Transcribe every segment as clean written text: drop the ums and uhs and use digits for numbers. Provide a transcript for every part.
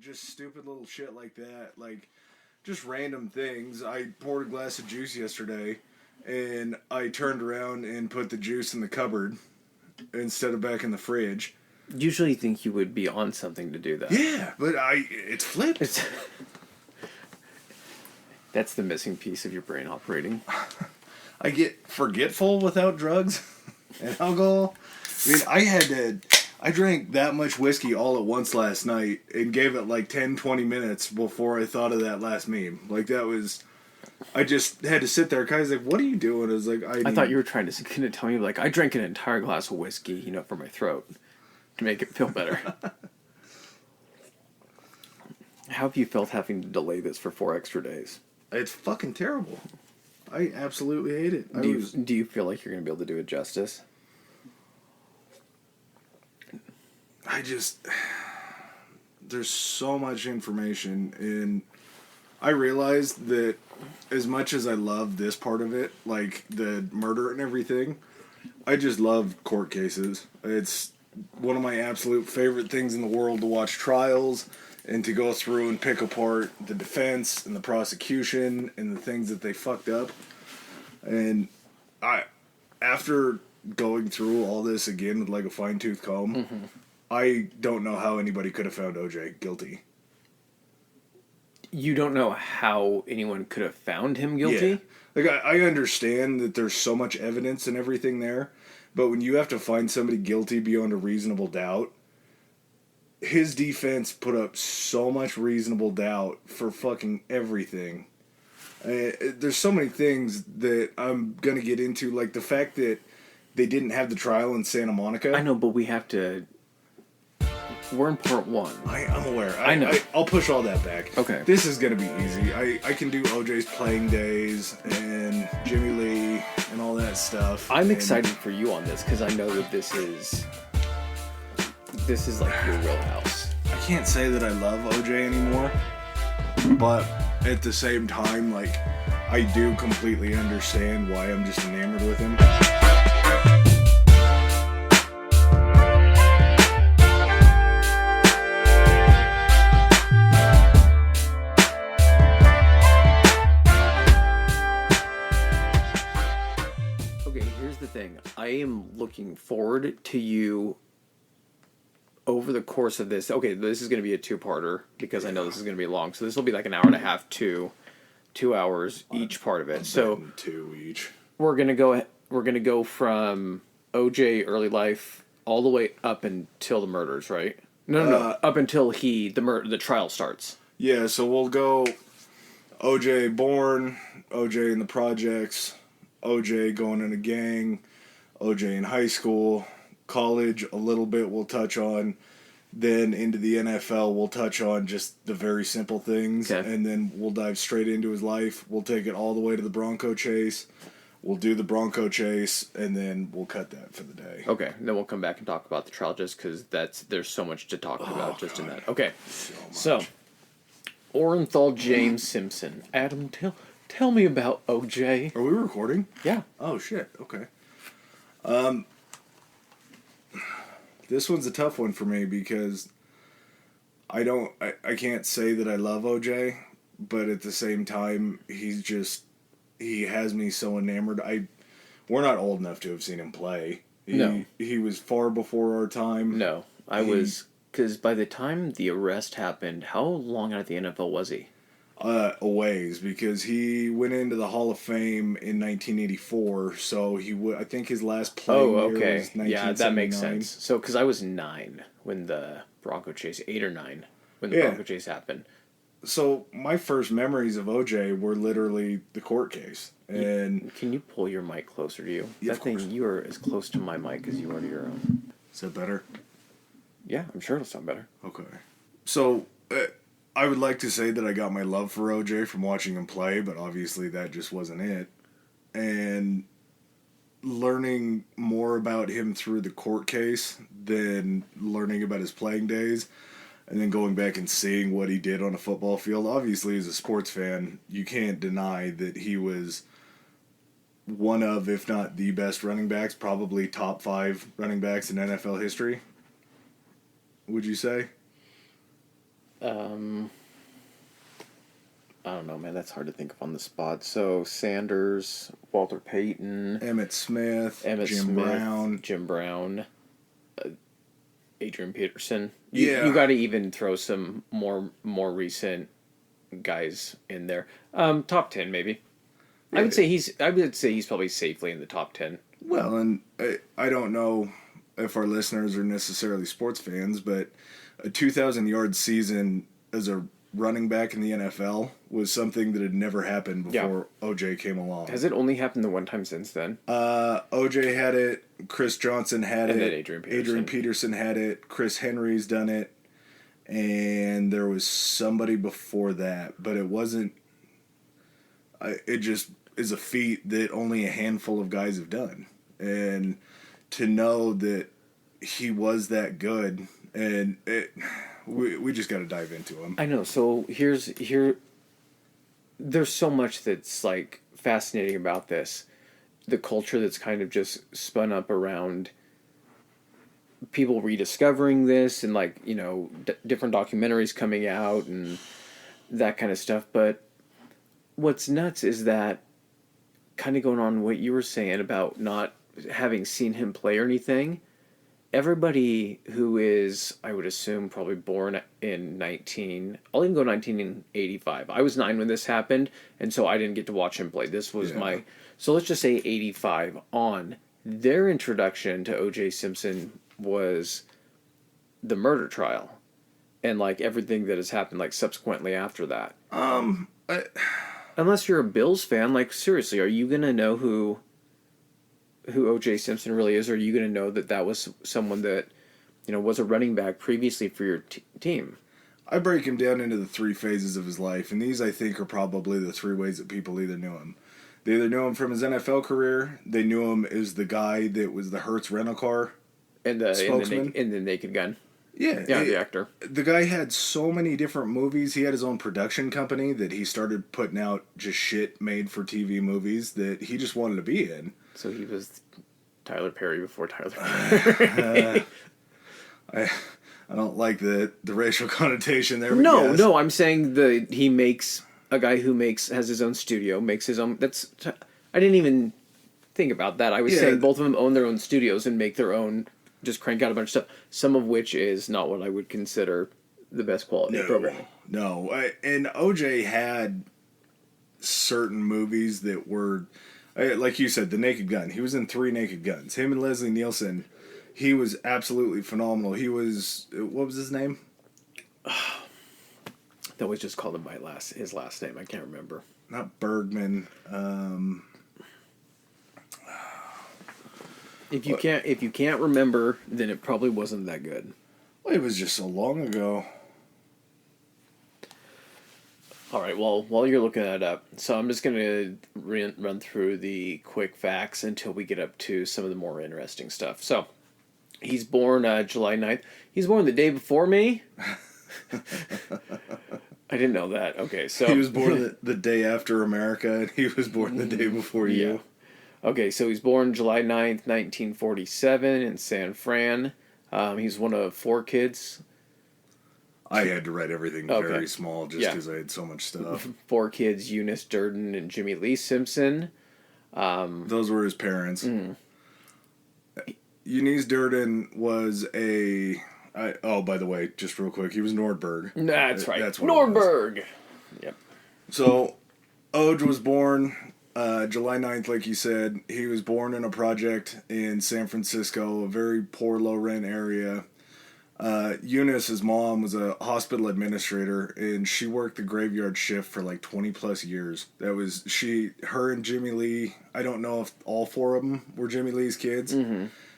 just stupid little shit like that. Like, just random things. I poured a glass of juice yesterday, and I turned around and put the juice in the cupboard instead of back in the fridge. Usually you think you would be on something to do that. Yeah, but it's flipped. That's the missing piece of your brain operating. I get forgetful without drugs and alcohol. I mean, I drank that much whiskey all at once last night and gave it like 10, 20 minutes before I thought of that last meme. Like, that was... I just had to sit there. Kai's like, what are you doing? I was like, I thought you were trying to tell me, like, I drank an entire glass of whiskey, for my throat to make it feel better. How have you felt having to delay this for 4 extra days? It's fucking terrible. I absolutely hate it. Do you feel like you're going to be able to do it justice? There's so much information, and I realized that as much as I love this part of it, like the murder and everything, I just love court cases. It's one of my absolute favorite things in the world to watch trials and to go through and pick apart the defense and the prosecution and the things that they fucked up. And after going through all this again with like a fine-tooth comb, mm-hmm. I don't know how anybody could have found OJ guilty. You don't know how anyone could have found him guilty? Yeah. Like, I understand that there's so much evidence and everything there, but when you have to find somebody guilty beyond a reasonable doubt, his defense put up so much reasonable doubt for fucking everything. There's so many things that I'm going to get into, like the fact that they didn't have the trial in Santa Monica. I know, but we have to... We're in part 1. I'm aware. I know. I'll push all that back. Okay. This is going to be easy. I can do OJ's playing days and Jimmy Lee and all that stuff. I'm excited for you on this because I know that this is like your wheelhouse. I can't say that I love OJ anymore, but at the same time, like, I do completely understand why I'm just enamored with him. I am looking forward to you over the course of this. Okay, this is going to be a 2-parter because I know this is going to be long. So this will be like an hour and a half to 2 hours each part of it. So 2 each. We're going to go from OJ early life all the way up until the murders, right? No. Up until the trial starts. Yeah, so we'll go OJ born, OJ in the projects, OJ going in a gang, OJ in high school, college a little bit we'll touch on, then into the NFL we'll touch on just the very simple things, and then we'll dive straight into his life. We'll take it all the way to the Bronco chase. We'll do the Bronco chase, and then we'll cut that for the day. Okay, then we'll come back and talk about the trial just because there's so much to talk about just in that. Okay, so Orenthal James Simpson. Adam, tell me about OJ. Are we recording? Yeah. Oh, shit. Okay. This one's a tough one for me because I can't say that I love OJ, but at the same time, he has me so enamored. We're not old enough to have seen him play. He was far before our time. No, was, because by the time the arrest happened, how long out of the NFL was he? A ways, because he went into the Hall of Fame in 1984, so I think his last playing year was 1979. Yeah, that makes sense. So, because I was 9 when the Bronco chase, 8 or 9 when the Bronco chase happened. So, my first memories of OJ were literally the court case. And can you pull your mic closer to you? Yeah, that thing, you are as close to my mic as you are to your own. Is that better? Yeah, I'm sure it'll sound better. Okay. So, I would like to say that I got my love for OJ from watching him play, but obviously that just wasn't it. And learning more about him through the court case than learning about his playing days, and then going back and seeing what he did on a football field. Obviously, as a sports fan, you can't deny that he was one of, if not the best running backs, probably top 5 running backs in NFL history. Would you say? I don't know, man. That's hard to think of on the spot. So Sanders, Walter Payton, Emmett Smith, Jim Brown. Jim Brown, Adrian Peterson. Yeah. You got to even throw some more recent guys in there. Top 10 maybe. Yeah. I would say he's probably safely in the top 10. Well, and I don't know if our listeners are necessarily sports fans, but a 2,000-yard season as a running back in the NFL was something that had never happened before OJ came along. Has it only happened the one time since then? OJ had it, Chris Johnson had it, and then Adrian Peterson had it, Chris Henry's done it, and there was somebody before that, but it wasn't. It just is a feat that only a handful of guys have done, and to know that he was that good, and we just got to dive into him. I know. So there's so much that's like fascinating about this, the culture that's kind of just spun up around people rediscovering this, and like, you know, different documentaries coming out and that kind of stuff. But what's nuts is that, kind of going on what you were saying about not having seen him play or anything, everybody who is, I would assume, probably born in I'll even go 1985. I was 9 when this happened, and so I didn't get to watch him play. This was so let's just say 85 on. Their introduction to O.J. Simpson was the murder trial, and like everything that has happened like subsequently after that. Unless you're a Bills fan, like seriously, are you gonna know who O.J. Simpson really is? Or are you gonna know that was someone that, you know, was a running back previously for your team? I break him down into the 3 phases of his life, and these I think are probably the 3 ways that people either knew him. They either knew him from his NFL career, they knew him as the guy that was the Hertz rental car spokesman, and the Naked Gun. Yeah, the actor. The guy had so many different movies. He had his own production company that he started putting out just shit made for TV movies that he just wanted to be in. So he was Tyler Perry before Tyler Perry. I don't like the racial connotation there. No, I'm saying he makes a guy who has his own studio, makes his own. I didn't even think about that. I was saying both of them own their own studios and make their own. Just crank out a bunch of stuff, some of which is not what I would consider the best quality programming. No, and OJ had certain movies that were, like you said, The Naked Gun. He was in 3 Naked Guns. Him and Leslie Nielsen, he was absolutely phenomenal. He was, what was his name? That was just called him by his last name. I can't remember. Not Bergman. If you can't remember, then it probably wasn't that good. Well, it was just so long ago. All right, well, while you're looking that up, so I'm just going to run through the quick facts until we get up to some of the more interesting stuff. So, he's born July 9th. He's born the day before me. I didn't know that. Okay, so... He was born the day after America, and he was born the day before you. Okay, so he's born July 9th, 1947 in San Fran. He's one of 4 kids. I had to write everything very small just because I had so much stuff. 4 kids, Eunice Durden and Jimmy Lee Simpson. Those were his parents. Eunice Durden was by the way, just real quick, he was Nordberg. That's right. That's Nordberg. Yep. So, Oj was born... July 9th, like you said. He was born in a project in San Francisco, a very poor, low-rent area. Eunice, his mom, was a hospital administrator, and she worked the graveyard shift for like 20-plus years. That was her and Jimmy Lee. I don't know if all 4 of them were Jimmy Lee's kids,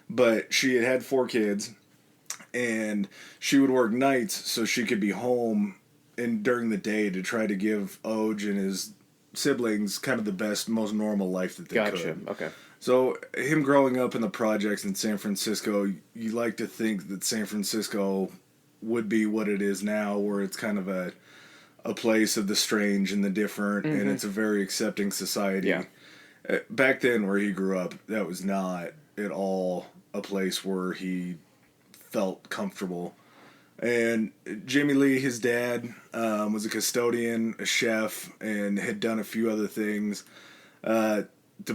but she had 4 kids, and she would work nights so she could be home during the day to try to give Oj and his siblings kind of the best, most normal life that they could. Gotcha. Okay. So him growing up in the projects in San Francisco, you like to think that San Francisco would be what it is now, where it's kind of a place of the strange and the different, and it's a very accepting society. Yeah. Back then, where he grew up, that was not at all a place where he felt comfortable. And Jimmy Lee, his dad, was a custodian, a chef, and had done a few other things. The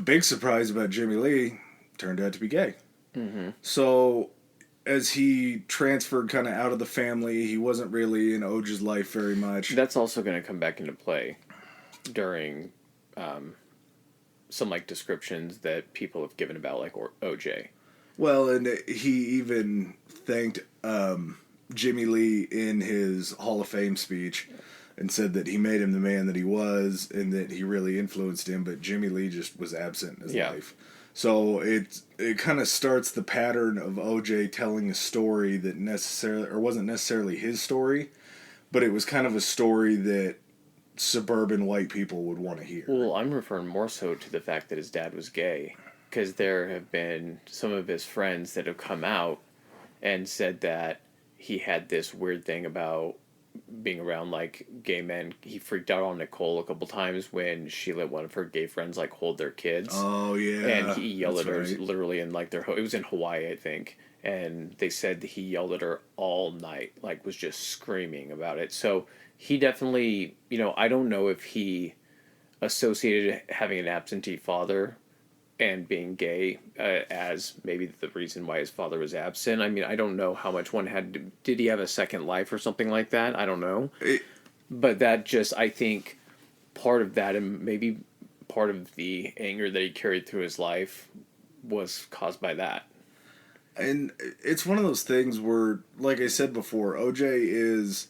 big surprise about Jimmy Lee turned out to be gay. Mm-hmm. So as he transferred kind of out of the family, he wasn't really in Oj's life very much. That's also going to come back into play during some like descriptions that people have given about like OJ. Well, and he even thanked Jimmy Lee in his Hall of Fame speech and said that he made him the man that he was and that he really influenced him, but Jimmy Lee just was absent in his life. So it kind of starts the pattern of OJ telling a story that wasn't necessarily his story, but it was kind of a story that suburban white people would want to hear. Well, I'm referring more so to the fact that his dad was gay, because there have been some of his friends that have come out and said that he had this weird thing about being around like gay men. He freaked out on Nicole a couple times when she let one of her gay friends like hold their kids. Oh yeah, and he yelled at her literally in like it was in Hawaii, I think, and they said that he yelled at her all night, like was just screaming about it. So he definitely, I don't know if he associated having an absentee father and being gay as maybe the reason why his father was absent. I mean, I don't know how much one had. Did he have a second life or something like that? I don't know. But that just, I think, part of that and maybe part of the anger that he carried through his life was caused by that. And it's one of those things where, like I said before, OJ is,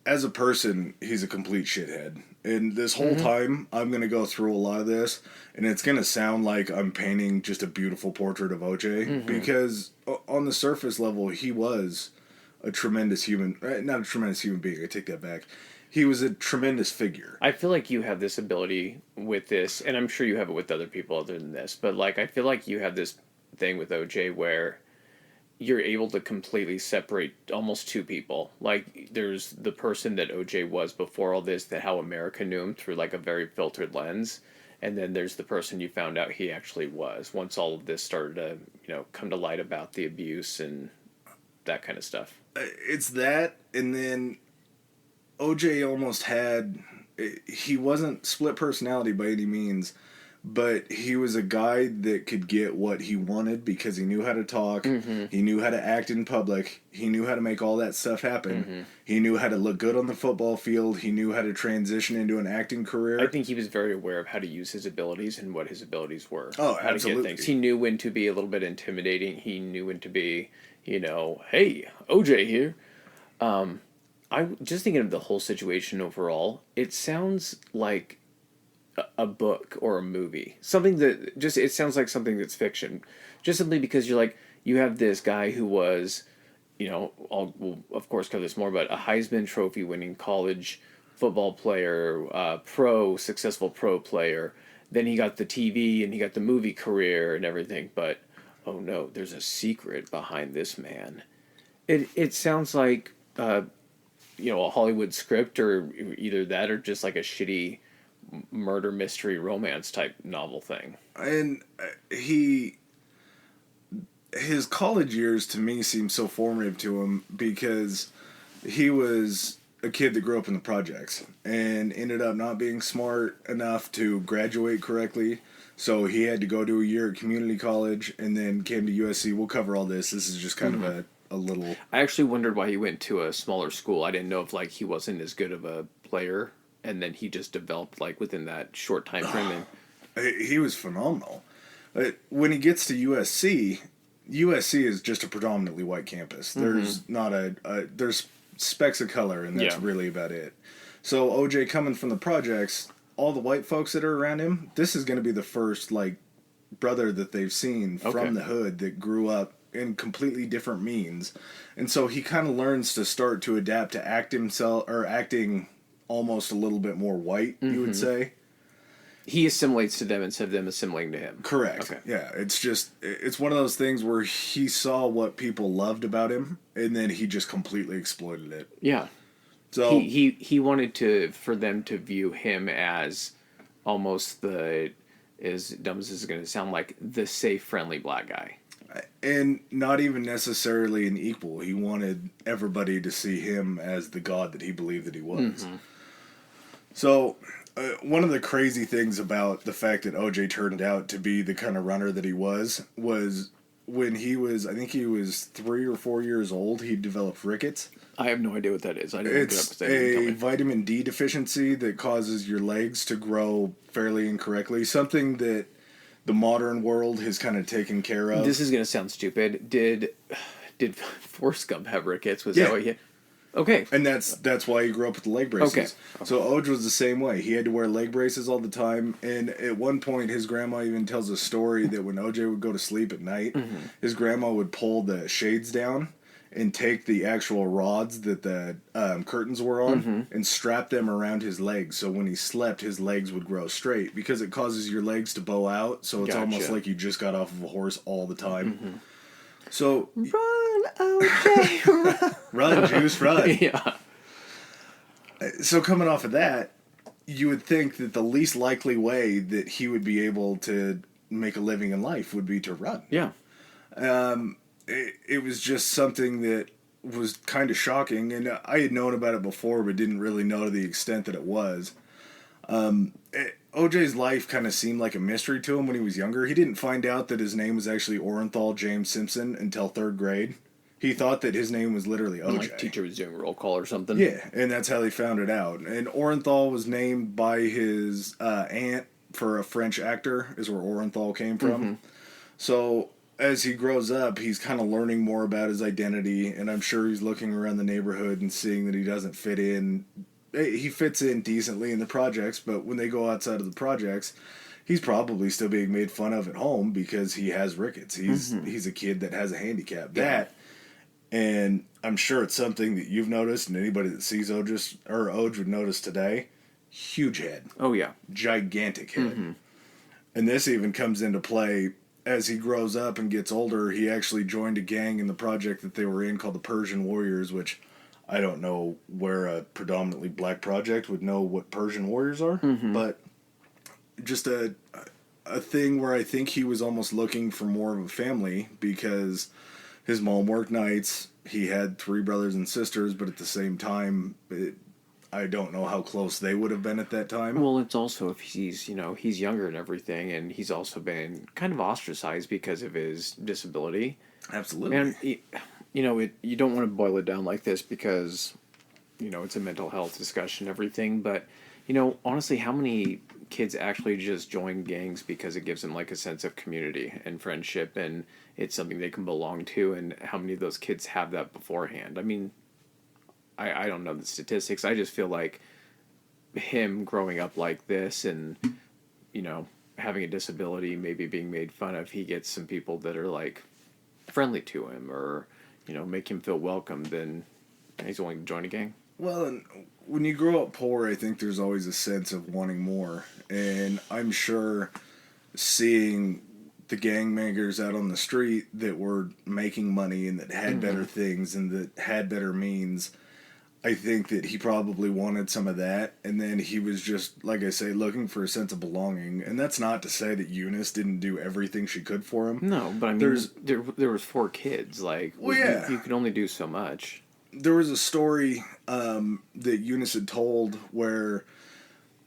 as a person, he's a complete shithead. And this whole time, I'm going to go through a lot of this, and it's going to sound like I'm painting just a beautiful portrait of OJ, because on the surface level, he was a tremendous human, not a tremendous human being, I take that back. He was a tremendous figure. I feel like you have this ability with this, and I'm sure you have it with other people other than this, but like I feel like you have this thing with OJ where you're able to completely separate almost two people. Like, there's the person that OJ was before all this, that how America knew him through, like, a very filtered lens. And then there's the person you found out he actually was, once all of this started to, come to light about the abuse and that kind of stuff. It's that, and then OJ almost had... He wasn't split personality by any means, but he was a guy that could get what he wanted because he knew how to talk. He knew how to act in public. He knew how to make all that stuff happen. He knew how to look good on the football field. He knew how to transition into an acting career. I think he was very aware of how to use his abilities and what his abilities were. Oh, how absolutely. To get things. He knew when to be a little bit intimidating. He knew when to be, hey, OJ here. I just thinking of the whole situation overall, it sounds like a book or a movie. Something that just, it sounds like something that's fiction. Just simply because you're like, you have this guy who was, we'll of course cover this more, but a Heisman Trophy winning college football player, successful pro player. Then he got the TV and he got the movie career and everything. But, oh no, there's a secret behind this man. It sounds like, a Hollywood script, or either that or just like a shitty murder mystery romance type novel thing. And his college years to me seem so formative to him because he was a kid that grew up in the projects and ended up not being smart enough to graduate correctly. So he had to go to a year at community college and then came to USC. We'll cover all this. This is just kind of a little... I actually wondered why he went to a smaller school. I didn't know if he wasn't as good of a player, and then he just developed within that short time frame. He was phenomenal. When he gets to USC is just a predominantly white campus. There's not there's specks of color, and that's really about it. So OJ coming from the projects, all the white folks that are around him, this is going to be the first brother that they've seen from the hood that grew up in completely different means, and so he kind of learns to start to adapt to acting almost a little bit more white, you would say. He assimilates to them instead of them assimilating to him. Correct. Okay. Yeah, it's one of those things where he saw what people loved about him, and then he just completely exploited it. Yeah. So he wanted for them to view him as almost as dumb as this is going to sound, like the safe, friendly black guy. And not even necessarily an equal. He wanted everybody to see him as the god that he believed that he was. Mm-hmm. So, one of the crazy things about the fact that OJ turned out to be the kind of runner that he was when he was, I think he was 3 or 4 years old, he developed rickets. I have no idea what that is. I didn't look it up It's because they didn't tell a me. vitamin D deficiency that causes your legs to grow fairly incorrectly. Something that the modern world has kind of taken care of. This is going to sound stupid. Did Forrest Gump have rickets? Was Yeah. that what he... Okay. And that's why he grew up with the leg braces. Okay. So Oj was the same way. He had to wear leg braces all the time. And at one point, his grandma even tells a story that when OJ would go to sleep at night, his grandma would pull the shades down and take the actual rods that the curtains were on and strap them around his legs. So when he slept, his legs would grow straight because it causes your legs to bow out. So it's almost Gotcha. like you just got off of a horse all the time. So Run, OJ, run. run, Juice, run. Yeah. So coming off of that, you would think that the least likely way that he would be able to make a living in life would be to run. Yeah. It was just something that was kind of shocking, and I had known about it before, but didn't really know to the extent that it was. OJ's life kind of seemed like a mystery to him when he was younger. He didn't find out that his name was actually Orenthal James Simpson until 3rd grade. He thought that his name was literally OJ. Like teacher was doing roll call or something. Yeah, and that's how they found it out. And Orenthal was named by his aunt for a French actor, is where Orenthal came from. So as he grows up, he's kind of learning more about his identity, and I'm sure he's looking around the neighborhood and seeing that he doesn't fit in. He fits in decently in the projects, but when they go outside of the projects, he's probably still being made fun of at home because he has rickets. He's a kid that has a handicap. Yeah. And I'm sure it's something that you've noticed, and anybody that sees Oj would notice today. Huge head. Oh, yeah. Gigantic head. And this even comes into play as he grows up and gets older. He actually joined a gang in the project that they were in called the Persian Warriors, which I don't know where a predominantly black project would know what Persian Warriors are, but just a thing where I think he was almost looking for more of a family because his mom worked nights. He had 3 brothers and sisters, but at the same time, I don't know how close they would have been at that time. Well, it's also if he's younger and everything, and he's also been kind of ostracized because of his disability. Absolutely. And you don't want to boil it down like this because it's a mental health discussion and everything, but honestly, how many kids actually just join gangs because it gives them like a sense of community and friendship, and it's something they can belong to, and how many of those kids have that beforehand? I mean, I don't know the statistics. I just feel like him growing up like this and having a disability, maybe being made fun of, he gets some people that are like friendly to him or make him feel welcome, then he's willing to join a gang. Well, and when you grow up poor, I think there's always a sense of wanting more. And I'm sure seeing the gangbangers out on the street that were making money and that had better things and that had better means, I think that he probably wanted some of that. And then he was just, like I say, looking for a sense of belonging. And that's not to say that Eunice didn't do everything she could for him. No, but I mean, there was 4 kids. Like, well, yeah. You can only do so much. There was a story that Eunice had told where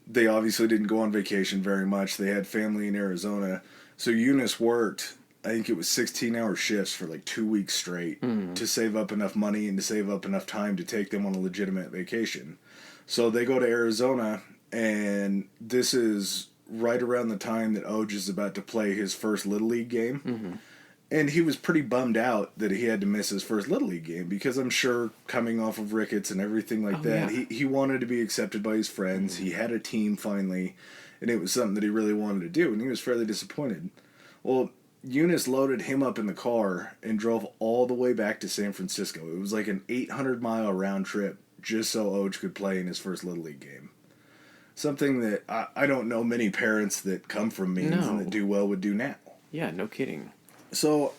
they obviously didn't go on vacation very much. They had family in Arizona. So Eunice worked, I think it was 16-hour shifts for like 2 weeks straight to save up enough money and to save up enough time to take them on a legitimate vacation. So they go to Arizona, and this is right around the time that Oj is about to play his first Little League game. And he was pretty bummed out that he had to miss his first Little League game because I'm sure coming off of rickets and everything like that, yeah. he wanted to be accepted by his friends. He had a team finally, and it was something that he really wanted to do, and he was fairly disappointed. Well, Eunice loaded him up in the car and drove all the way back to San Francisco. It was like an 800-mile round trip just so Oj could play in his first Little League game. Something that I don't know many parents that come from means and that do well would do now. Yeah, no kidding. So,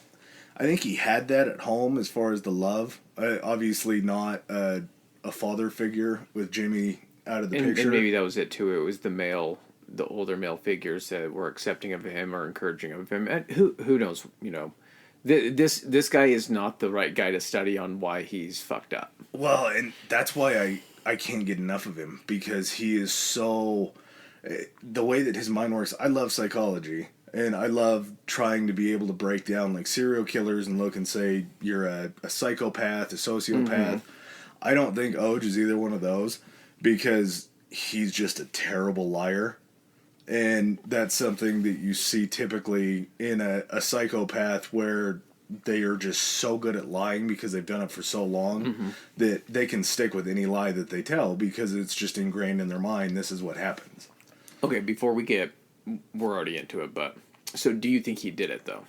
I think he had that at home as far as the love. Obviously not a father figure with Jimmy out of the picture. And maybe that was it too. It was the older male figures that were accepting of him or encouraging of him. And who knows, This guy is not the right guy to study on why he's fucked up. Well, and that's why I can't get enough of him, because he is so... The way that his mind works, I love psychology, and I love trying to be able to break down like serial killers and look and say you're a psychopath, a sociopath. Mm-hmm. I don't think Oj is either one of those, because he's just a terrible liar. And that's something that you see typically in a psychopath, where they are just so good at lying because they've done it for so long, mm-hmm. that they can stick with any lie that they tell because it's just ingrained in their mind. This is what happens. Okay, before we're already into it, but so do you think he did it though?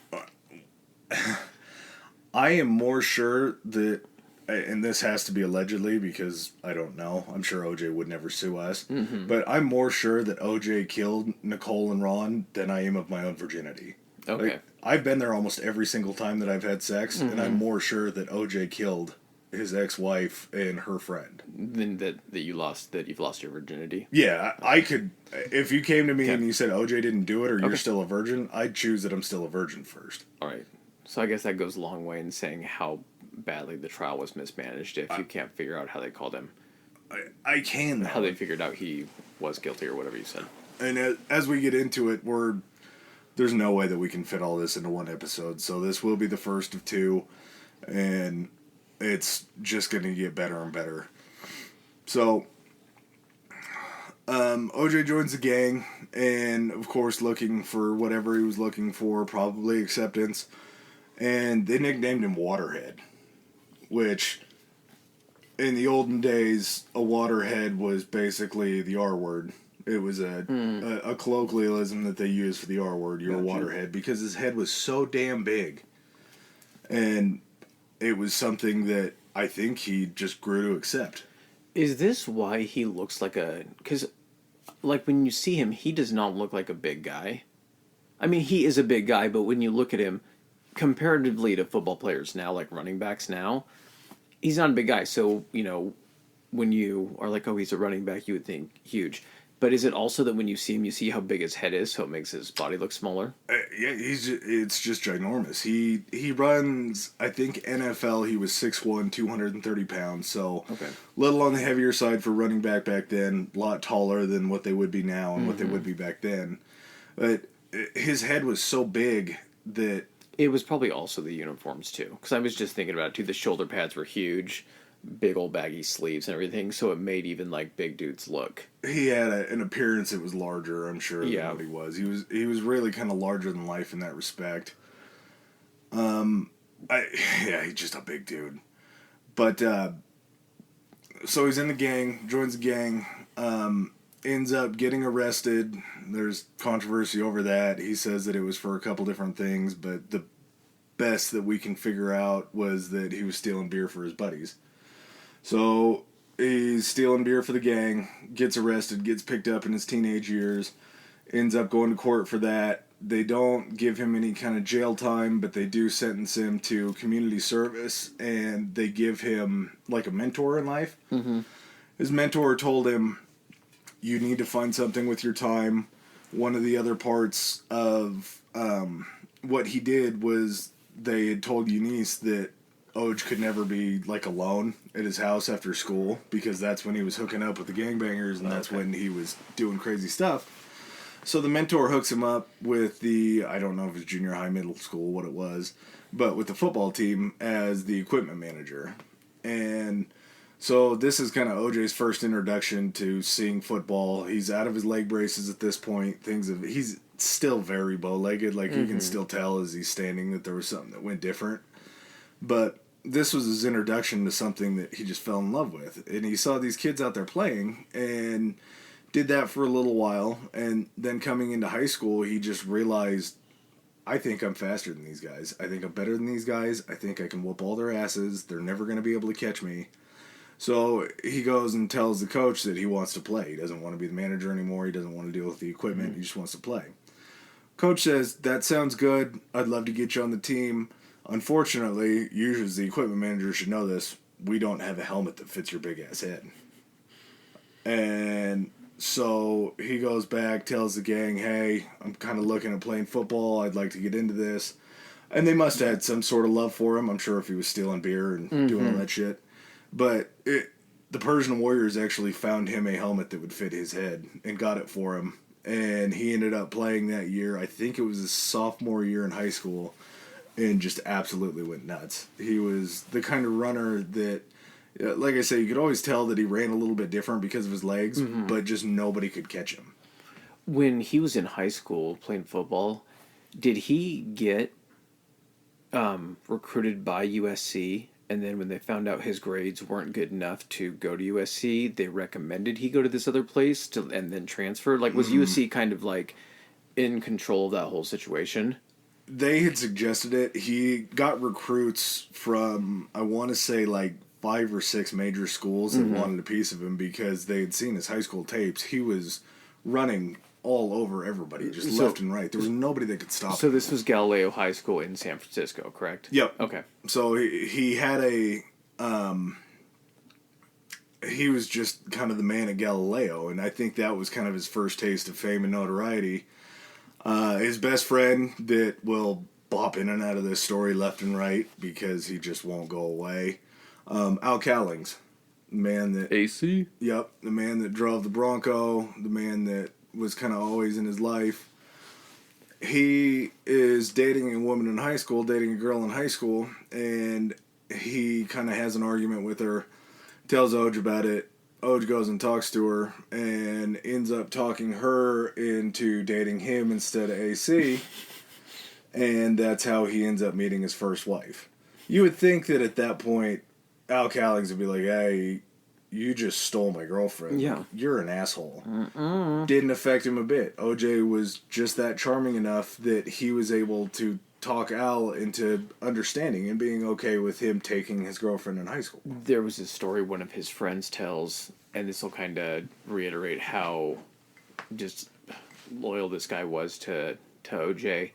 I am more sure that, and this has to be allegedly because I don't know, I'm sure OJ would never sue us, mm-hmm. but I'm more sure that OJ killed Nicole and Ron than I am of my own virginity. Okay. Like, I've been there almost every single time that I've had sex, mm-hmm. and I'm more sure that OJ killed his ex-wife and her friend than that you've lost your virginity. Yeah, I could. If you came to me and you said OJ didn't do it, or you're still a virgin, I'd choose that I'm still a virgin first. All right. So I guess that goes a long way in saying how badly the trial was mismanaged if you can't figure out how they called him. I can. How they figured out he was guilty or whatever you said. And as we get into it, there's no way that we can fit all this into one episode. So this will be the first of two, and it's just going to get better and better. So, OJ joins the gang, and of course looking for whatever he was looking for, probably acceptance. And they nicknamed him Waterhead, which in the olden days, a waterhead was basically the R word. It was a colloquialism that they used for the R word. You're a waterhead, because his head was so damn big. And it was something that I think he just grew to accept. Is this why he looks like because, like, when you see him, he does not look like a big guy. I mean, he is a big guy, but when you look at him, comparatively to football players now, like running backs now, he's not a big guy. So, when you are like, oh, he's a running back, you would think huge. But is it also that when you see him, you see how big his head is, so it makes his body look smaller? Yeah, it's just ginormous. He runs, I think NFL, he was 6'1", 230 pounds, so a little on the heavier side for running back then, a lot taller than what they would be now and what they would be back then. But his head was so big that... It was probably also the uniforms, too, because I was just thinking about it, too. The shoulder pads were huge, big old baggy sleeves and everything, so it made even like big dudes look. He had an appearance that was larger, I'm sure, than what he was. He was really kind of larger than life in that respect. He's just a big dude. But so he's in the gang, joins the gang, ends up getting arrested. There's controversy over that. He says that it was for a couple different things, but the best that we can figure out was that he was stealing beer for his buddies. So he's stealing beer for the gang, gets arrested, gets picked up in his teenage years, ends up going to court for that. They don't give him any kind of jail time, but they do sentence him to community service, and they give him like a mentor in life. Mm-hmm. His mentor told him, you need to find something with your time. One of the other parts of what he did was they had told Eunice that Oj could never be like alone at his house after school, because that's when he was hooking up with the gangbangers, and that's when he was doing crazy stuff. So the mentor hooks him up with I don't know if it's junior high, middle school, what it was, but with the football team as the equipment manager. And so this is kind of OJ's first introduction to seeing football. He's out of his leg braces at this point. He's still very bow-legged. Like, you can still tell as he's standing that there was something that went different. But this was his introduction to something that he just fell in love with. And he saw these kids out there playing and did that for a little while. And then coming into high school, he just realized, I think I'm faster than these guys. I think I'm better than these guys. I think I can whoop all their asses. They're never going to be able to catch me. So he goes and tells the coach that he wants to play. He doesn't want to be the manager anymore. He doesn't want to deal with the equipment. He just wants to play. Coach says, that sounds good. I'd love to get you on the team. Unfortunately, you as the equipment manager should know this, we don't have a helmet that fits your big-ass head. And so he goes back, tells the gang, hey, I'm kind of looking at playing football. I'd like to get into this. And they must have had some sort of love for him. I'm sure if he was stealing beer and doing all that shit. But the Persian Warriors actually found him a helmet that would fit his head and got it for him. And he ended up playing that year. I think it was his sophomore year in high school. And just absolutely went nuts. He was the kind of runner that, like I say, you could always tell that he ran a little bit different because of his legs. But just nobody could catch him. When he was in high school playing football, did he get recruited by USC, and then when they found out his grades weren't good enough to go to USC, they recommended he go to this other place and then transfer? Like, was USC kind of like in control of that whole situation? They had suggested it. He got recruits from, I want to say, like 5 or 6 major schools that wanted a piece of him because they had seen his high school tapes. He was running all over everybody, just left and right. There was nobody that could stop him. So this was Galileo High School in San Francisco, correct? Yep. Okay. So he had a... he was just kind of the man at Galileo, and I think that was kind of his first taste of fame and notoriety. His best friend that will bop in and out of this story left and right because he just won't go away. Al Cowlings, the man that... AC? Yep, the man that drove the Bronco, the man that was kind of always in his life. He is dating a woman in high school, dating a girl in high school, and he kind of has an argument with her, tells Oj about it. Oj goes and talks to her and ends up talking her into dating him instead of AC, and that's how he ends up meeting his first wife. You would think that at that point, Al Cowlings would be like, hey, you just stole my girlfriend. Yeah. You're an asshole. Didn't affect him a bit. OJ was just that charming enough that he was able to talk Al into understanding and being okay with him taking his girlfriend in high school. There was a story one of his friends tells, and this will kind of reiterate how just loyal this guy was to OJ.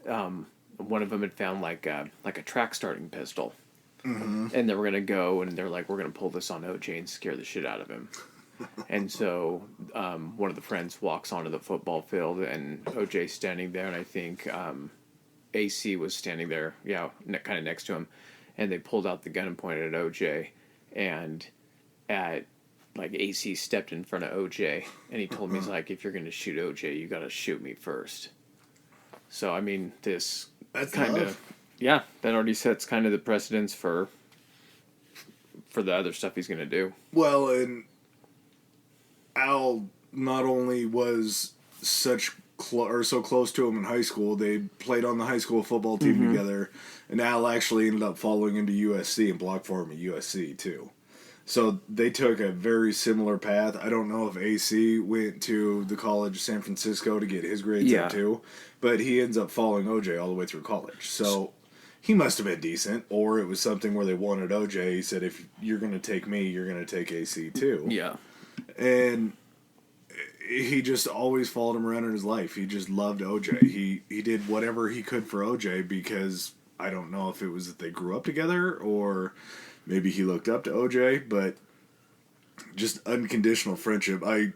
One of them had found like a track starting pistol. And they were going to go, and they're like, we're going to pull this on OJ and scare the shit out of him. And so one of the friends walks onto the football field, and OJ's standing there, and I think AC was standing there, kind of next to him. And they pulled out the gun and pointed at OJ. And AC stepped in front of OJ, and he told me, he's like, if you're going to shoot OJ, you got to shoot me first. So, I mean, that's kind of... Yeah, that already sets kind of the precedence for the other stuff he's going to do. Well, and Al not only was so close to him in high school, they played on the high school football team together, and Al actually ended up following him to USC and blocked for him at USC too. So they took a very similar path. I don't know if AC went to the College of San Francisco to get his grades up too, but he ends up following OJ all the way through college. So he must have been decent, or it was something where they wanted OJ. He said, if you're going to take me, you're going to take AC too. Yeah. And he just always followed him around in his life. He just loved OJ. He did whatever he could for OJ because I don't know if it was that they grew up together or maybe he looked up to OJ, but just unconditional friendship. I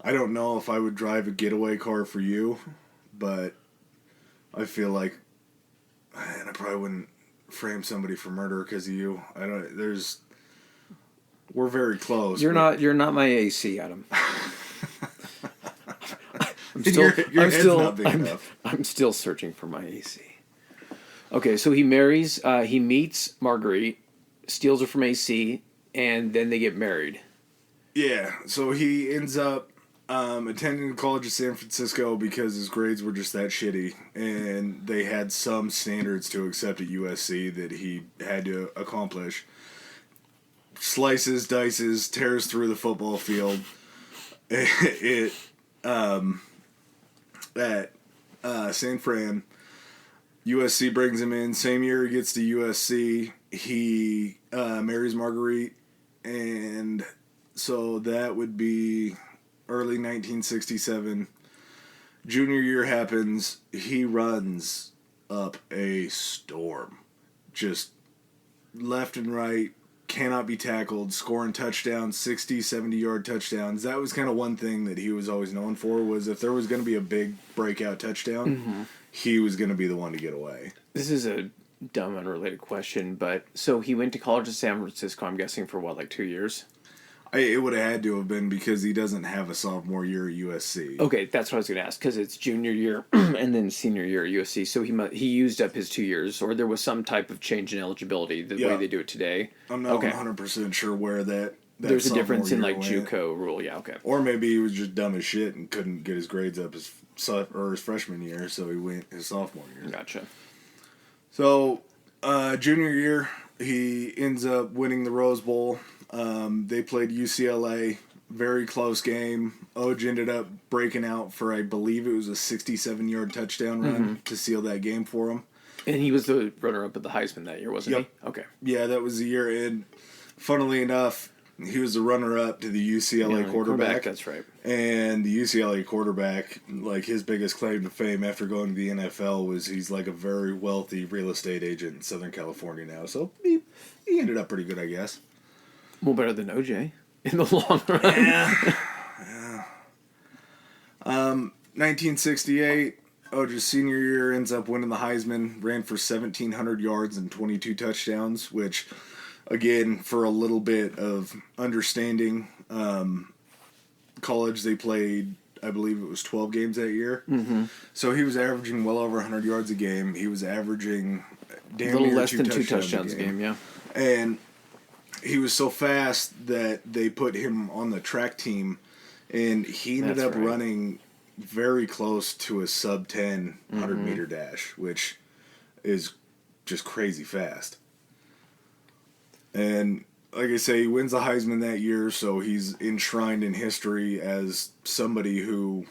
don't know if I would drive a getaway car for you, but I feel like, and I probably wouldn't frame somebody for murder because of you. We're very close. You're not my AC, Adam. I'm still searching for my AC. Okay, so he meets Marguerite, steals her from AC, and then they get married. Yeah, so he ends up attending the College of San Francisco because his grades were just that shitty, and they had some standards to accept at USC that he had to accomplish. Slices, dices, tears through the football field. At San Fran, USC brings him in. Same year he gets to USC, he marries Marguerite, and so that would be early 1967. Junior year happens. He runs up a storm. Just left and right. Cannot be tackled. Scoring touchdowns, 60, 70-yard touchdowns. That was kind of one thing that he was always known for, was if there was going to be a big breakout touchdown, he was going to be the one to get away. This is a dumb, unrelated question, but so he went to college in San Francisco, I'm guessing, for what, like 2 years? It would have had to have been because he doesn't have a sophomore year at USC. Okay, that's what I was going to ask, because it's junior year and then senior year at USC, so he used up his 2 years, or there was some type of change in eligibility, the way they do it today. I'm not 100% sure where that there's a difference in, like, went. JUCO rule, yeah, okay. Or maybe he was just dumb as shit and couldn't get his grades up his freshman year, so he went his sophomore year. Gotcha. So, junior year, he ends up winning the Rose Bowl. They played UCLA, very close game. Oj ended up breaking out for, I believe it was a 67-yard touchdown run to seal that game for him. And he was the runner-up at the Heisman that year, wasn't he? Okay. Yeah, that was the year. And funnily enough, he was the runner-up to the UCLA quarterback. That's right. And the UCLA quarterback, like, his biggest claim to fame after going to the NFL was he's like a very wealthy real estate agent in Southern California now. So he ended up pretty good, I guess. Well, better than OJ in the long run. Yeah. 1968, Oj's senior year, ends up winning the Heisman, ran for 1,700 yards and 22 touchdowns, which, again, for a little bit of understanding, college they played, I believe it was 12 games that year. Mm-hmm. So he was averaging well over 100 yards a game. He was averaging damn near a little less than 2 touchdowns a game, yeah. And he was so fast that they put him on the track team, and he ended up running very close to a sub-10 100-meter dash, which is just crazy fast. And like I say, he wins the Heisman that year, so he's enshrined in history as somebody who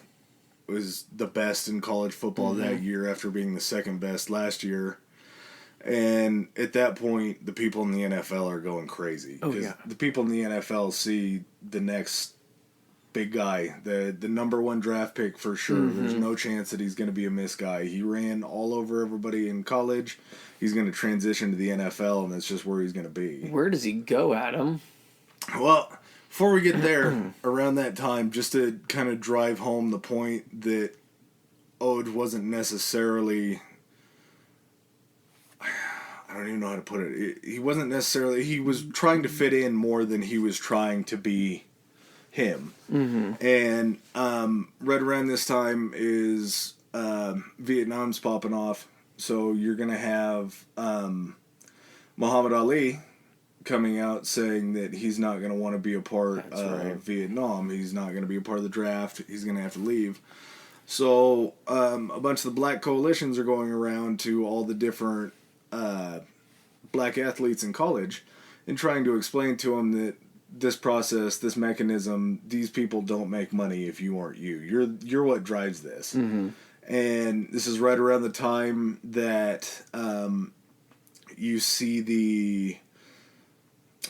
was the best in college football that year after being the second best last year. And at that point, the people in the NFL are going crazy. Oh, yeah. The people in the NFL see the next big guy, the number one draft pick for sure. Mm-hmm. There's no chance that he's going to be a miss guy. He ran all over everybody in college. He's going to transition to the NFL, and that's just where he's going to be. Where does he go, Adam? Well, before we get there, around that time, just to kind of drive home the point that Oj wasn't necessarily... I don't even know how to put it. He wasn't necessarily... He was trying to fit in more than he was trying to be him. Mm-hmm. And right around this time is Vietnam's popping off. So you're going to have Muhammad Ali coming out saying that he's not going to want to be a part of Vietnam. He's not going to be a part of the draft. He's going to have to leave. So a bunch of the black coalitions are going around to all the different black athletes in college and trying to explain to them that this process, this mechanism, these people don't make money if you aren't you. You're what drives this. Mm-hmm. And this is right around the time that you see the,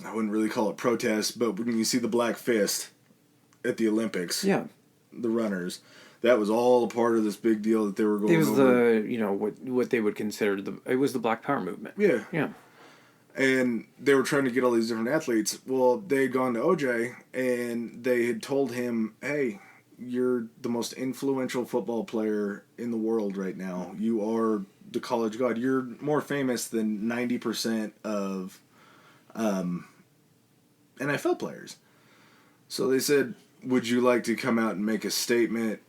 I wouldn't really call it protest, but when you see the Black Fist at the Olympics, the runners, that was all a part of this big deal that they were going over. It was what they would consider it was the Black Power movement. Yeah. Yeah. And they were trying to get all these different athletes. Well, they had gone to OJ, and they had told him, hey, you're the most influential football player in the world right now. You are the college god. You're more famous than 90% of NFL players. So they said, would you like to come out and make a statement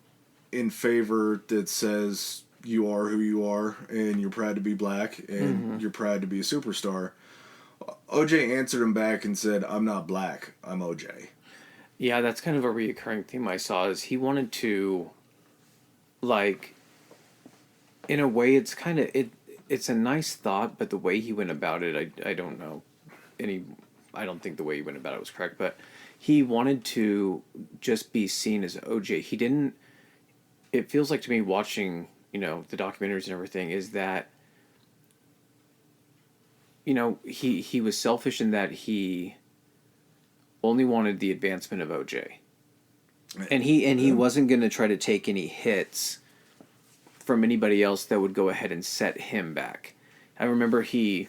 in favor that says you are who you are and you're proud to be black and you're proud to be a superstar? OJ answered him back and said, I'm not black, I'm OJ. Yeah, that's kind of a reoccurring theme I saw is he wanted to, like, in a way it's kind of, it's a nice thought, but the way he went about it, I don't know. I don't think the way he went about it was correct, but he wanted to just be seen as OJ. He didn't, it feels like to me watching, the documentaries and everything is that, he was selfish in that he only wanted the advancement of OJ. And he wasn't going to try to take any hits from anybody else that would go ahead and set him back. I remember he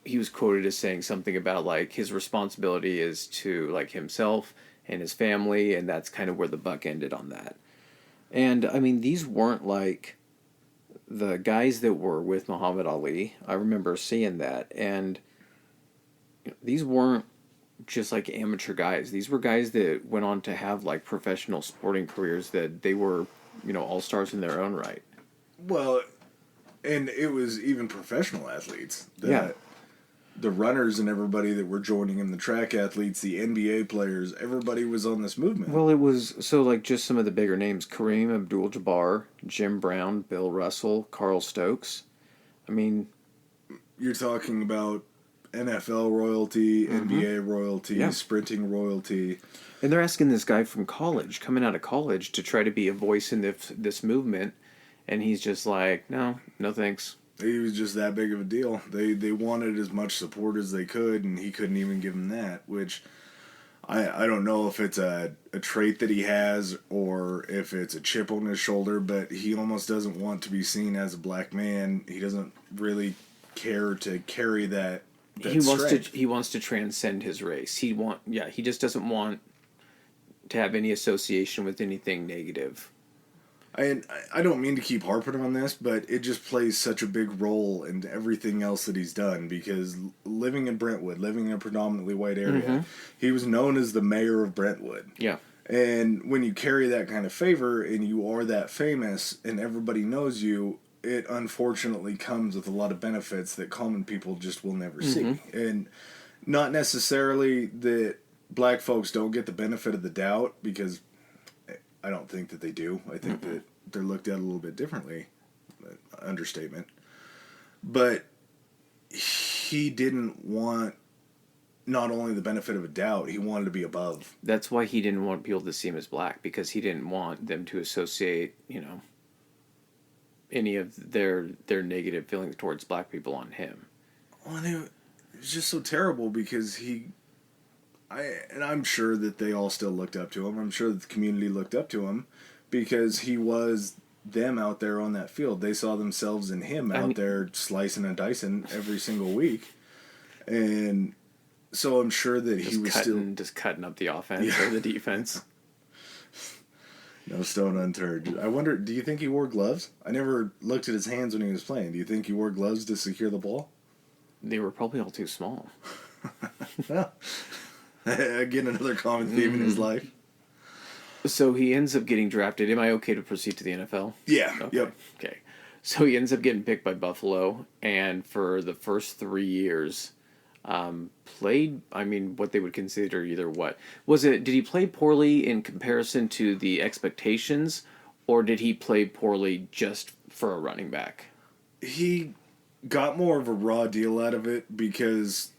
was quoted as saying something about, like, his responsibility is to, like, himself and his family, and that's kind of where the buck ended on that. And, I mean, these weren't, like, the guys that were with Muhammad Ali, I remember seeing that, and these weren't just like amateur guys. These were guys that went on to have like professional sporting careers that they were, all stars in their own right. Well, and it was even professional athletes. Yeah. The runners and everybody that were joining him, the track athletes, the NBA players, everybody was on this movement. Well, it was so like just some of the bigger names: Kareem Abdul-Jabbar, Jim Brown, Bill Russell, Carl Stokes. I mean, you're talking about NFL royalty, NBA royalty, sprinting royalty. And they're asking this guy from college, coming out of college, to try to be a voice in this movement, and he's just like, no thanks. He was just that big of a deal. They wanted as much support as they could, and he couldn't even give them that, which I don't know if it's a trait that he has or if it's a chip on his shoulder, but he almost doesn't want to be seen as a black man. He doesn't really care to carry that he wants to transcend his race. He just doesn't want to have any association with anything negative. I don't mean to keep harping on this, but it just plays such a big role in everything else that he's done, because living in Brentwood, living in a predominantly white area, he was known as the mayor of Brentwood. Yeah. And when you carry that kind of favor and you are that famous and everybody knows you, it unfortunately comes with a lot of benefits that common people just will never see. And not necessarily that black folks don't get the benefit of the doubt, because I don't think that they do. I think that they're looked at a little bit differently. Understatement. But he didn't want not only the benefit of a doubt, he wanted to be above. That's why he didn't want people to see him as black, because he didn't want them to associate, any of their negative feelings towards black people on him. Well, it was just so terrible, because I'm sure that they all still looked up to him. I'm sure that the community looked up to him because he was them out there on that field. They saw themselves in him out there slicing and dicing every single week. And so I'm sure that he was just cutting up the offense or the defense. No stone unturned. I wonder, do you think he wore gloves? I never looked at his hands when he was playing. Do you think he wore gloves to secure the ball? They were probably all too small. Again, another common theme in his life. So he ends up getting drafted. Am I okay to proceed to the NFL? Yeah. Okay. Yep. Okay. So he ends up getting picked by Buffalo, and for the first 3 years, played, what they would consider either what. Did he play poorly in comparison to the expectations, or did he play poorly just for a running back? He got more of a raw deal out of it because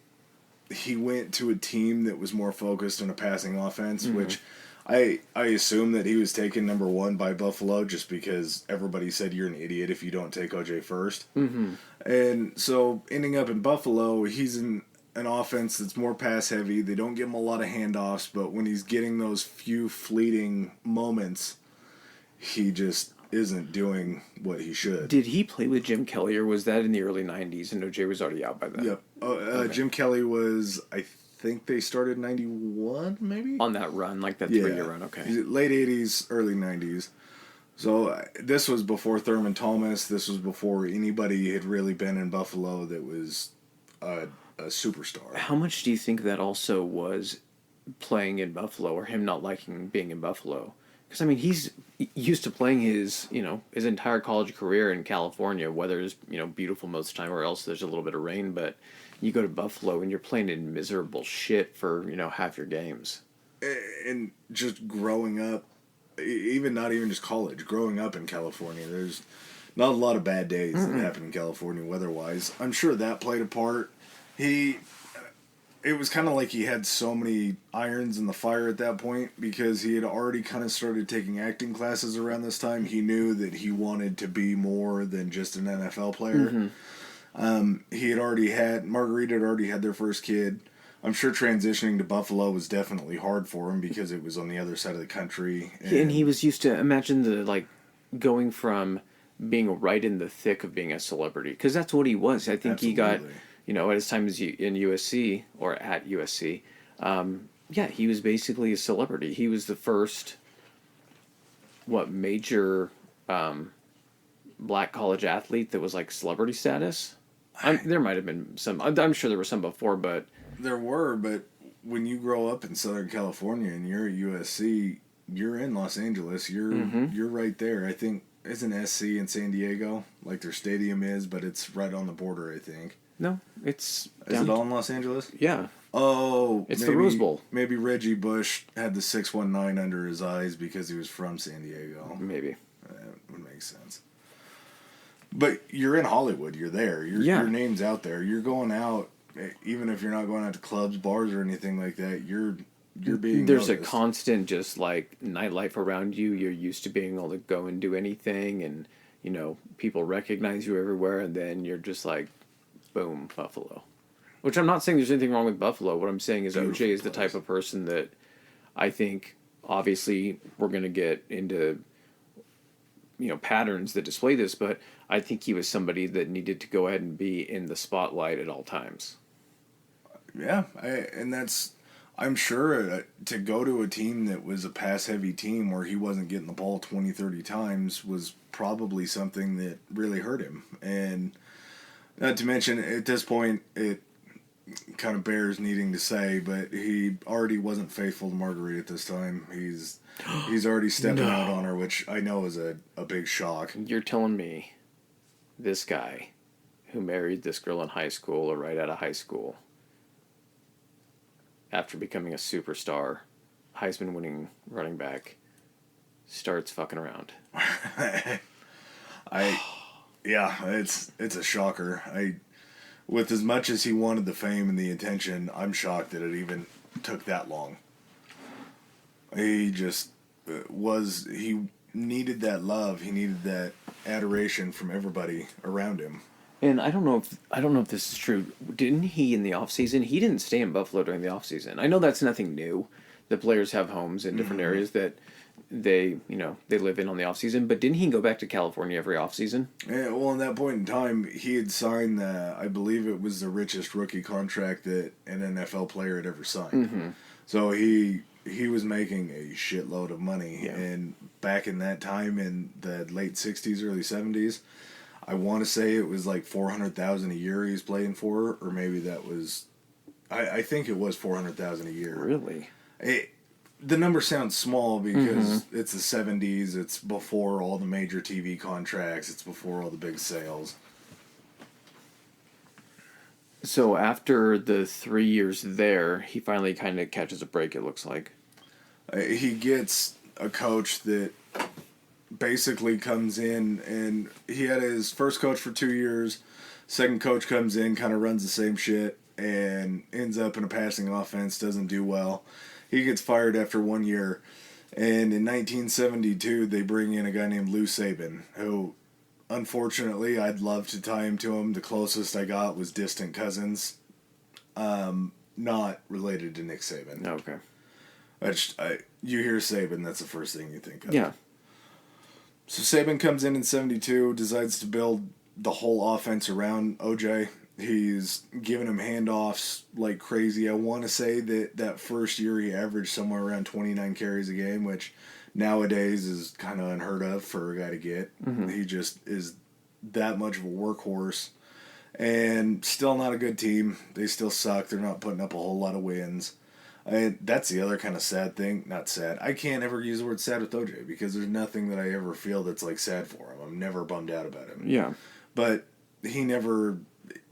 he went to a team that was more focused on a passing offense, which I assume that he was taken number one by Buffalo just because everybody said you're an idiot if you don't take OJ first. And so ending up in Buffalo, he's in an offense that's more pass heavy. They don't give him a lot of handoffs, but when he's getting those few fleeting moments, he just isn't doing what he should. Did he play with Jim Kelly, or was that in the early 90s and OJ was already out by then? Yep. Okay. Jim Kelly was, I think they started 91, maybe? On that run, like that 3-year run, okay. Late 80s, early 90s. So this was before Thurman Thomas. This was before anybody had really been in Buffalo that was a superstar. How much do you think that also was playing in Buffalo, or him not liking being in Buffalo? Because, he's used to playing his entire college career in California, whether it's, beautiful most of the time or else there's a little bit of rain, but you go to Buffalo and you're playing in miserable shit for, half your games. And just growing up, not even just college, growing up in California, there's not a lot of bad days that happen in California weather-wise. I'm sure that played a part. It was kind of like he had so many irons in the fire at that point because he had already kind of started taking acting classes around this time. He knew that he wanted to be more than just an NFL player. Marguerite had already had their first kid. I'm sure transitioning to Buffalo was definitely hard for him because it was on the other side of the country. And he was used to, imagine going from being right in the thick of being a celebrity, because that's what he was. I think Absolutely. He got... at his time in USC, or at USC, he was basically a celebrity. He was the first, major black college athlete that was like celebrity status. There might have been some. I'm sure there were some before, but There were, but when you grow up in Southern California and you're at USC, you're in Los Angeles. You're right there. I think isn't SC in San Diego like their stadium is, but it's right on the border. I think. no, it's Is it all in Los Angeles? Yeah, Oh, it's the Rose Bowl. Maybe Reggie Bush had the 619 under his eyes because he was from San Diego. Maybe. That would make sense. But you're in Hollywood. You're there. Your name's out there. You're going out, even if you're not going out to clubs, bars, or anything like that. You're being. There's noticed. a constant just like nightlife around you. You're used to being able to go and do anything, and people recognize you everywhere, and then you're just like, boom, Buffalo. Which I'm not saying there's anything wrong with Buffalo. What I'm saying is Beautiful OJ is the place. type of person that I think, obviously, we're going to get into, patterns that display this, but I think he was somebody that needed to go ahead and be in the spotlight at all times. Yeah, I'm sure to go to a team that was a pass-heavy team where he wasn't getting the ball 20, 30 times was probably something that really hurt him. And not to mention, at this point, it kind of bears needing to say, but he already wasn't faithful to Marguerite at this time. He's already stepping out on her, which I know is a big shock. You're telling me this guy who married this girl in high school or right out of high school, after becoming a superstar, Heisman-winning running back, starts fucking around. Yeah, it's a shocker. With as much as he wanted the fame and the attention, I'm shocked that it even took that long. He just he needed that love. He needed that adoration from everybody around him. And I don't know if this is true. Didn't he in the off season? He didn't stay in Buffalo during the off season. I know that's nothing new. The players have homes in different areas that they live in on the off season. But didn't he go back to California every off season? Yeah, well, in that point in time, he had signed I believe it was the richest rookie contract that an NFL player had ever signed. Mm-hmm. So he was making a shitload of money. Yeah. And back in that time, in the late 60s, early 70s, I want to say it was like $400,000 a year he was playing for, or maybe that was, I think it was $400,000 a year. Really? The number sounds small because it's the 70s. It's before all the major TV contracts. It's before all the big sales. So after the 3 years there, he finally kind of catches a break, it looks like. He gets a coach that basically comes in, and he had his first coach for 2 years. Second coach comes in, kind of runs the same shit, and ends up in a passing offense, doesn't do well. He gets fired after 1 year. And in 1972, they bring in a guy named Lou Saban, who, unfortunately, I'd love to tie him to him. The closest I got was distant cousins, not related to Nick Saban. Okay. You hear Saban, that's the first thing you think of. Yeah. So Saban comes in 72, decides to build the whole offense around OJ. He's giving him handoffs like crazy. I want to say that first year he averaged somewhere around 29 carries a game, which nowadays is kind of unheard of for a guy to get. Mm-hmm. He just is that much of a workhorse. And still not a good team. They still suck. They're not putting up a whole lot of wins. That's the other kind of sad thing. Not sad. I can't ever use the word sad with OJ because there's nothing that I ever feel that's like sad for him. I'm never bummed out about him. Yeah. But he never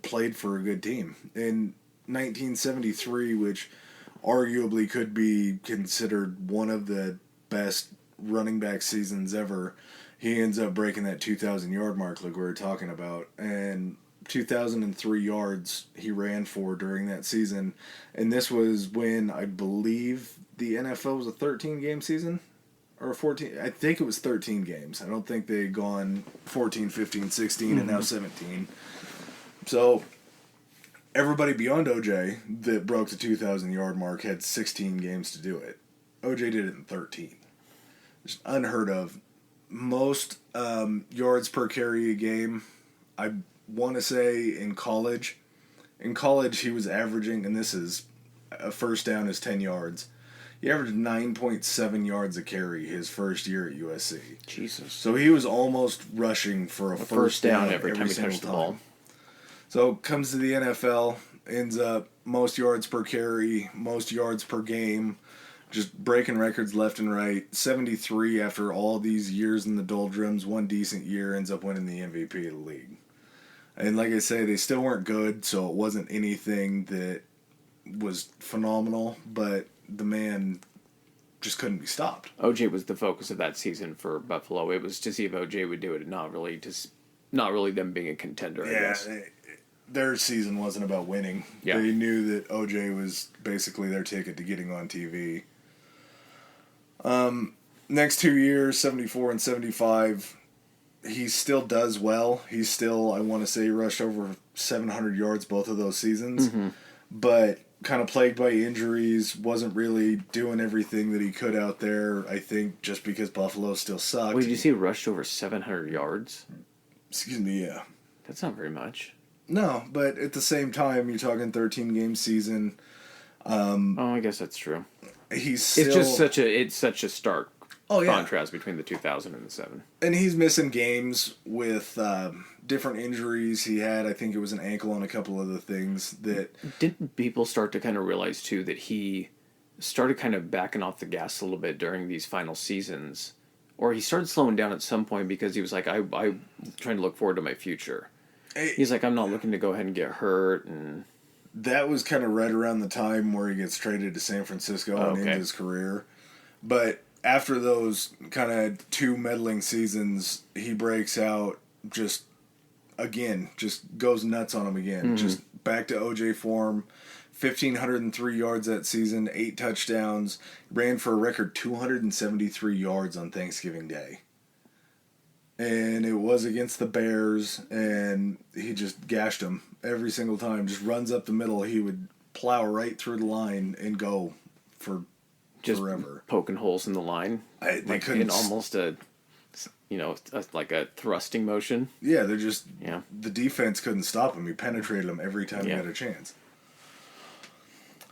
played for a good team. In 1973, which arguably could be considered one of the best running back seasons ever, he ends up breaking that 2,000-yard mark like we were talking about. And 2,003 yards he ran for during that season. And this was when I believe the NFL was a 13-game season. Or 14. I think it was 13 games. I don't think they had gone 14, 15, 16, and now 17. So everybody beyond OJ that broke the 2,000-yard mark had 16 games to do it. OJ did it in 13. It's unheard of. Most yards per carry a game, I want to say in college. In college, he was averaging, and this is a first down is 10 yards. He averaged 9.7 yards a carry his first year at USC. Jesus. So he was almost rushing for a first down every time he single touched the time. ball. So comes to the NFL, ends up most yards per carry, most yards per game, just breaking records left and right. 73 after all these years in the doldrums, one decent year, ends up winning the MVP of the league. And like I say, they still weren't good, so it wasn't anything that was phenomenal, but the man just couldn't be stopped. OJ was the focus of that season for Buffalo. It was to see if OJ would do it, not really them being a contender, I guess. Their season wasn't about winning. Yeah. They knew that OJ was basically their ticket to getting on TV. Next 2 years, 74 and 75, he still does well. He's still, I want to say, rushed over 700 yards both of those seasons. Mm-hmm. But kind of plagued by injuries, wasn't really doing everything that he could out there, I think, just because Buffalo still sucked. Wait, did you see he rushed over 700 yards? Excuse me, yeah. That's not very much. No, but at the same time, you're talking 13-game season. I guess that's true. He's still... It's such a stark contrast between the 2000 and the 7. And he's missing games with different injuries he had. I think it was an ankle and a couple other things that... Didn't people start to kind of realize, too, that he started kind of backing off the gas a little bit during these final seasons? Or he started slowing down at some point because he was like, I'm trying to look forward to my future. He's like, I'm not looking to go ahead and get hurt. And that was kind of right around the time where he gets traded to San Francisco and ends his career. But after those kind of 2 meddling seasons, he breaks out just goes nuts on him again. Mm-hmm. Just back to OJ form. 1,503 yards that season, 8 touchdowns, ran for a record 273 yards on Thanksgiving Day. And it was against the Bears, and he just gashed them every single time. Just runs up the middle. He would plow right through the line and go for just forever. Poking holes in the line. They couldn't... in almost like a thrusting motion. Yeah, they're just... Yeah. The defense couldn't stop him. He penetrated them every time he had a chance.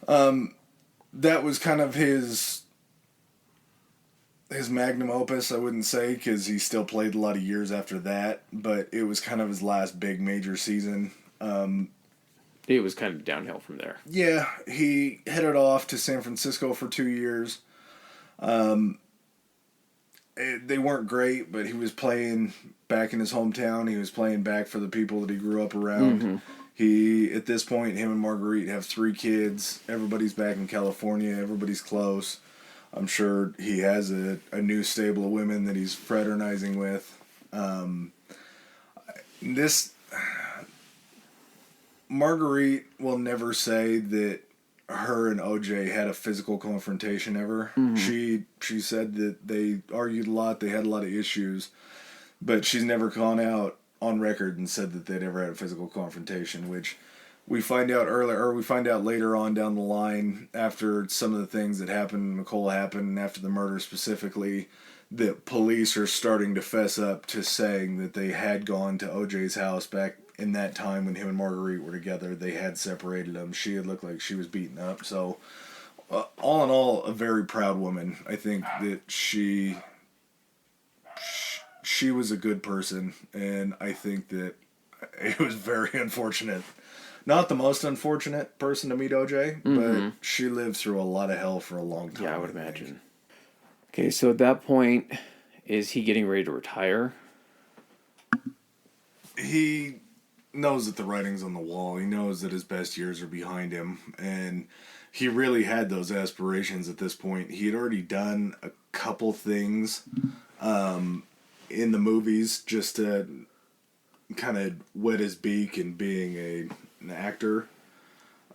That was kind of his magnum opus, I wouldn't say, because he still played a lot of years after that, but it was kind of his last big major season. It was kind of downhill from there. Yeah, he headed off to San Francisco for 2 years. They weren't great, but he was playing back in his hometown. He was playing back for the people that he grew up around. Mm-hmm. At this point, him and Marguerite have 3 kids. Everybody's back in California. Everybody's close. I'm sure he has a new stable of women that he's fraternizing with. Marguerite will never say that her and OJ had a physical confrontation ever. Mm-hmm. She said that they argued a lot. They had a lot of issues, but she's never gone out on record and said that they'd ever had a physical confrontation, which we find out later on down the line after some of the things that happened, Nicole happened, and after the murder specifically, that police are starting to fess up to saying that they had gone to OJ's house back in that time when him and Marguerite were together. They had separated them. She had looked like she was beaten up. So, all in all, a very proud woman. I think that she was a good person, and I think that it was very unfortunate. Not the most unfortunate person to meet OJ, but she lived through a lot of hell for a long time. Yeah, I would imagine. Okay, so at that point, is he getting ready to retire? He knows that the writing's on the wall. He knows that his best years are behind him, and he really had those aspirations at this point. He had already done a couple things in the movies just to kind of wet his beak in being an actor.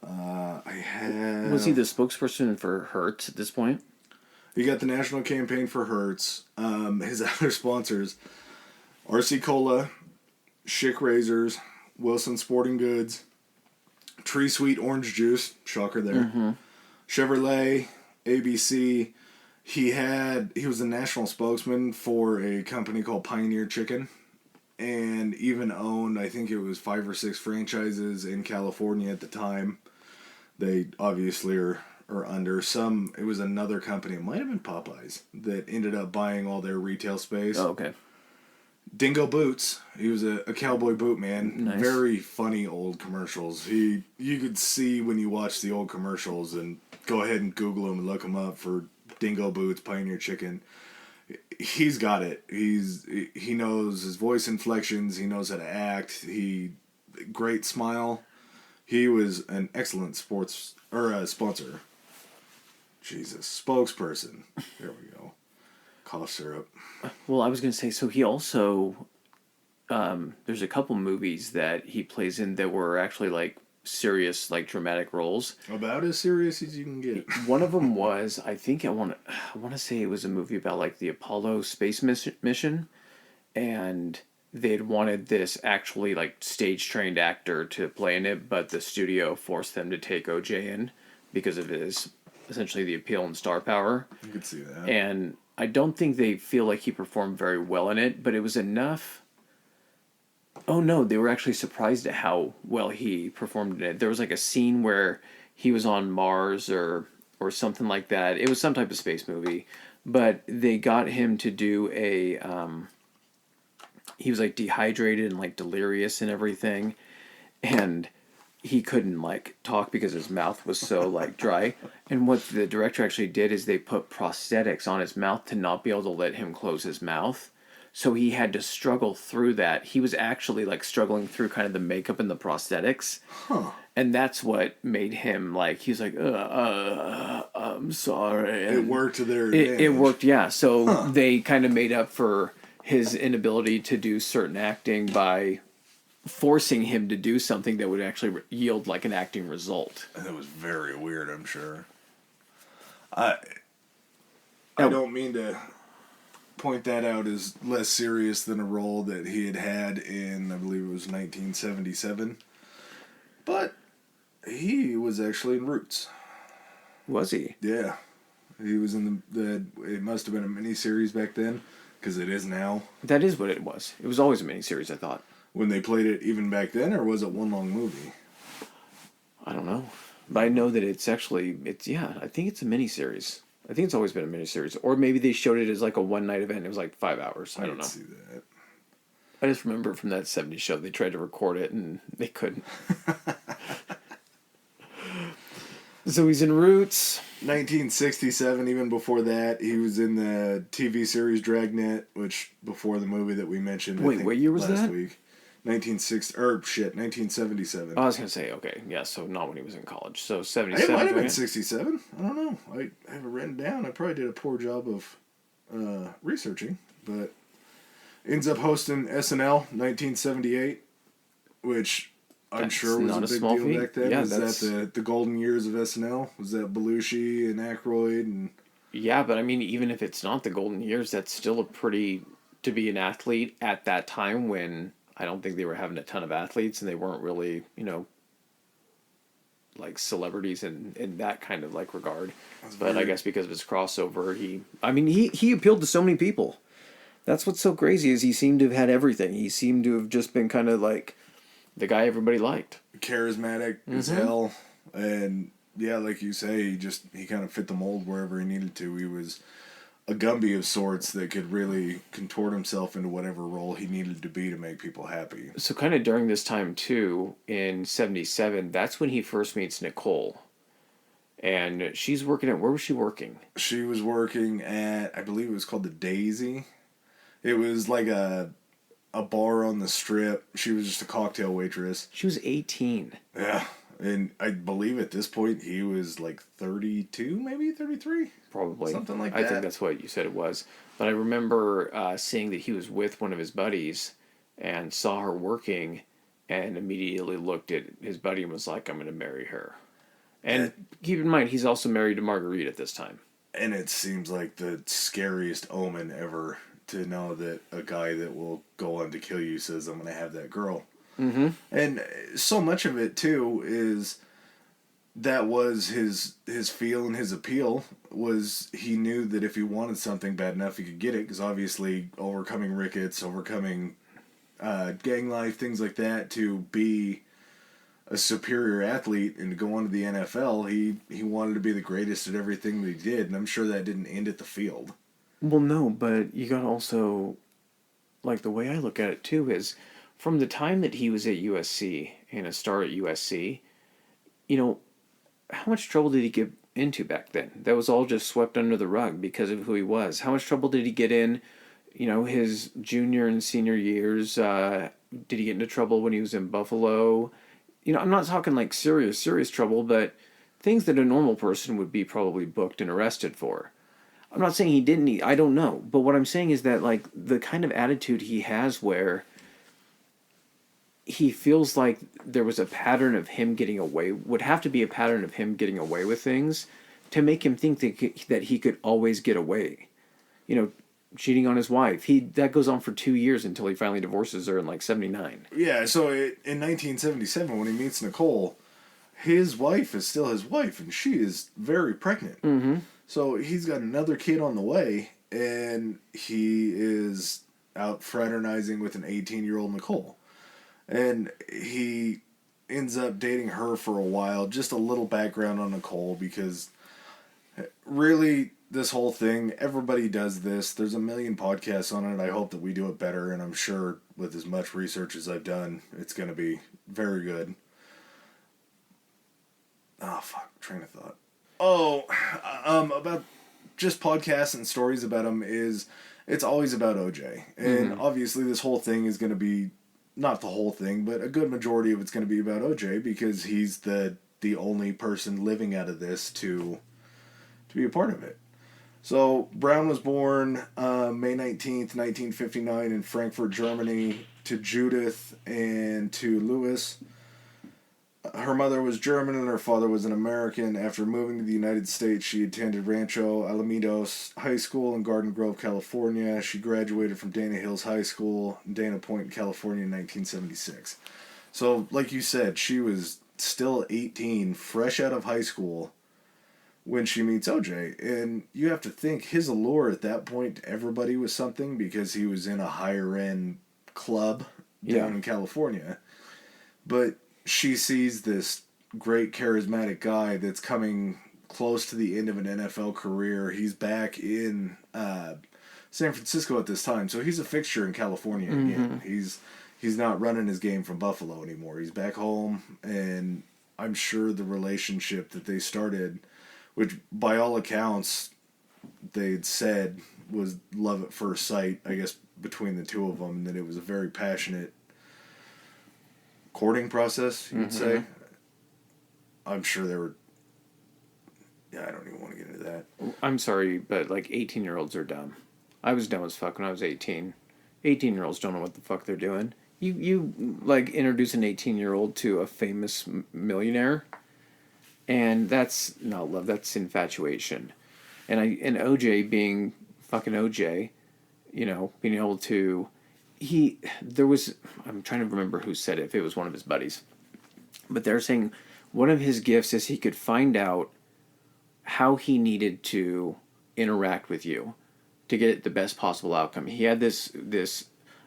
Was he the spokesperson for Hertz at this point? He got the national campaign for Hertz. His other sponsors, RC Cola, Schick Razors, Wilson Sporting Goods, Tree Sweet Orange Juice, shocker there, Chevrolet, ABC. He was the national spokesman for a company called Pioneer Chicken, and even owned, I think it was 5 or 6 franchises in California at the time. They obviously are or under. It was another company, it might have been Popeyes, that ended up buying all their retail space. Oh, okay. Dingo Boots. He was a cowboy boot man. Nice. Very funny old commercials. You could see when you watch the old commercials, and go ahead and Google them and look them up for Dingo Boots, Pioneer Chicken. He's got it. He knows his voice inflections. He knows how to act. Great smile. He was an excellent sponsor. Jesus, spokesperson. There we go. Cough syrup. Well, I was going to say, so he also, there's a couple movies that he plays in that were actually like serious, like dramatic roles. About as serious as you can get. One of them was, I want to say it was a movie about like the Apollo space mission, and they'd wanted this actually like stage trained actor to play in it, but the studio forced them to take OJ in because of his essentially the appeal and star power. You could see that. And I don't think they feel like he performed very well in it, but it was enough. Oh no, they were actually surprised at how well he performed in it. There was like a scene where he was on Mars or something like that. It was some type of space movie, but they got him to do he was like dehydrated and like delirious and everything, and he couldn't like talk because his mouth was so like dry. And what the director actually did is they put prosthetics on his mouth to not be able to let him close his mouth. So he had to struggle through that. He was actually like struggling through kind of the makeup and the prosthetics. Huh. And that's what made him like, he's like, I'm sorry. And it worked to their advantage. It worked, yeah. So they kind of made up for his inability to do certain acting by forcing him to do something that would actually yield like an acting result. And it was very weird, I'm sure. I don't mean to point that out as less serious than a role that he had in, I believe it was 1977. But he was actually in Roots. Was he? Yeah. He was in it must have been a miniseries back then, because it is now. That is what it was. It was always a miniseries, I thought. When they played it even back then, or was it one long movie? I don't know. But I know that I think it's a miniseries. I think it's always been a miniseries. Or maybe they showed it as like a one-night event. It was like 5 hours. I don't know. see that. I just remember from that 70s show, they tried to record it and they couldn't. So he's in Roots. 1967, even before that, he was in the TV series Dragnet, which before the movie that we mentioned. Wait, what year was last that? Week. 1977. I was going to say, okay, yeah, so not when he was in college. So It 77. might have been right? 67. I don't know. I have it written down. I probably did a poor job of researching, but ends up hosting SNL 1978, which I'm sure was not a a big small deal feat. back then. Yeah, Was that the golden years of SNL? Was that Belushi and Aykroyd and... Yeah, but I mean, even if it's not the golden years, that's still to be an athlete at that time when I don't think they were having a ton of athletes and they weren't really, like celebrities in that kind of like regard. But I guess because of his crossover, he appealed to so many people. That's what's so crazy is he seemed to have had everything. He seemed to have just been kind of like the guy everybody liked. Charismatic as hell. And yeah, like you say, he kind of fit the mold wherever he needed to. He was a Gumby of sorts that could really contort himself into whatever role he needed to be to make people happy. So kind of during this time too, in 77, that's when he first meets Nicole. And she's working where was she working? She was working at, I believe it was called the Daisy. It was like a bar on the strip. She was just a cocktail waitress. She was 18. Yeah. And I believe at this point he was like 32, maybe 33? Probably. Something like that. I think that's what you said it was. But I remember seeing that he was with one of his buddies and saw her working and immediately looked at his buddy and was like, I'm going to marry her. And keep in mind, he's also married to Marguerite at this time. And it seems like the scariest omen ever to know that a guy that will go on to kill you says, I'm going to have that girl. Mm-hmm. And so much of it, too, is that was his feel and his appeal, was he knew that if he wanted something bad enough, he could get it, because obviously overcoming rickets, overcoming gang life, things like that, to be a superior athlete and to go on to the NFL, he wanted to be the greatest at everything that he did, and I'm sure that didn't end at the field. Well, no, but you got to also, like, the way I look at it too is from the time that he was at USC and a star at USC, you know, how much trouble did he get into back then? That was all just swept under the rug because of who he was. How much trouble did he get in, his junior and senior years? Did he get into trouble when he was in Buffalo? I'm not talking like serious, serious trouble, but things that a normal person would be probably booked and arrested for. I'm not saying he didn't. I don't know. But what I'm saying is that, like, the kind of attitude he has where he feels like there was a pattern of him getting away, would have to be a pattern of him getting away with things to make him think that he could always get away. Cheating on his wife. That goes on for 2 years until he finally divorces her in like 79. Yeah, so in 1977, when he meets Nicole, his wife is still his wife, and she is very pregnant. Mm-hmm. So he's got another kid on the way, and he is out fraternizing with an 18-year-old Nicole. And he ends up dating her for a while. Just a little background on Nicole, because really, this whole thing, everybody does this. There's a million podcasts on it. I hope that we do it better, and I'm sure with as much research as I've done, it's going to be very good. Oh, fuck. Train of thought. About just podcasts and stories about him it's always about OJ. And obviously this whole thing is going to be, not the whole thing, but a good majority of it's going to be about OJ because he's the only person living out of this to be a part of it. So Brown was born May 19th, 1959 in Frankfurt, Germany, to Judith and to Louis. Her mother was German and her father was an American. After moving to the United States, she attended Rancho Alamitos High School in Garden Grove, California. She graduated from Dana Hills High School in Dana Point, California in 1976. So, like you said, she was still 18, fresh out of high school when she meets OJ. And you have to think, his allure at that point to everybody was something because he was in a higher-end club down in California. But she sees this great charismatic guy that's coming close to the end of an NFL career. He's back in San Francisco at this time, so he's a fixture in California again. He's not running his game from Buffalo anymore. He's back home, and I'm sure the relationship that they started, which by all accounts they'd said was love at first sight, I guess, between the two of them, and that it was a very passionate courting process, you would say. I'm sure there were... Yeah, I don't even want to get into that. I'm sorry, but, like, 18-year-olds are dumb. I was dumb as fuck when I was 18. 18-year-olds don't know what the fuck they're doing. You like, introduce an 18-year-old to a famous millionaire, and that's not love, that's infatuation. And OJ being fucking OJ, being able to... I'm trying to remember who said it, if it was one of his buddies. But they're saying one of his gifts is he could find out how he needed to interact with you to get the best possible outcome. He had this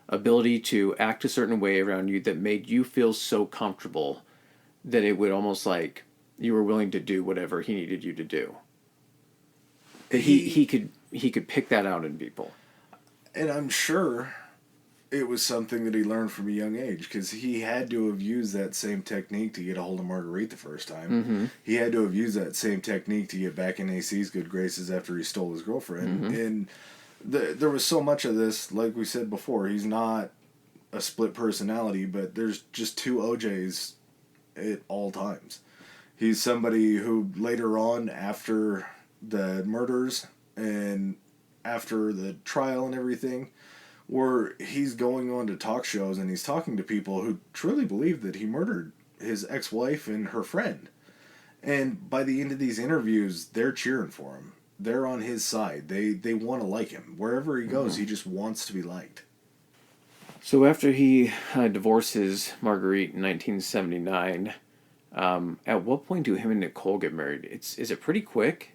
ability to act a certain way around you that made you feel so comfortable that it would almost like you were willing to do whatever he needed you to do. He could pick that out in people. And I'm sure it was something that he learned from a young age, because he had to have used that same technique to get a hold of Marguerite the first time. He had to have used that same technique to get back in AC's good graces after he stole his girlfriend. And there was so much of this, like we said before, he's not a split personality, but there's just two OJs at all times. He's somebody who later on, after the murders and after the trial and everything, where he's going on to talk shows and he's talking to people who truly believe that he murdered his ex-wife and her friend. And by the end of these interviews, they're cheering for him. They're on his side. They want to like him. Wherever he goes, he just wants to be liked. So after he divorces Marguerite in 1979, at what point do him and Nicole get married? Is it pretty quick?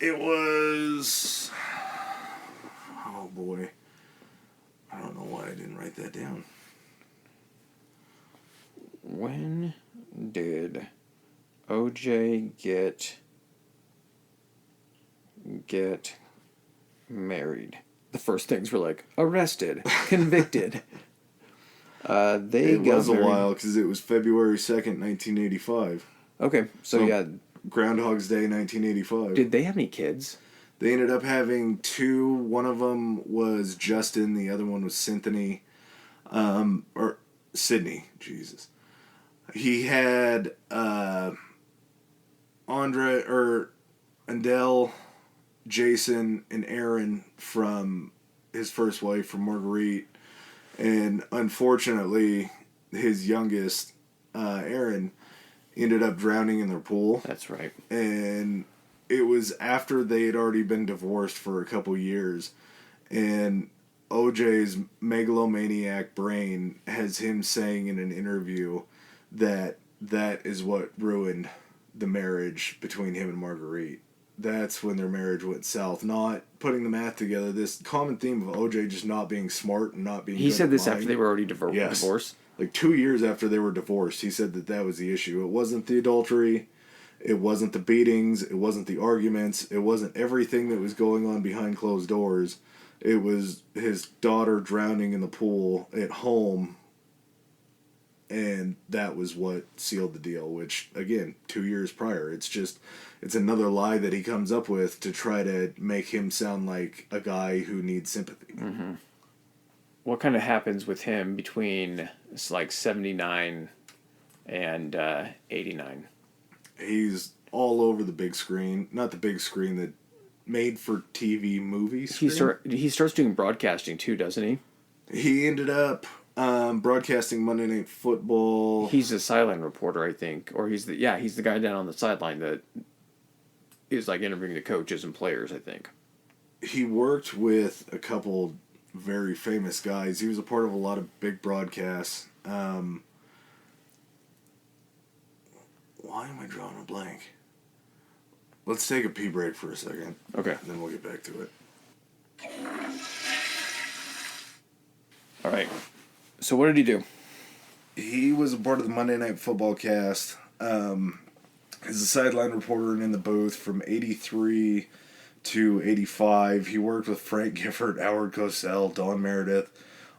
It was... Oh, boy. I don't know why I didn't write that down. When did OJ get married? The first things were like arrested, convicted. They It got was a married. while because it was February 2nd, 1985. Okay, so yeah, Groundhog's Day, 1985. did they have any kids? They ended up having two. One of them was Justin. The other one was Cynthia. Or Sydney. Jesus. He had Andel, Jason, and Aaron from his first wife, from Marguerite. And unfortunately, his youngest, Aaron, ended up drowning in their pool. That's right. And it was after they had already been divorced for a couple years. And OJ's megalomaniac brain has him saying in an interview that is what ruined the marriage between him and Marguerite. That's when their marriage went south. Not putting the math together. This common theme of OJ just not being smart and not being. He said this lying. after they were already Yes. divorced. Like 2 years after they were divorced, he said that was the issue. It wasn't the adultery. It wasn't the beatings. It wasn't the arguments. It wasn't everything that was going on behind closed doors. It was his daughter drowning in the pool at home. And that was what sealed the deal, which, again, 2 years prior. It's another lie that he comes up with to try to make him sound like a guy who needs sympathy. Mm-hmm. What kind of happens with him between, it's like 79 and 89? He's all over the big screen. Not the big screen, that made for TV movie screen. He starts doing broadcasting too, doesn't he? He ended up broadcasting Monday Night Football. He's a sideline reporter, I think, or he's the guy down on the sideline that is like interviewing the coaches and players, I think. He worked with a couple very famous guys. He was a part of a lot of big broadcasts. Why am I drawing a blank? Let's take a pee break for a second. Okay. And then we'll get back to it. All right. So what did he do? He was a part of the Monday Night Football cast. He's a sideline reporter and in the booth from 83 to 85. He worked with Frank Gifford, Howard Cosell, Don Meredith,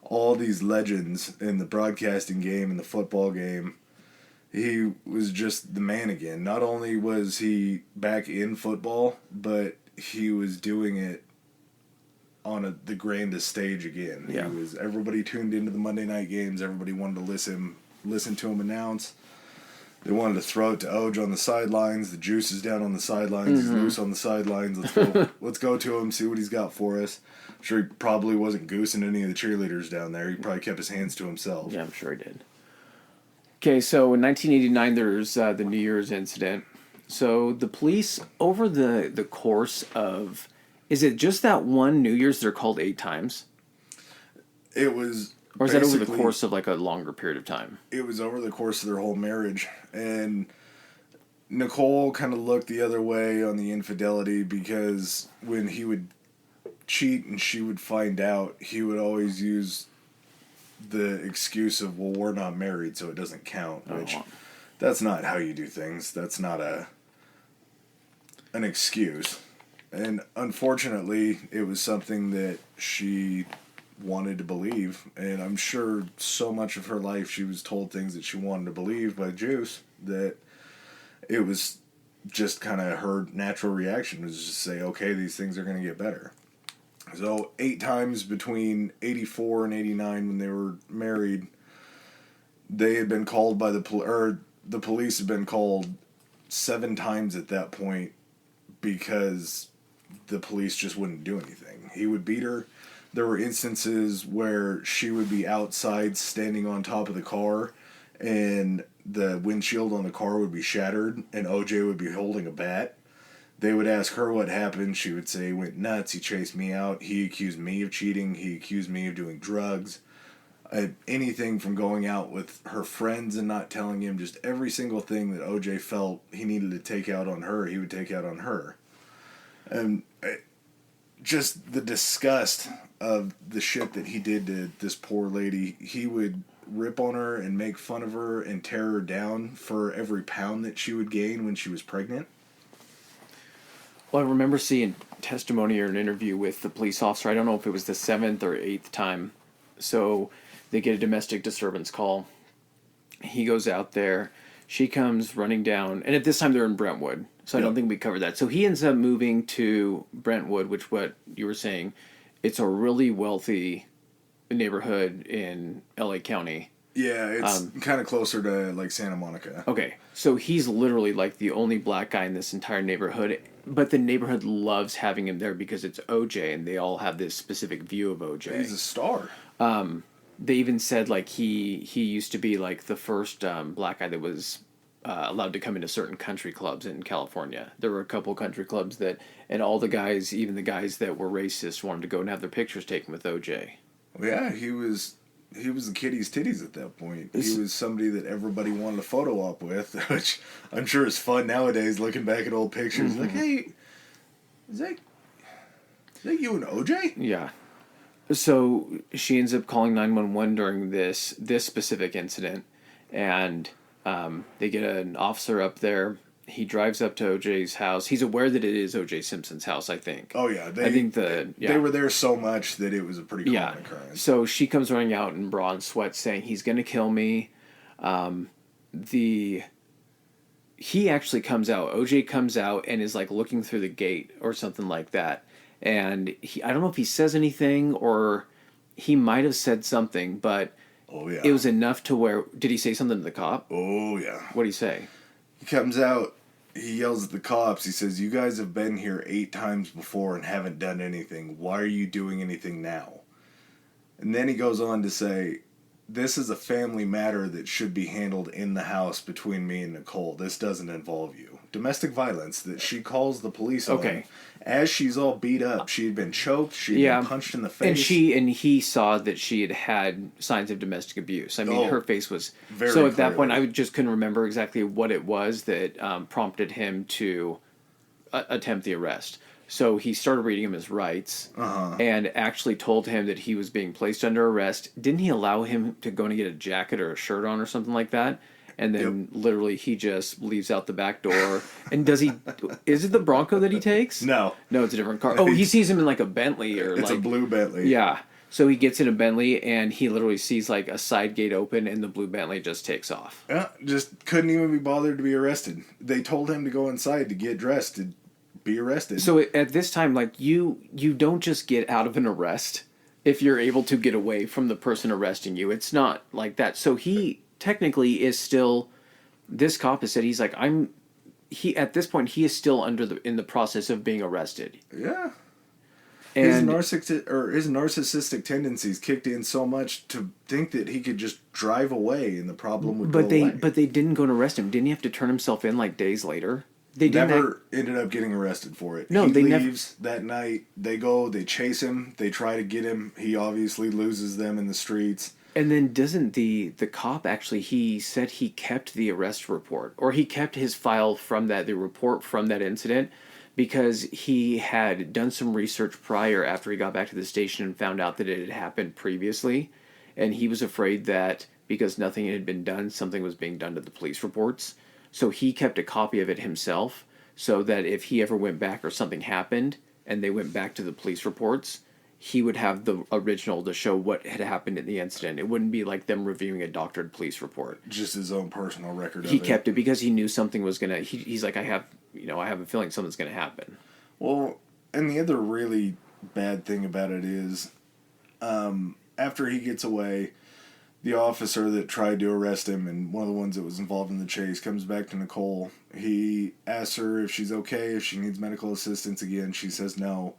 all these legends in the broadcasting game and the football game. He was just the man again. Not only was he back in football, but he was doing it on the grandest stage again. Yeah. Everybody tuned into the Monday night games. Everybody wanted to listen to him announce. They wanted to throw it to Oj on the sidelines. The juice is down on the sidelines. Mm-hmm. He's loose on the sidelines. Let's go to him, see what he's got for us. I'm sure he probably wasn't goosing any of the cheerleaders down there. He probably kept his hands to himself. Yeah, I'm sure he did. Okay, so in 1989, there's the New Year's incident. So the police, over the course of... Is it just that one New Year's they're called 8 times? It was... Or is that over the course of like a longer period of time? It was over the course of their whole marriage. And Nicole kind of looked the other way on the infidelity, because when he would cheat and she would find out, he would always use the excuse of, well, we're not married, so it doesn't count. Which, that's not how you do things. That's not an excuse. And unfortunately, it was something that she wanted to believe. And I'm sure so much of her life she was told things that she wanted to believe by Juice, that it was just kind of her natural reaction was just say, okay, these things are going to get better. So 8 times between 84 and 89 when they were married, they had been called by the police had been called 7 times at that point, because the police just wouldn't do anything. He would beat her. There were instances where she would be outside standing on top of the car, and the windshield on the car would be shattered, and OJ would be holding a bat. They would ask her what happened. She would say, he went nuts, he chased me out, he accused me of cheating, he accused me of doing drugs. Anything from going out with her friends and not telling him, just every single thing that OJ felt he needed to take out on her, he would take out on her. And just the disgust of the shit that he did to this poor lady. He would rip on her and make fun of her and tear her down for every pound that she would gain when she was pregnant. Well, I remember seeing testimony or an interview with the police officer. I don't know if it was the 7th or 8th time. So they get a domestic disturbance call. He goes out there. She comes running down. And at this time, they're in Brentwood. So I don't think we covered that. So he ends up moving to Brentwood, which what you were saying, it's a really wealthy neighborhood in LA County. Yeah, it's kind of closer to like Santa Monica. Okay, so he's literally like the only black guy in this entire neighborhood, but the neighborhood loves having him there because it's OJ, and they all have this specific view of OJ. He's a star. They even said like he used to be like the first black guy that was allowed to come into certain country clubs in California. There were a couple country clubs that, and all the guys, even the guys that were racist, wanted to go and have their pictures taken with OJ. Well, yeah, he was the kitty's titties at that point. He was somebody that everybody wanted a photo op with, which I'm sure is fun nowadays looking back at old pictures. Mm-hmm. Like, hey, is that you and OJ? Yeah. So she ends up calling 911 during this specific incident, and they get an officer up there. He drives up to OJ's house. He's aware that it is OJ Simpson's house, I think. Oh, yeah. They were there so much that it was a pretty common occurrence. So she comes running out in bra and sweat saying, he's going to kill me. He actually comes out. OJ comes out and is like looking through the gate or something like that. And I don't know if he says anything or he might have said something, but it was enough to where... Did he say something to the cop? Oh, yeah. What did he say? He comes out, he yells at the cops, he says, "You guys have been here 8 times before and haven't done anything. Why are you doing anything now?" And then he goes on to say, "This is a family matter that should be handled in the house between me and Nicole. This doesn't involve you." Domestic violence that she calls the police on. As she's all beat up. She had been choked. She had been punched in the face. And he saw that she had signs of domestic abuse. I mean, her face was... Very so at clearly. that point, I just couldn't remember exactly what it was that prompted him to attempt the arrest. So he started reading him his rights and actually told him that he was being placed under arrest. Didn't he allow him to go and get a jacket or a shirt on or something like that? And then literally he just leaves out the back door. And does he... Is it the Bronco that he takes? No. No, it's a different car. Oh, he sees him in like a Bentley or It's a blue Bentley. Yeah. So he gets in a Bentley and he literally sees like a side gate open and the blue Bentley just takes off. Yeah, just couldn't even be bothered to be arrested. They told him to go inside to get dressed to be arrested. So at this time, like you don't just get out of an arrest if you're able to get away from the person arresting you. It's not like that. So he technically is still... This cop has said he's like, at this point he is still in the process of being arrested. Yeah. And his narcissistic tendencies kicked in so much to think that he could just drive away and the problem would go away. But they didn't go and arrest him. Didn't he have to turn himself in like days later? They never ended up getting arrested for it. No, he leaves that night. They go. They chase him. They try to get him. He obviously loses them in the streets. And then doesn't the cop actually... He said he kept the arrest report, or he kept his file from the report from that incident, because he had done some research prior after he got back to the station and found out that it had happened previously, and he was afraid that because nothing had been done, something was being done to the police reports. So he kept a copy of it himself, so that if he ever went back or something happened and they went back to the police reports, he would have the original to show what had happened in the incident. It wouldn't be like them reviewing a doctored police report. Just his own personal record of it. He kept it because he knew something was gonna... He's like, I have a feeling something's gonna happen. Well, and the other really bad thing about it is, after he gets away, the officer that tried to arrest him and one of the ones that was involved in the chase comes back to Nicole. He asks her if she's okay, if she needs medical assistance again. She says no.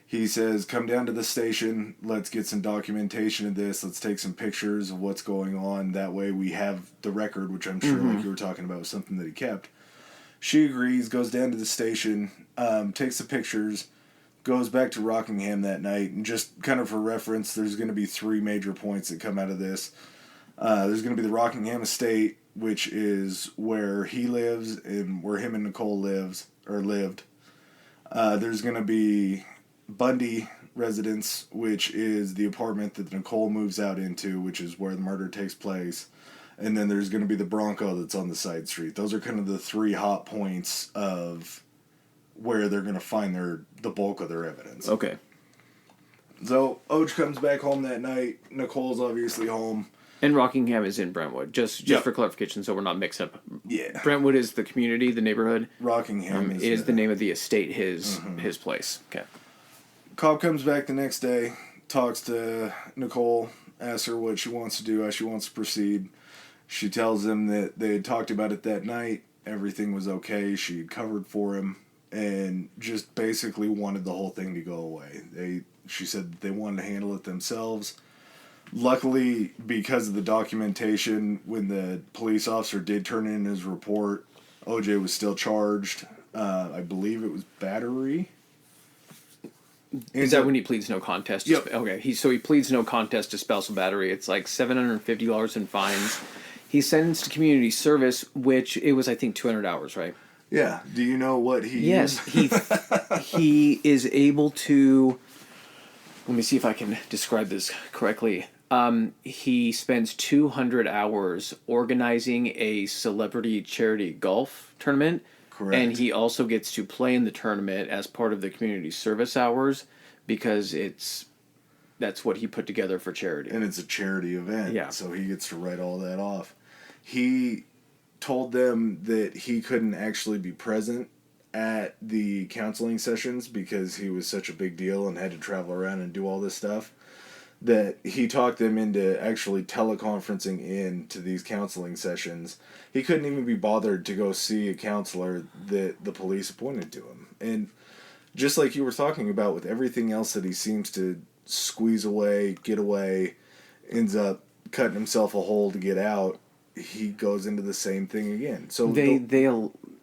He says, "Come down to the station. Let's get some documentation of this. Let's take some pictures of what's going on. That way we have the record," which I'm sure, like you were talking about, was something that he kept. She agrees, goes down to the station, takes the pictures, goes back to Rockingham that night. And just kind of for reference, there's going to be 3 major points that come out of this. There's going to be the Rockingham estate, which is where he lives and where him and Nicole lived. There's going to be Bundy, residence, which is the apartment that Nicole moves out into, which is where the murder takes place. And then there's going to be the Bronco that's on the side street. Those are kind of the three hot points of where they're going to find the bulk of their evidence. Okay. So Oj comes back home that night. Nicole's obviously home. And Rockingham is in Brentwood, just for clarification, so we're not mixed up. Yeah. Brentwood is the community, the neighborhood. Rockingham is the name of the estate, his place. Okay. Cop comes back the next day, talks to Nicole, asks her what she wants to do, how she wants to proceed. She tells him that they had talked about it that night. Everything was okay. She had covered for him and just basically wanted the whole thing to go away. She said that they wanted to handle it themselves. Luckily, because of the documentation, when the police officer did turn in his report, OJ was still charged. I believe it was battery. Is that when he pleads no contest? Yep. Okay. He pleads no contest to spousal battery. It's like $750 in fines. He's sentenced to community service, which it was, I think, 200 hours, right? Yeah. Do you know what he Yes. used? He is able to... Let me see if I can describe this correctly. He spends 200 hours organizing a celebrity charity golf tournament. Correct. And he also gets to play in the tournament as part of the community service hours because that's what he put together for charity. And it's a charity event. Yeah. So he gets to write all that off. He told them that he couldn't actually be present at the counseling sessions because he was such a big deal and had to travel around and do all this stuff, that he talked them into actually teleconferencing in to these counseling sessions. He couldn't even be bothered to go see a counselor that the police appointed to him. And just like you were talking about with everything else that he seems to squeeze away, get away, ends up cutting himself a hole to get out, he goes into the same thing again. So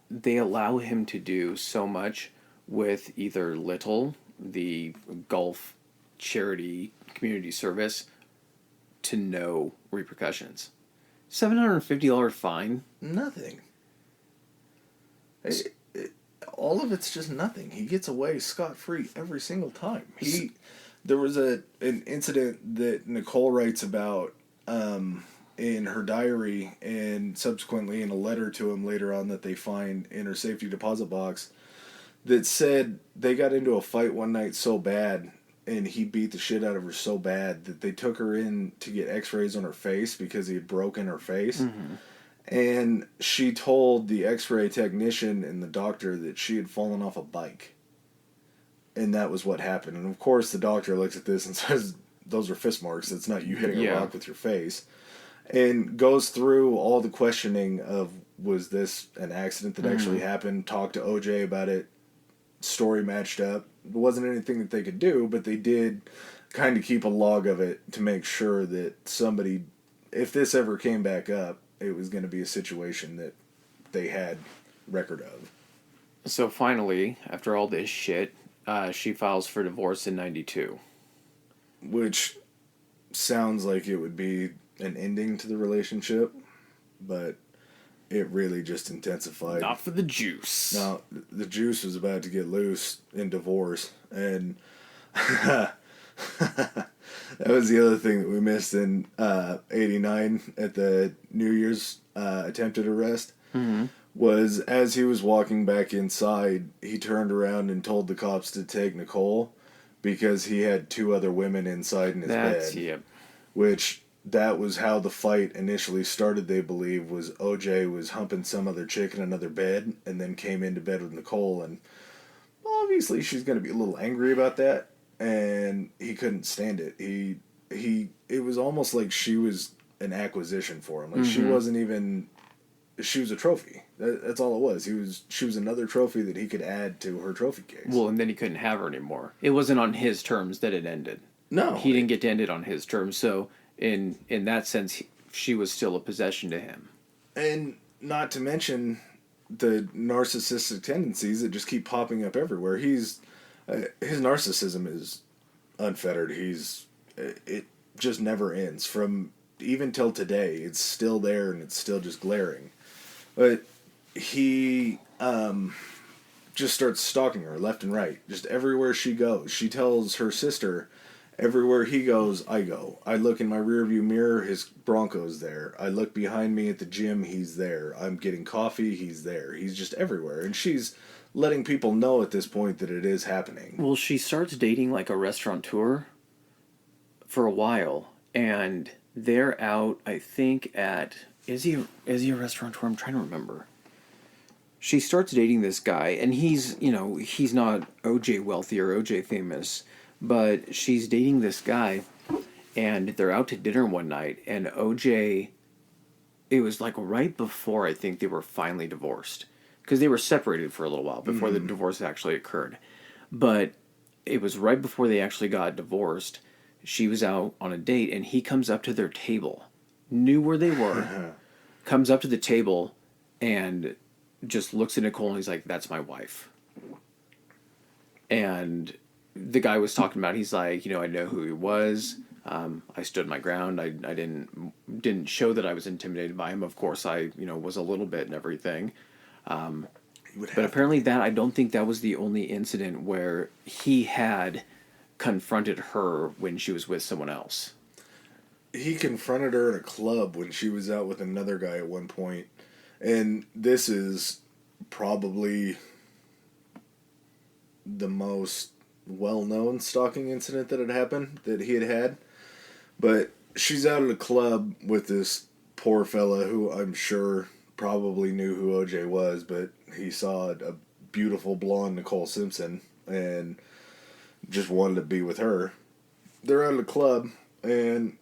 they allow him to do so much with either Little, the golf charity community service, to no repercussions. $750 fine. Nothing. All of it's just nothing. He gets away scot-free every single time. There was an incident that Nicole writes about in her diary, and subsequently in a letter to him later on that they find in her safety deposit box, that said they got into a fight one night so bad and he beat the shit out of her so bad that they took her in to get x-rays on her face because he had broken her face. Mm-hmm. And she told the x-ray technician and the doctor that she had fallen off a bike. And that was what happened. And of course the doctor looks at this and says, those are fist marks. That's not you hitting a rock with your face. And goes through all the questioning of, was this an accident that actually happened? Talked to OJ about it. Story matched up. It wasn't anything that they could do, but they did kind of keep a log of it to make sure that somebody, if this ever came back up, it was going to be a situation that they had record of. So finally, after all this shit, she files for divorce in 92. Which sounds like it would be an ending to the relationship, but it really just intensified. Not for the juice. Now, the juice was about to get loose in divorce, and that was the other thing that we missed in 89 at the New Year's attempted arrest. Mm-hmm. Was as he was walking back inside, he turned around and told the cops to take Nicole because he had two other women inside in his bed. Yep. Which, that was how the fight initially started, they believe, was OJ was humping some other chick in another bed and then came into bed with Nicole, and obviously she's going to be a little angry about that, and he couldn't stand it. It was almost like she was an acquisition for him. Like, she wasn't even... She was a trophy. That's all it was. She was another trophy that he could add to her trophy case. Well, and then he couldn't have her anymore. It wasn't on his terms that it ended. No. He didn't get to end it on his terms, so in that sense, she was still a possession to him. And not to mention the narcissistic tendencies that just keep popping up everywhere. His narcissism is unfettered. It just never ends. From even till today, it's still there and it's still just glaring. But he just starts stalking her left and right, just everywhere she goes. She tells her sister, everywhere he goes, I go. I look in my rearview mirror, his Bronco's there. I look behind me at the gym, he's there. I'm getting coffee, he's there. He's just everywhere. And she's letting people know at this point that it is happening. Well, she starts dating like a restaurateur for a while, and they're out, I think, at... Is he a restaurateur? I'm trying to remember. She starts dating this guy, and he's not OJ wealthy or OJ famous, but she's dating this guy, and they're out to dinner one night, and OJ, it was like right before I think they were finally divorced, because they were separated for a little while before the divorce actually occurred. But it was right before they actually got divorced. She was out on a date, and he comes up to their table, knew where they were, comes up to the table, and just looks at Nicole, and he's like, "That's my wife." And the guy was talking about, he's like, I know who he was. I stood my ground. I didn't show that I was intimidated by him. Of course, I was a little bit and everything. But apparently I don't think that was the only incident where he had confronted her when she was with someone else. He confronted her at a club when she was out with another guy at one point. And this is probably the most well-known stalking incident that had happened, that he had. But she's out at a club with this poor fella who I'm sure probably knew who OJ was, but he saw a beautiful blonde Nicole Simpson and just wanted to be with her. They're out at a club, and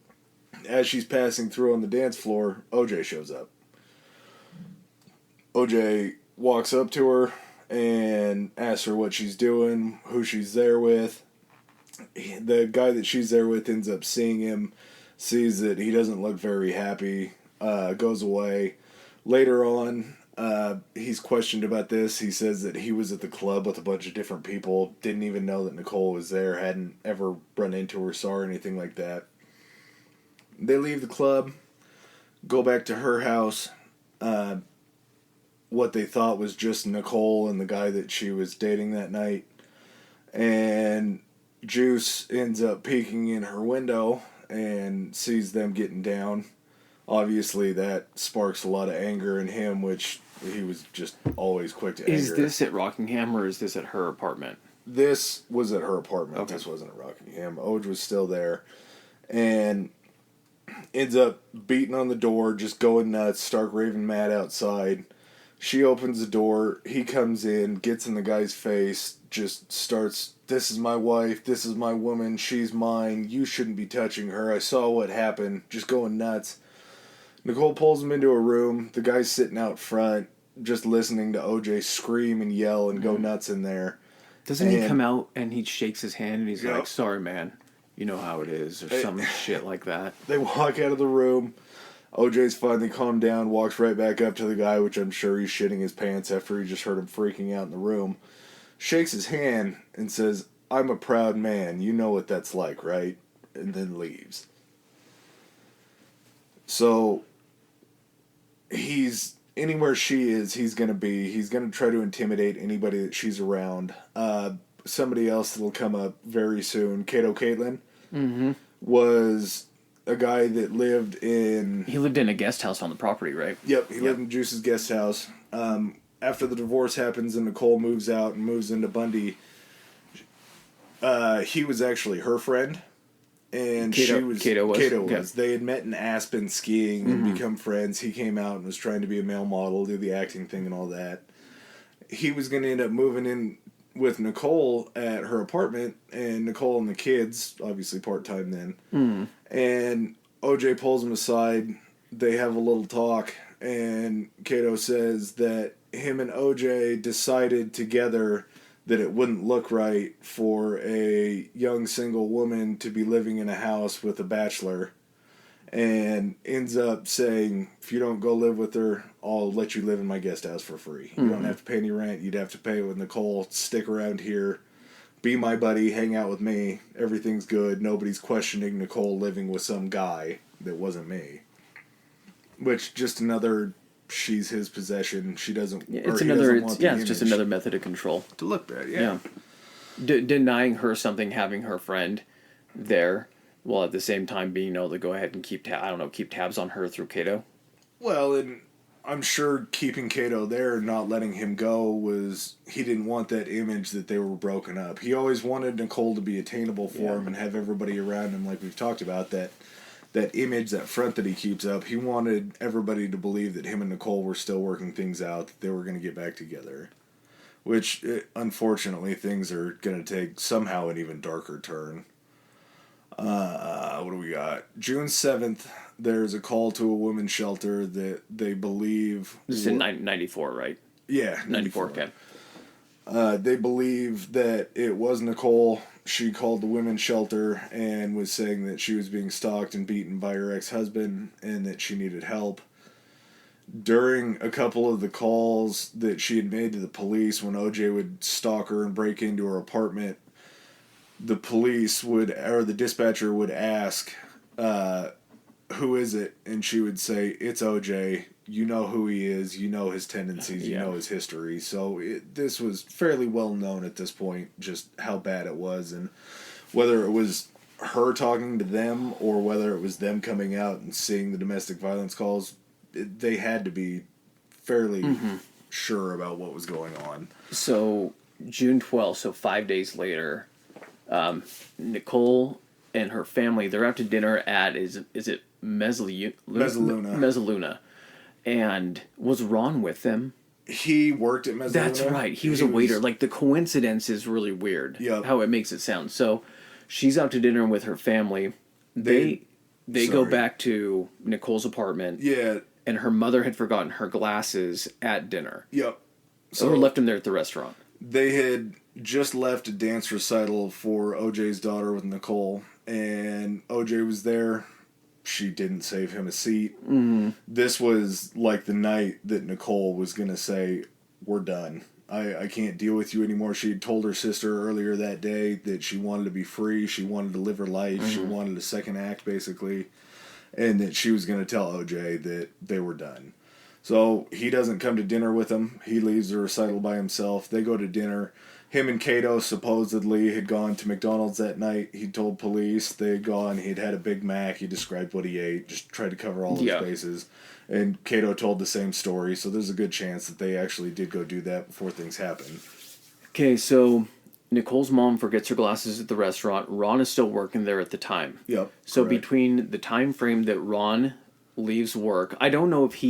as she's passing through on the dance floor, OJ shows up. OJ walks up to her and asks her what she's doing, who she's there with. The guy that she's there with ends up seeing him, sees that he doesn't look very happy, goes away. Later on, he's questioned about this. He says that he was at the club with a bunch of different people, didn't even know that Nicole was there, hadn't ever run into her, saw her, anything like that. They leave the club, go back to her house. What they thought was just Nicole and the guy that she was dating that night. And Juice ends up peeking in her window and sees them getting down. Obviously, that sparks a lot of anger in him, which he was just always quick to anger. Is this at Rockingham, or is this at her apartment? This was at her apartment. Okay. This wasn't at Rockingham. Oj was still there. And ends up beating on the door, just going nuts, stark raving mad outside. She opens the door, he comes in, gets in the guy's face, just starts, "This is my wife, this is my woman, she's mine, you shouldn't be touching her, I saw what happened," just going nuts. Nicole pulls him into a room, the guy's sitting out front, just listening to OJ scream and yell and go nuts in there. Doesn't he come out and he shakes his hand and he's Yep. like, "Sorry, man, you know how it is," or some shit like that? They walk out of the room. OJ's finally calmed down, walks right back up to the guy, which I'm sure he's shitting his pants after he just heard him freaking out in the room. Shakes his hand and says, "I'm a proud man. You know what that's like, right?" And then leaves. So, he's anywhere she is, he's going to be. He's going to try to intimidate anybody that she's around. Somebody else that'll come up very soon, Kato Caitlin, was a guy that lived in... He lived in a guest house on the property, right? Yep, he lived in Juice's guest house. After the divorce happens and Nicole moves out and moves into Bundy, he was actually her friend. And Kato was? Kato was. Okay. They had met in Aspen skiing and become friends. He came out and was trying to be a male model, do the acting thing and all that. He was going to end up moving in with Nicole at her apartment, and Nicole and the kids, obviously part-time then. And OJ pulls him aside. They have a little talk, and Kato says that him and OJ decided together that it wouldn't look right for a young single woman to be living in a house with a bachelor, and ends up saying, "If you don't go live with her, I'll let you live in my guest house for free. You don't have to pay any rent. You'd have to pay with Nicole. Stick around here. Be my buddy. Hang out with me. Everything's good. Nobody's questioning Nicole living with some guy that wasn't me." Which, just another she's his possession. She doesn't. Yeah, or it's he another. doesn't It's, want the yeah, it's just image another method of control. to look bad. Yeah. Denying her something, having her friend there, while at the same time being able to go ahead and keep tabs on her through Kato. Well, and I'm sure keeping Kato there and not letting him go was he didn't want that image that they were broken up. He always wanted Nicole to be attainable for him and have everybody around him, like we've talked about, that image, that front that he keeps up. He wanted everybody to believe that him and Nicole were still working things out, that they were going to get back together. Which, unfortunately, things are going to take somehow an even darker turn. What do we got? June 7th, there's a call to a women's shelter that they believe... This is in 94, right? Yeah. 94, okay. They believe that it was Nicole. She called the women's shelter and was saying that she was being stalked and beaten by her ex-husband and that she needed help. During a couple of the calls that she had made to the police, when OJ would stalk her and break into her apartment, the the dispatcher would ask, who is it? And she would say, it's OJ. You know who he is. You know his tendencies. You know his history. So this was fairly well known at this point, just how bad it was. And whether it was her talking to them or whether it was them coming out and seeing the domestic violence calls, they had to be fairly sure about what was going on. So June 12th, so 5 days later, Nicole and her family, they're out to dinner at, is it Mezzaluna. And was Ron with them? He worked at Mezzaluna. That's right. He was a waiter. Like, the coincidence is really weird. Yep. How it makes it sound. So she's out to dinner with her family. They go back to Nicole's apartment. Yeah. And her mother had forgotten her glasses at dinner. Yep. Or left them there at the restaurant. They had just left a dance recital for OJ's daughter with Nicole, and OJ was there. She didn't save him a seat. Mm-hmm. This was like the night that Nicole was going to say, we're done. I can't deal with you anymore. She had told her sister earlier that day that she wanted to be free. She wanted to live her life. Mm-hmm. She wanted a second act, basically. And that she was going to tell OJ that they were done. So he doesn't come to dinner with them. He leaves the recital by himself. They go to dinner. Him and Kato supposedly had gone to McDonald's that night. He told police they had gone. He'd had a Big Mac. He described what he ate. Just tried to cover all his bases. And Kato told the same story. So there's a good chance that they actually did go do that before things happened. Okay, so Nicole's mom forgets her glasses at the restaurant. Ron is still working there at the time. Yep. So correct. Between the time frame that Ron leaves work, I don't know if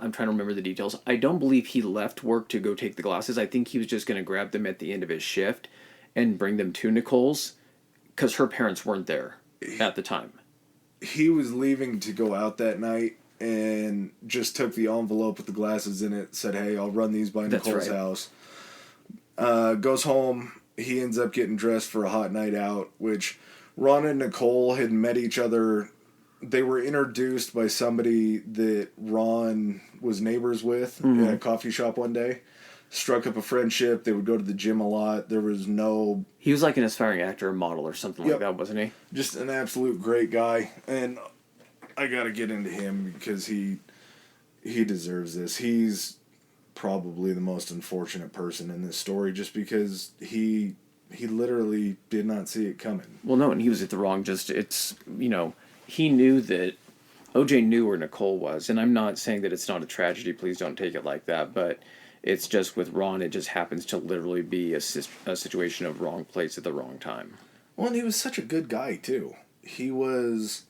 I'm trying to remember the details. I don't believe he left work to go take the glasses. I think he was just going to grab them at the end of his shift and bring them to Nicole's because her parents weren't there at the time. He was leaving to go out that night and just took the envelope with the glasses in it, said, hey, I'll run these by Nicole's house. Goes home. He ends up getting dressed for a hot night out, which Ron and Nicole had met each other. They were introduced by somebody that Ron was neighbors with at a coffee shop one day. Struck up a friendship. They would go to the gym a lot. There was no... He was like an aspiring actor or model or something like that, wasn't he? Just an absolute great guy. And I got to get into him because he deserves this. He's probably the most unfortunate person in this story just because he literally did not see it coming. Well, no, and he was at the wrong... He knew that OJ knew where Nicole was, and I'm not saying that it's not a tragedy. Please don't take it like that, but it's just with Ron, it just happens to literally be a situation of wrong place at the wrong time. Well, and he was such a good guy too. He was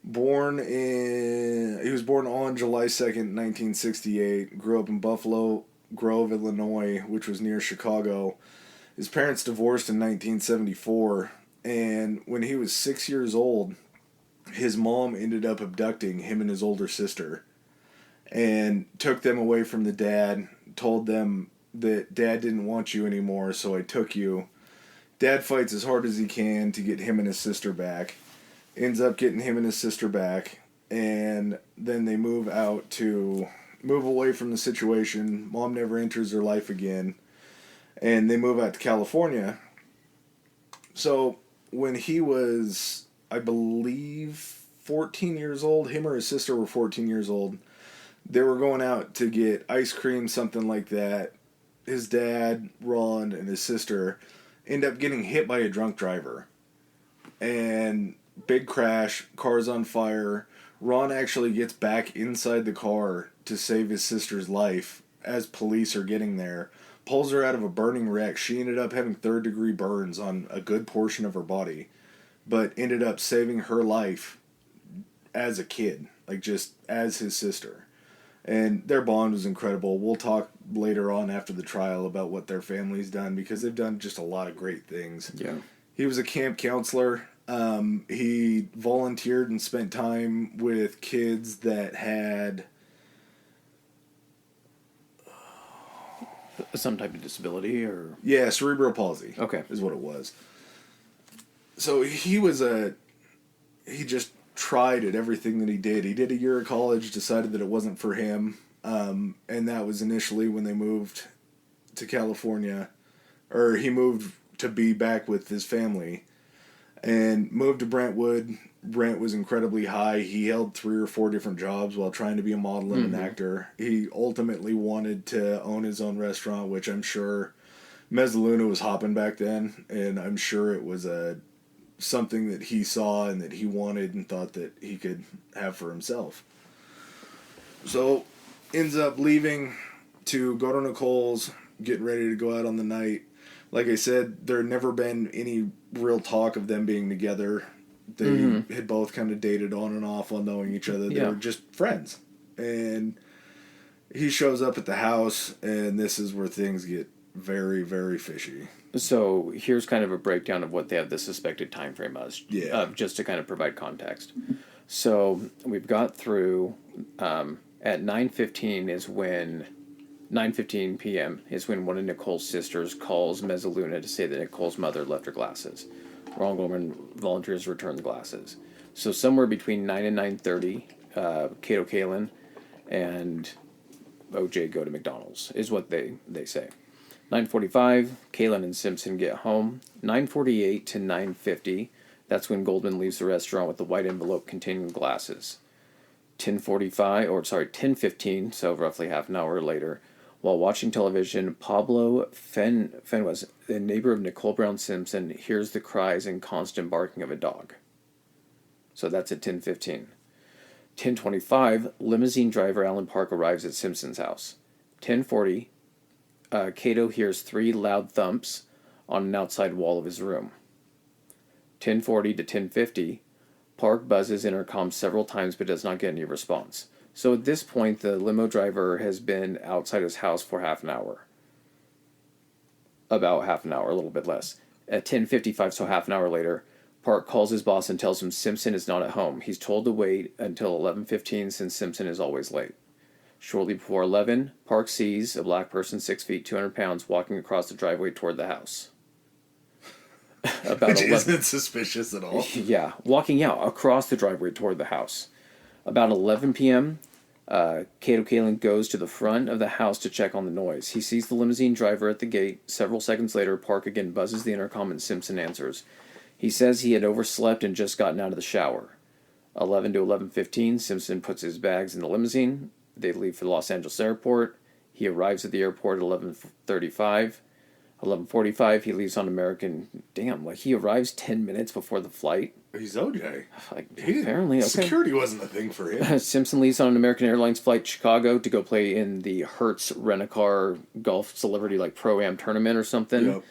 born on July 2nd, 1968. Grew up in Buffalo Grove, Illinois, which was near Chicago. His parents divorced in 1974, and when he was 6 years old, his mom ended up abducting him and his older sister and took them away from the dad, told them that dad didn't want you anymore, so I took you. Dad fights as hard as he can to get him and his sister back. Ends up getting him and his sister back, and then they move away from the situation. Mom never enters their life again, and they move out to California. So when he was, I believe, 14 years old. Him or his sister were 14 years old. They were going out to get ice cream, something like that. His dad, Ron, and his sister end up getting hit by a drunk driver. And big crash, car's on fire. Ron actually gets back inside the car to save his sister's life as police are getting there. Pulls her out of a burning wreck. She ended up having third-degree burns on a good portion of her body, but ended up saving her life as a kid, like just as his sister. And their bond was incredible. We'll talk later on after the trial about what their family's done, because they've done just a lot of great things. Yeah. He was a camp counselor. He volunteered and spent time with kids that had some type of disability, or cerebral palsy. Okay. Is what it was. So he just tried at everything that he did. He did a year of college, decided that it wasn't for him, and that was initially when they moved to California, or he moved to be back with his family, and moved to Brentwood. Rent was incredibly high. He held 3 or 4 different jobs while trying to be a model and an actor. He ultimately wanted to own his own restaurant, which I'm sure Mezzaluna was hopping back then, and I'm sure it was something that he saw and that he wanted and thought that he could have for himself. So, ends up leaving to go to Nicole's, getting ready to go out on the night. Like I said, there had never been any real talk of them being together. They had both kind of dated on and off while knowing each other. They were just friends. And he shows up at the house, and this is where things get very, very fishy. So here's kind of a breakdown of what they have the suspected time frame as, just to kind of provide context. So we've got through at 9:15 p.m. is when one of Nicole's sisters calls Mezzaluna to say that Nicole's mother left her glasses. Ron Goldman volunteers to return the glasses. So somewhere between 9 and 9:30, Cato Kalin and OJ go to McDonald's, is what they say. 9:45, Kalin and Simpson get home. 9:48 to 9:50, that's when Goldman leaves the restaurant with the white envelope containing the glasses. 10:15, so roughly half an hour later, while watching television, Pablo Fenwas, the neighbor of Nicole Brown Simpson, hears the cries and constant barking of a dog. So that's at 10:15. 10:25, limousine driver Alan Park arrives at Simpson's house. 10:40, Cato hears 3 loud thumps on an outside wall of his room. 10:40 to 10:50, Park buzzes intercom several times but does not get any response. So at this point, the limo driver has been outside his house for half an hour. About half an hour, a little bit less. At 10:55, so half an hour later, Park calls his boss and tells him Simpson is not at home. He's told to wait until 11:15 since Simpson is always late. Shortly before 11, Park sees a black person 6 feet, 200 pounds, walking across the driveway toward the house. Which isn't suspicious at all. Yeah, walking out across the driveway toward the house. About 11 p.m., Cato Kalin goes to the front of the house to check on the noise. He sees the limousine driver at the gate. Several seconds later, Park again buzzes the intercom and Simpson answers. He says he had overslept and just gotten out of the shower. 11 to 11:15, Simpson puts his bags in the limousine. They leave for the Los Angeles airport. He arrives at the airport at 11:35. 11:45, he leaves on American. Damn, like he arrives 10 minutes before the flight. He's OJ. Like, apparently, okay. Security wasn't a thing for him. Simpson leaves on an American Airlines flight to Chicago to go play in the Hertz Rent-A-Car Golf Celebrity like Pro-Am tournament or something. Yep.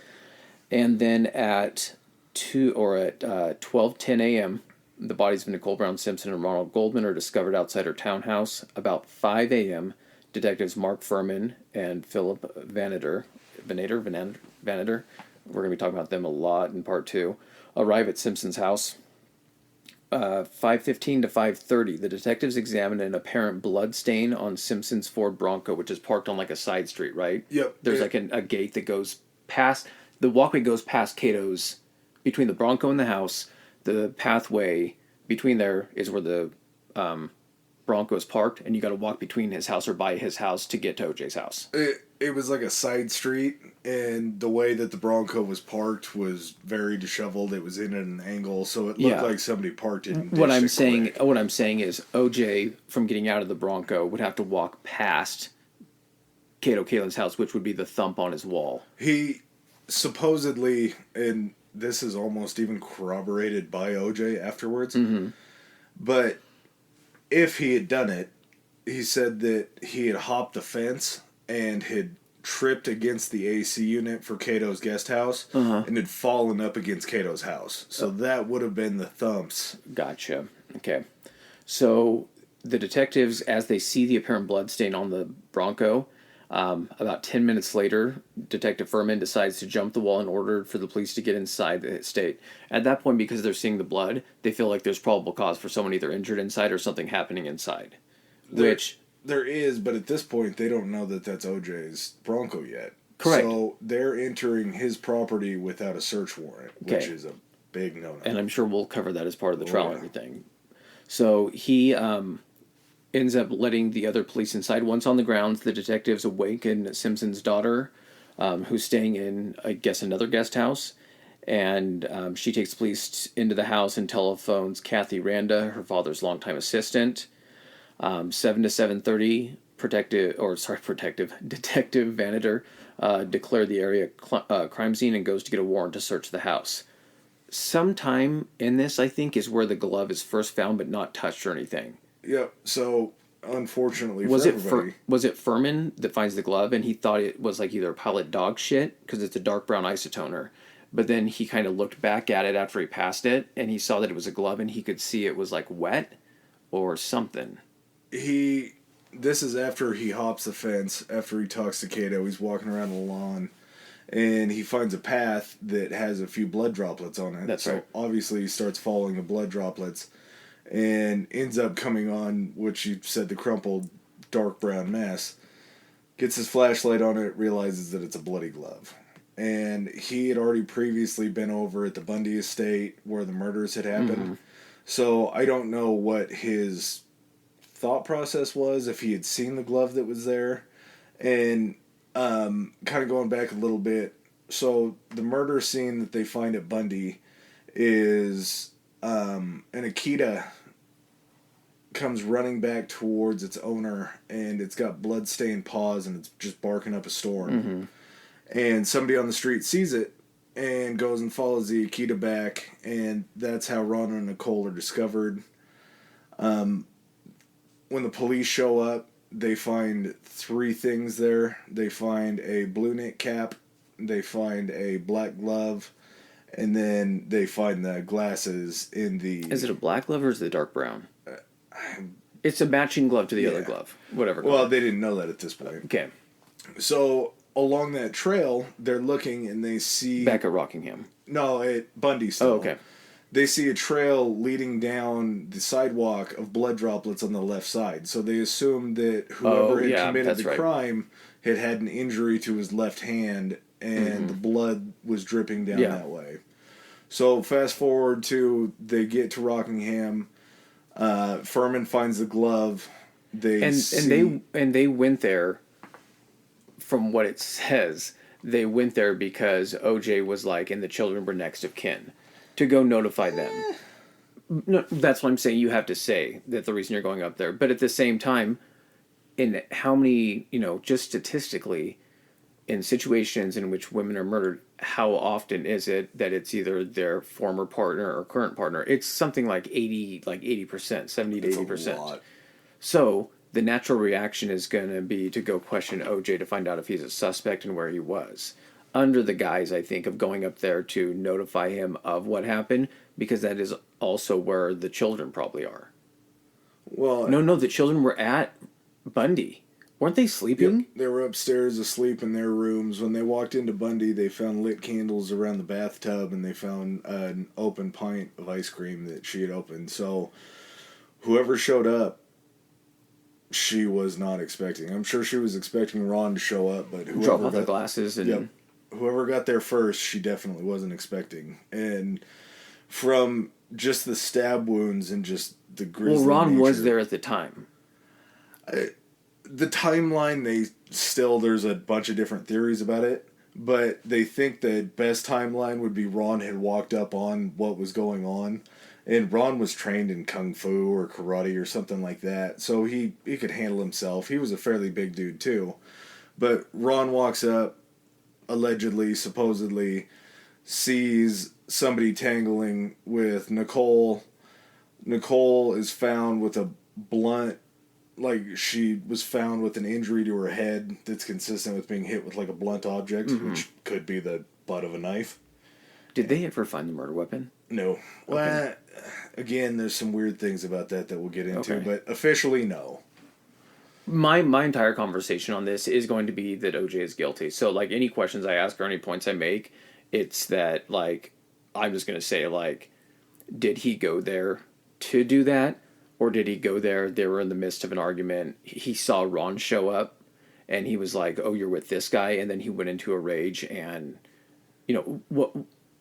And then at 12:10 a.m., the bodies of Nicole Brown Simpson and Ronald Goldman are discovered outside her townhouse. About 5 a.m., detectives Mark Furman and Philip Vanader, we're going to be talking about them a lot in part 2, arrive at Simpson's house. 5:15 to 5:30, the detectives examine an apparent blood stain on Simpson's Ford Bronco, which is parked on like a side street, right? Yep. There's like a gate that goes past, the walkway goes past Cato's, between the Bronco and the house. The pathway between there is where the Bronco's parked, and you got to walk between his house or by his house to get to OJ's house. It was like a side street, and the way that the Bronco was parked was very disheveled. It was in at an angle, so it looked like somebody parked it. What I'm saying is OJ, from getting out of the Bronco, would have to walk past Kato Kaelin's house, which would be the thump on his wall. He supposedly, and this is almost even corroborated by OJ afterwards, but if he had done it, he said that he had hopped the fence and had tripped against the AC unit for Kato's guest house and had fallen up against Kato's house. So that would have been the thumps. Gotcha. Okay. So the detectives, as they see the apparent blood stain on the Bronco, about 10 minutes later, Detective Furman decides to jump the wall in order for the police to get inside the estate. At that point, because they're seeing the blood, they feel like there's probable cause for someone either injured inside or something happening inside. There is, but at this point, they don't know that that's OJ's Bronco yet. Correct. So they're entering his property without a search warrant, which is a big no-no. And I'm sure we'll cover that as part of the trial and everything. So he ends up letting the other police inside. Once on the grounds, the detectives awaken Simpson's daughter, who's staying in, I guess, another guest house. And she takes police into the house and telephones Kathy Randa, her father's longtime assistant. 7 to 7:30, Detective Vaniter declared the area crime scene and goes to get a warrant to search the house. Sometime in this, I think, is where the glove is first found, but not touched or anything. Yep. So, unfortunately for everybody... Was it Furman that finds the glove, and he thought it was like either pilot dog shit, because it's a dark brown isotoner, but then he kind of looked back at it after he passed it, and he saw that it was a glove, and he could see it was like wet or something. This is after he hops the fence, after he talks to Kato. He's walking around the lawn, and he finds a path that has a few blood droplets on it. That's right. So obviously he starts following the blood droplets and ends up coming on, which you said, the crumpled dark brown mess. Gets his flashlight on it, realizes that it's a bloody glove. And he had already previously been over at the Bundy estate where the murders had happened. So I don't know what his thought process was, if he had seen the glove that was there. And kind of going back a little bit, so the murder scene that they find at Bundy is an Akita comes running back towards its owner, and it's got blood-stained paws, and it's just barking up a storm. And somebody on the street sees it and goes and follows the Akita back, and that's how Ron and Nicole are discovered. When the police show up, they find 3 things there. They find a blue knit cap, they find a black glove, and then they find the glasses in the... Is it a black glove or is it dark brown? It's a matching glove to the other glove. Whatever glove. Well, they didn't know that at this point. Okay. So, along that trail, they're looking and they see... Back at Rockingham. No, at Bundy still. Oh, okay. They see a trail leading down the sidewalk of blood droplets on the left side. So they assume that whoever had committed the crime had an injury to his left hand, and the blood was dripping down that way. So fast forward to, they get to Rockingham. Furman finds the glove. They went there. From what it says, they went there because OJ was like, and the children were next of kin, to go notify them. No, that's what I'm saying. You have to say that the reason you're going up there. But at the same time, in how many, just statistically, in situations in which women are murdered, how often is it that it's either their former partner or current partner? It's something like 80%, 70 to 80%. So the natural reaction is going to be to go question OJ to find out if he's a suspect and where he was. Under the guise, I think, of going up there to notify him of what happened, because that is also where the children probably are. Well, no, the children were at Bundy. Weren't they sleeping? Yep, they were upstairs asleep in their rooms. When they walked into Bundy, they found lit candles around the bathtub, and they found an open pint of ice cream that she had opened. So whoever showed up, she was not expecting. I'm sure she was expecting Ron to show up, but whoever drop off the glasses and whoever got there first, she definitely wasn't expecting. And from just the stab wounds and just the grisly Ron nature, was there at the time. The timeline, there's a bunch of different theories about it, but they think the best timeline would be Ron had walked up on what was going on, and Ron was trained in kung fu or karate or something like that, so he could handle himself. He was a fairly big dude too, but Ron walks up, allegedly, supposedly, sees somebody tangling with Nicole. Nicole is found with a blunt, like she was found with an injury to her head that's consistent with being hit with like a blunt object, which could be the butt of a knife. Did they ever find the murder weapon? No. Okay. Well, again, there's some weird things about that we'll get into, Okay. but officially, no. My entire conversation on this is going to be that OJ is guilty. So, like, any questions I ask or any points I make, it's that, like, I'm just going to say, like, did he go there to do that? Or did he go there, they were in the midst of an argument, he saw Ron show up, and he was like, oh, you're with this guy, and then he went into a rage, and, you know, what,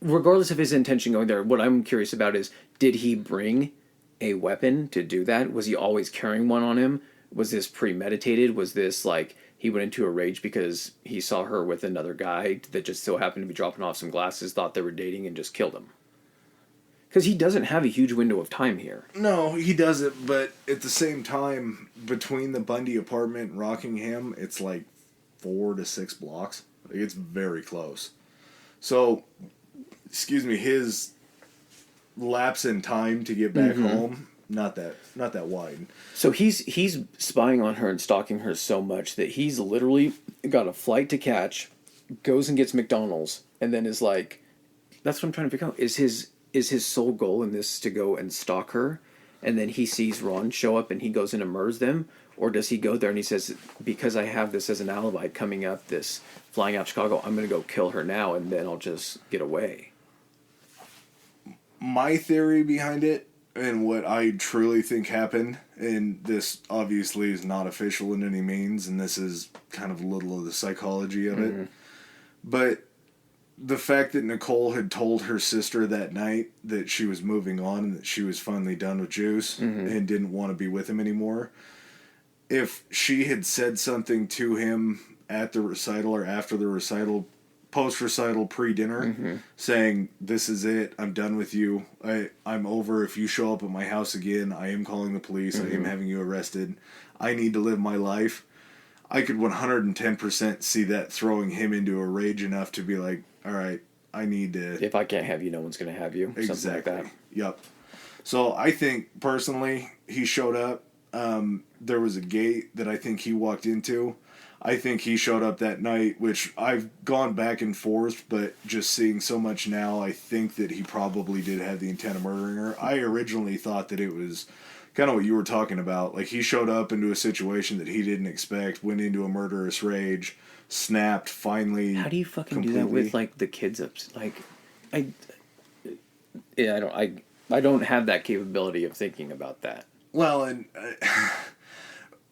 regardless of his intention going there, what I'm curious about is, did he bring a weapon to do that? Was he always carrying one on him? Was this premeditated? Was this like he went into a rage because he saw her with another guy that just so happened to be dropping off some glasses, thought they were dating, and just killed him? Because he doesn't have a huge window of time here. No, he doesn't, but at the same time, between the Bundy apartment and Rockingham, it's like 4 to 6 blocks. Like, it's very close. So, his lapse in time to get back home, not that wide. So he's spying on her and stalking her so much that he's literally got a flight to catch, goes and gets McDonald's, and then is like, that's what I'm trying to figure out. Is his sole goal in this to go and stalk her, and then he sees Ron show up and he goes in and murders them? Or does he go there and he says, because I have this as an alibi coming up, this flying out Chicago, I'm going to go kill her now and then I'll just get away? My theory behind it, and what I truly think happened, and this obviously is not official in any means, and this is kind of a little of the psychology of it, but the fact that Nicole had told her sister that night that she was moving on and that she was finally done with Juice and didn't want to be with him anymore, if she had said something to him at the recital or after the recital, post-recital, pre-dinner, saying, this is it, I'm done with you, I'm over, if you show up at my house again, I am calling the police, I am having you arrested, I need to live my life, I could 110% see that throwing him into a rage enough to be like, all right, I need to... If I can't have you, no one's going to have you. Exactly. Something like that. Yep. So I think, personally, he showed up. There was a gate that I think he walked into. I think he showed up that night, which I've gone back and forth, but just seeing so much now, I think that he probably did have the intent of murdering her. I originally thought that it was kind of what you were talking about. Like, he showed up into a situation that he didn't expect, went into a murderous rage, snapped, finally... How do you fucking completely... do that with, like, the kids up? Like, I don't have that capability of thinking about that. Well, and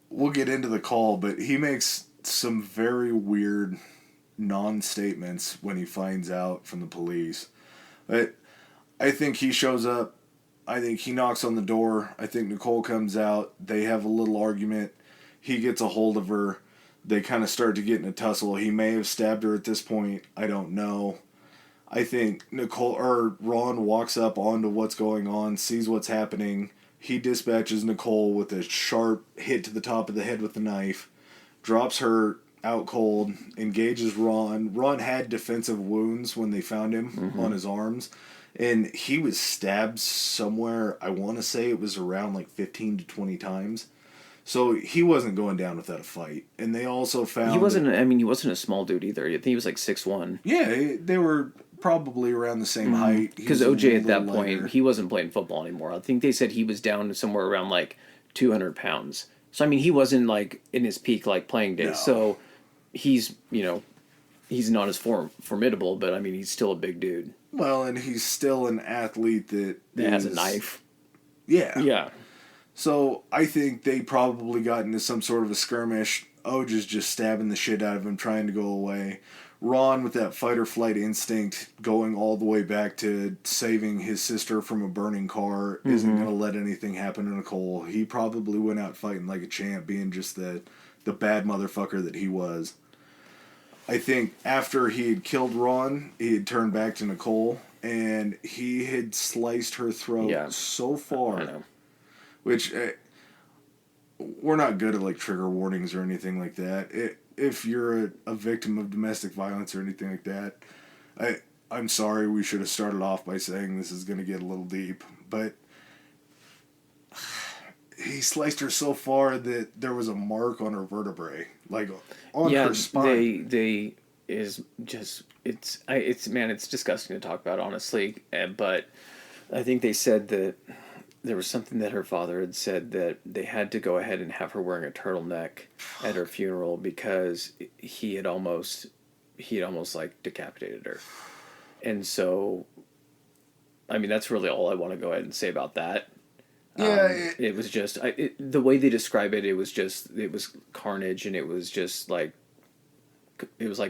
we'll get into the call, but he makes some very weird non-statements when he finds out from the police. But I think he shows up, I think he knocks on the door, I think Nicole comes out, they have a little argument, he gets a hold of her, they kind of start to get in a tussle. He may have stabbed her at this point, I don't know. I think Ron walks up onto what's going on, sees what's happening, he dispatches Nicole with a sharp hit to the top of the head with the knife, drops her out cold, engages Ron. Ron had defensive wounds when they found him on his arms, and he was stabbed somewhere, I want to say it was around like 15 to 20 times. So he wasn't going down without a fight. And they also found... He wasn't a small dude either. I think he was like 6'1". Yeah, they were probably around the same height. Because OJ at that point, he wasn't playing football anymore. I think they said he was down to somewhere around like 200 pounds. So, I mean, he wasn't like in his peak like playing days. No. So he's, he's not as formidable, but I mean, he's still a big dude. Well, and he's still an athlete that has a knife. Yeah. Yeah. So I think they probably got into some sort of a skirmish. Oj is just stabbing the shit out of him, trying to go away. Ron, with that fight or flight instinct, going all the way back to saving his sister from a burning car, isn't going to let anything happen to Nicole. He probably went out fighting like a champ, being just the bad motherfucker that he was. I think after he had killed Ron, he had turned back to Nicole, and he had sliced her throat so far. I know. Which, we're not good at, like, trigger warnings or anything like that. If you're a victim of domestic violence or anything like that, I'm sorry, we should have started off by saying this is going to get a little deep. But he sliced her so far that there was a mark on her vertebrae, like on her spine. They is just it's disgusting to talk about, honestly. But I think they said that there was something that her father had said that they had to go ahead and have her wearing a turtleneck at her funeral because he had almost like decapitated her. And so, I mean, that's really all I want to go ahead and say about that. Yeah, it was just the way they describe it. It was carnage, and it was like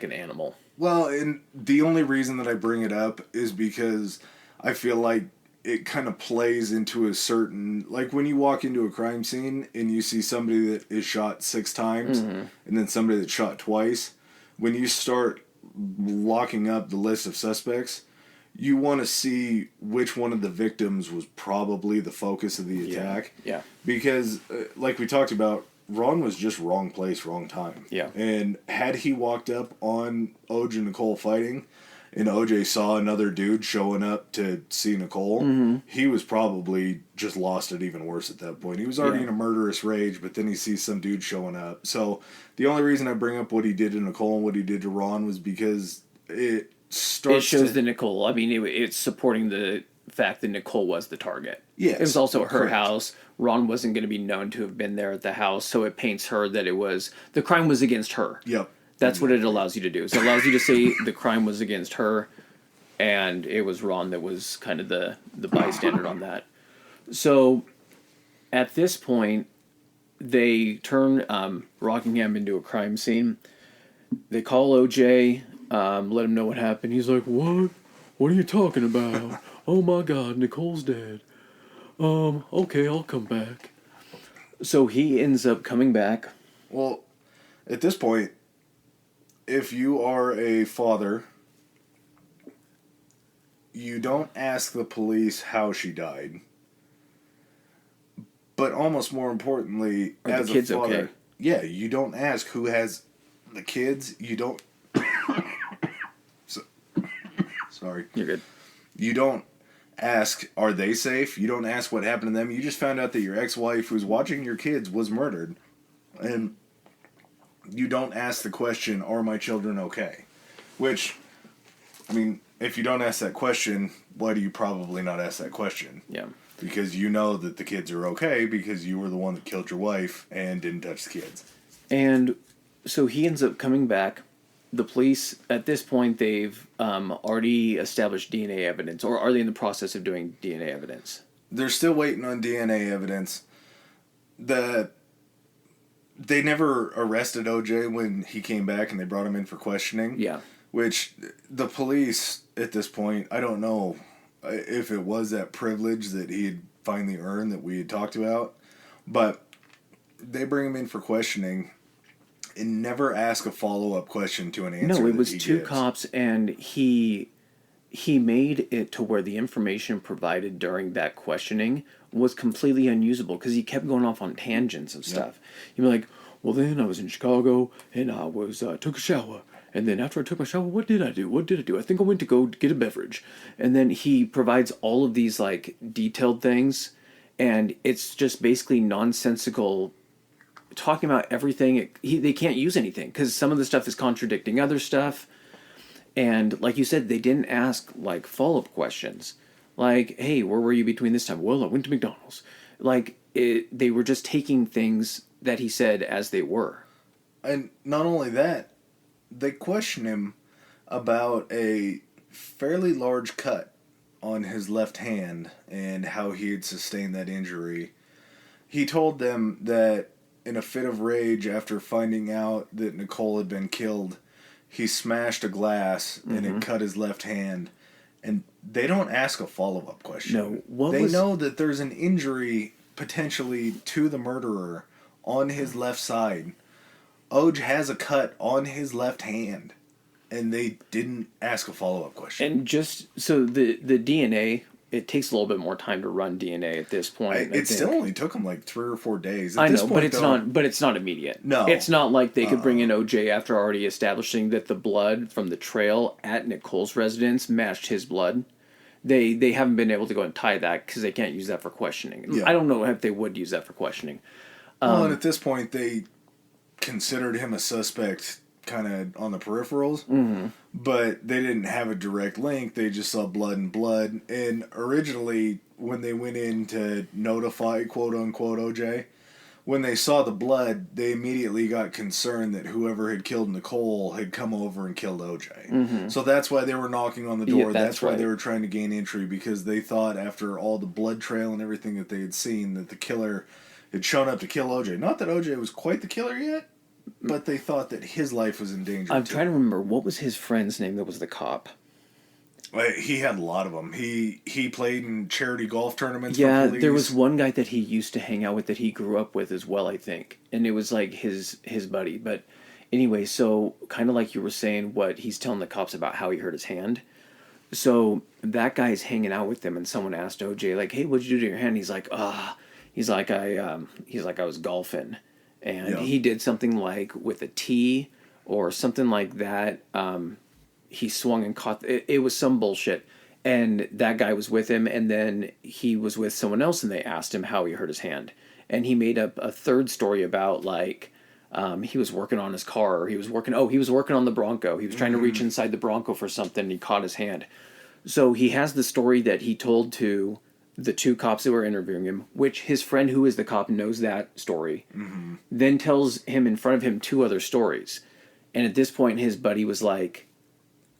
an animal. Well, and the only reason that I bring it up is because I feel like it kind of plays into a certain, like when you walk into a crime scene and you see somebody that is shot 6 times and then somebody that's shot twice, when you start locking up the list of suspects, you want to see which one of the victims was probably the focus of the attack. Yeah. Because, like we talked about, Ron was just wrong place, wrong time. Yeah. And had he walked up on OJ and Nicole fighting, and OJ saw another dude showing up to see Nicole, he was probably just lost it even worse at that point. He was already in a murderous rage, but then he sees some dude showing up. So the only reason I bring up what he did to Nicole and what he did to Ron was because it shows the Nicole. I mean, it's supporting the fact that Nicole was the target. Yes. It was also her house. Ron wasn't going to be known to have been there at the house, so it paints her that the crime was against her. Yep. That's what it allows you to do. So it allows you to say the crime was against her, and it was Ron that was kind of the bystander on that. So at this point, they turn Rockingham into a crime scene. They call OJ, let him know what happened. He's like, "What? What are you talking about? Oh my God, Nicole's dead. Okay, I'll come back." So he ends up coming back. Well, at this point, if you are a father, you don't ask the police how she died. But almost more importantly, Are as the kids a father, okay? Yeah, you don't ask who has the kids. You don't. Sorry. You're good. You don't ask, are they safe? You don't ask what happened to them. You just found out that your ex-wife who's watching your kids was murdered. And you don't ask the question, are my children okay? Which, I mean, if you don't ask that question, why do you probably not ask that question? Yeah. Because you know that the kids are okay because you were the one that killed your wife and didn't touch the kids. And so he ends up coming back. The police, at this point, they've already established DNA evidence, or are they in the process of doing DNA evidence? They're still waiting on DNA evidence. They never arrested OJ when he came back and they brought him in for questioning. Yeah. Which the police, at this point, I don't know if it was that privilege that he had finally earned that we had talked about, but they bring him in for questioning and never ask a follow-up question to an answer. No, it was two gives. cops, and he made it to where the information provided during that questioning was completely unusable because he kept going off on tangents of stuff. He'd be like, "Well, then I was in Chicago and I was took a shower, and then after I took my shower, what did I do? I think I went to go get a beverage." And then he provides all of these like detailed things, and it's just basically nonsensical. Talking about everything, they can't use anything because some of the stuff is contradicting other stuff. And like you said, they didn't ask like follow-up questions. Like, "Hey, where were you between this time?" "Well, I went to McDonald's." Like, they were just taking things that he said as they were. And not only that, they question him about a fairly large cut on his left hand and how he had sustained that injury. He told them that in a fit of rage after finding out that Nicole had been killed, he smashed a glass and it cut his left hand. And they don't ask a follow-up question. No. They know that there's an injury potentially to the murderer on his left side. Oj has a cut on his left hand. And they didn't ask a follow-up question. And just so the DNA, it takes a little bit more time to run DNA at this point. It still only took them like 3 or 4 days. I know, but it's not immediate. No, it's not like they could bring in OJ after already establishing that the blood from the trail at Nicole's residence matched his blood. They haven't been able to go and tie that because they can't use that for questioning. Yeah. I don't know if they would use that for questioning. Well, and at this point, they considered him a suspect kind of on the peripherals, but they didn't have a direct link. They just saw blood and blood. And originally, when they went in to notify quote-unquote OJ, when they saw the blood, they immediately got concerned that whoever had killed Nicole had come over and killed OJ. So that's why they were knocking on the door. Yeah, that's why they were trying to gain entry, because they thought after all the blood trail and everything that they had seen that the killer had shown up to kill OJ. Not that OJ was quite the killer yet, but they thought that his life was in danger. I'm trying to remember, what was his friend's name that was the cop? He had a lot of them. He played in charity golf tournaments. Yeah, for police. there was one guy that he used to hang out with that he grew up with as well, I think. And it was like his buddy. But anyway, so kind of like you were saying, what he's telling the cops about how he hurt his hand. So that guy's hanging out with them, and someone asked OJ, like, hey, what'd you do to your hand? He's like, I was golfing. And he did something like with a tee or something like that. He swung and caught. It was some bullshit. And that guy was with him. And then he was with someone else, and they asked him how he hurt his hand. And he made up a third story about like he was working on his car. Or he was working on the Bronco. He was trying to reach inside the Bronco for something. And he caught his hand. So he has the story that he told to the two cops that were interviewing him, which his friend who is the cop knows that story, then tells him in front of him 2 other stories. And at this point, his buddy was like,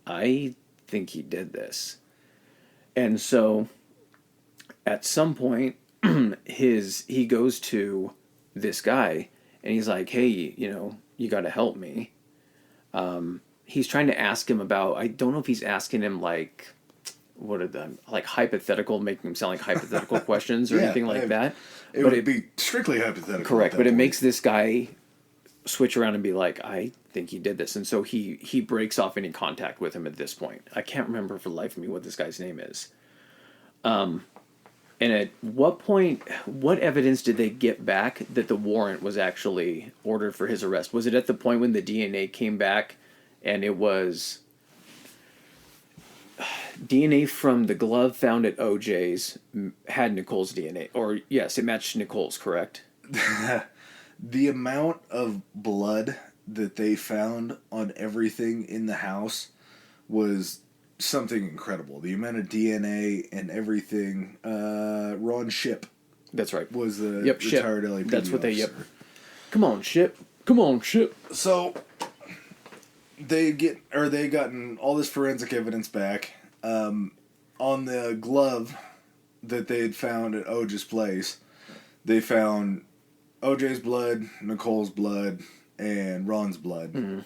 I think he did this. And so at some point, he goes to this guy and he's like, hey, you got to help me. He's trying to ask him about, I don't know if he's asking him like, what are the hypothetical, making him sound like hypothetical questions or anything like that. It would be strictly hypothetical. Correct, but it makes this guy switch around and be like, I think he did this. And so he breaks off any contact with him at this point. I can't remember for the life of me what this guy's name is. And at what point, what evidence did they get back that the warrant was actually ordered for his arrest? Was it at the point when the DNA came back and it was DNA from the glove found at OJ's had Nicole's DNA? Or, yes, it matched Nicole's, correct? The amount of blood that they found on everything in the house was something incredible. The amount of DNA and everything. Ron Shipp. That's right. Was the Ship. retired LAPD That's what officer. Come on, Shipp. Come on, Shipp. So they gotten all this forensic evidence back. On the glove that they had found at OJ's place, they found OJ's blood, Nicole's blood, and Ron's blood.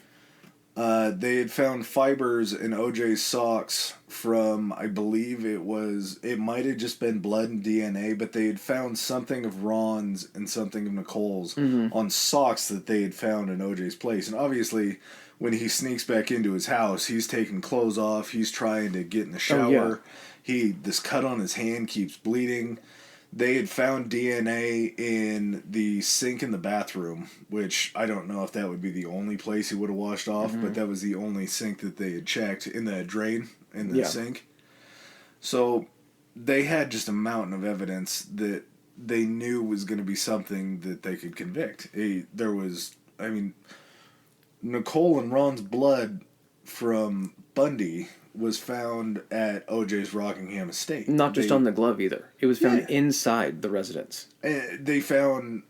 They had found fibers in OJ's socks from, I believe it might have just been blood and DNA, but they had found something of Ron's and something of Nicole's on socks that they had found in OJ's place. And obviously, when he sneaks back into his house, he's taking clothes off, he's trying to get in the shower. This cut on his hand keeps bleeding. They had found DNA in the sink in the bathroom, which I don't know if that would be the only place he would have washed off, but that was the only sink that they had checked in the drain in the sink. So they had just a mountain of evidence that they knew was going to be something that they could convict. Nicole and Ron's blood from Bundy was found at OJ's Rockingham estate. Not just on the glove either. It was found inside the residence. They found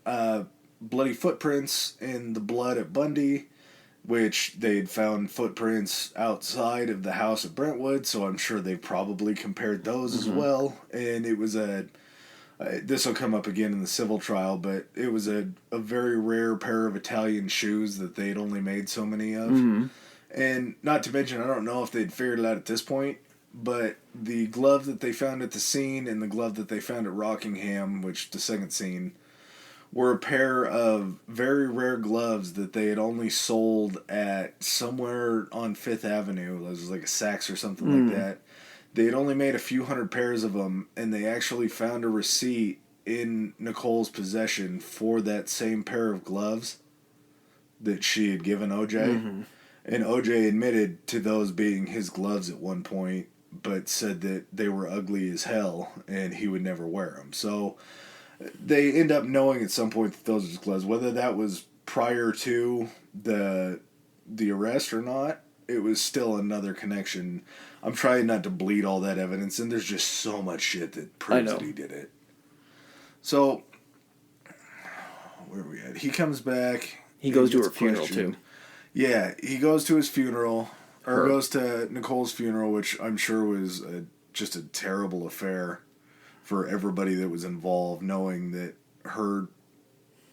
bloody footprints in the blood at Bundy, which they'd found footprints outside of the house at Brentwood, so I'm sure they probably compared those as well. And it was this will come up again in the civil trial, but it was a very rare pair of Italian shoes that they'd only made so many of. And not to mention, I don't know if they'd figured it out at this point, but the glove that they found at the scene and the glove that they found at Rockingham, which the second scene, were a pair of very rare gloves that they had only sold at somewhere on Fifth Avenue. It was like a Saks or something like that. They had only made a few hundred pairs of them, and they actually found a receipt in Nicole's possession for that same pair of gloves that she had given OJ. And OJ admitted to those being his gloves at one point, but said that they were ugly as hell and he would never wear them. So they end up knowing at some point that those are his gloves. Whether that was prior to the arrest or not, it was still another connection. I'm trying not to bleed all that evidence, and there's just so much shit that proves that he did it. So, where are we at? He comes back. He goes to her funeral, too. Yeah, he goes to his funeral, or goes to Nicole's funeral, which I'm sure was just a terrible affair for everybody that was involved, knowing that her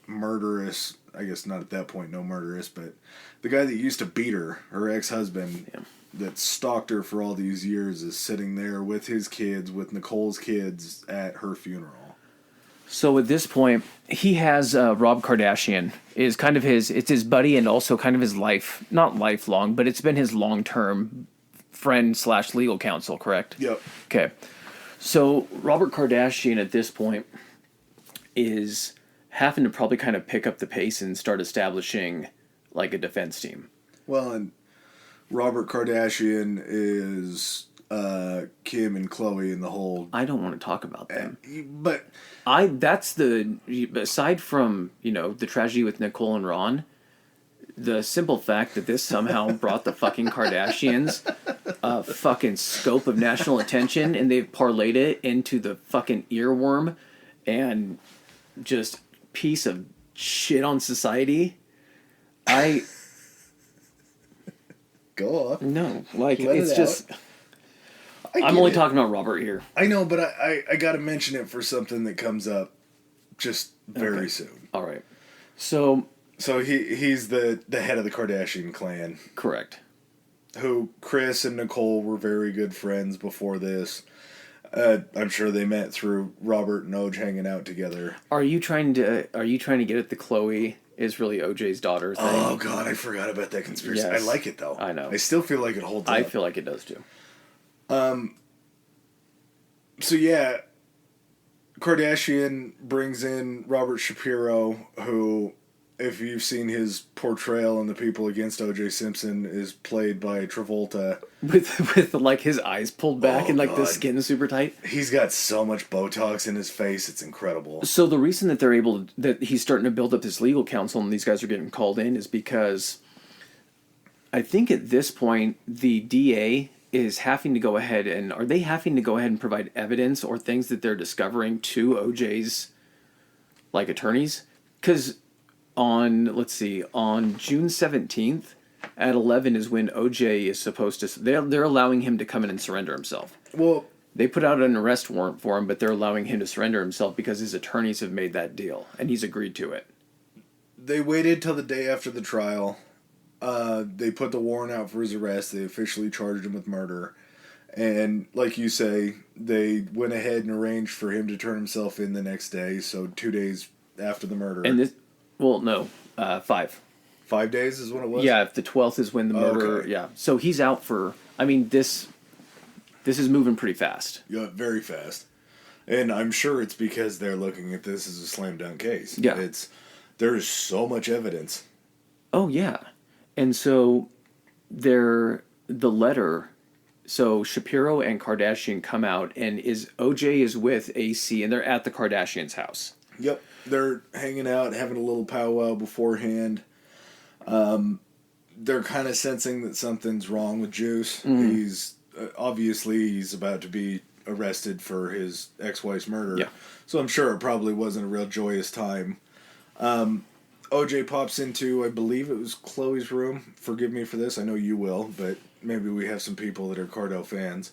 murderous, I guess not at that point, no murderous, but the guy that used to beat her ex-husband, that stalked her for all these years, is sitting there with his kids, with Nicole's kids, at her funeral. So at this point, he has Rob Kardashian is kind of it's his buddy and also kind of his not lifelong, but it's been his long-term friend / legal counsel, correct? Yep. Okay. So Robert Kardashian at this point is having to probably kind of pick up the pace and start establishing like a defense team. Well, and Robert Kardashian is Kim and Khloe and the whole... I don't want to talk about them. But... aside from, the tragedy with Nicole and Ron, the simple fact that this somehow brought the fucking Kardashians a fucking scope of national attention, and they've parlayed it into the fucking earworm and just piece of shit on society. Go on. No, it's just... I'm only talking about Robert here. I know, but I got to mention it for something that comes up just very soon. All right. So he's the head of the Kardashian clan. Correct. Who Chris and Nicole were very good friends before this. I'm sure they met through Robert and Oj hanging out together. Are you trying to get at the Khloe is really OJ's daughter thing? Oh God, I forgot about that conspiracy. Yes. I like it though. I know. I still feel like it holds up. I feel like it does too. So yeah, Kardashian brings in Robert Shapiro, who, if you've seen his portrayal in The People Against O.J. Simpson, is played by Travolta. With like his eyes pulled back and like the skin super tight. He's got so much Botox in his face, it's incredible. So the reason that that he's starting to build up this legal counsel and these guys are getting called in is because I think at this point the DA is having to go ahead and provide evidence or things that they're discovering to OJ's like attorneys? Because on June 17th at 11 is when OJ is supposed to... They're allowing him to come in and surrender himself. Well... They put out an arrest warrant for him, but they're allowing him to surrender himself because his attorneys have made that deal, and he's agreed to it. They waited till the day after the trial. They put the warrant out for his arrest. They officially charged him with murder. And, like you say, they went ahead and arranged for him to turn himself in the next day, so 2 days after the murder. And this... Well, no. 5. 5 days is when it was? Yeah, if the 12th is when the murder... Okay. Yeah. So he's out for... I mean, this is moving pretty fast. Yeah, very fast. And I'm sure it's because they're looking at this as a slam dunk case. Yeah. There's so much evidence. Oh, yeah. And so the letter... So Shapiro and Kardashian come out, and OJ is with AC, and they're at the Kardashians' house. Yep. They're hanging out, having a little powwow beforehand. They're kind of sensing that something's wrong with Juice. Mm-hmm. He's about to be arrested for his ex-wife's murder. Yeah. So I'm sure it probably wasn't a real joyous time. OJ pops into, I believe it was Chloe's room. Forgive me for this. I know you will, but maybe we have some people that are Cardo fans.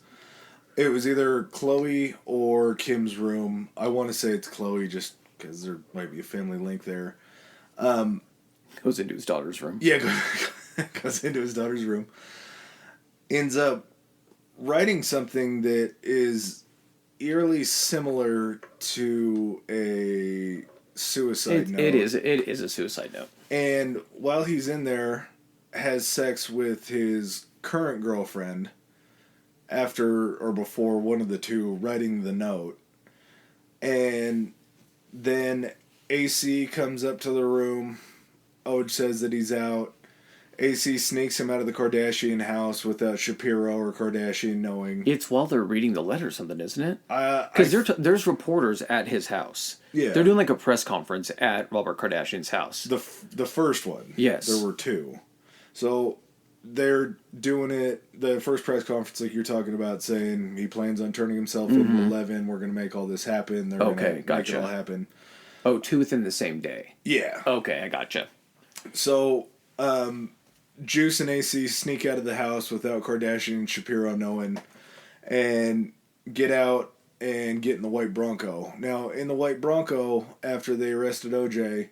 It was either Chloe or Kim's room. I want to say it's Chloe just because there might be a family link there. Goes into his daughter's room. Yeah, goes into his daughter's room, ends up writing something that is eerily similar to a suicide note. It is a suicide note. And while he's in there, has sex with his current girlfriend after or before one of the two writing the note. And then AC comes up to the room. Oj says that he's out. AC sneaks him out of the Kardashian house without Shapiro or Kardashian knowing. It's while they're reading the letter or something, isn't it? Because there's reporters at his house. Yeah. They're doing like a press conference at Robert Kardashian's house. The first one. Yes. There were two. So they're doing it, the first press conference like you're talking about, saying he plans on turning himself into 11. We're going to make all this happen. They're going to make it all happen. Oh, two within the same day. Yeah. Okay, I gotcha. So, Juice and AC sneak out of the house without Kardashian and Shapiro knowing and get out and get in the white Bronco. Now, in the white Bronco, after they arrested OJ,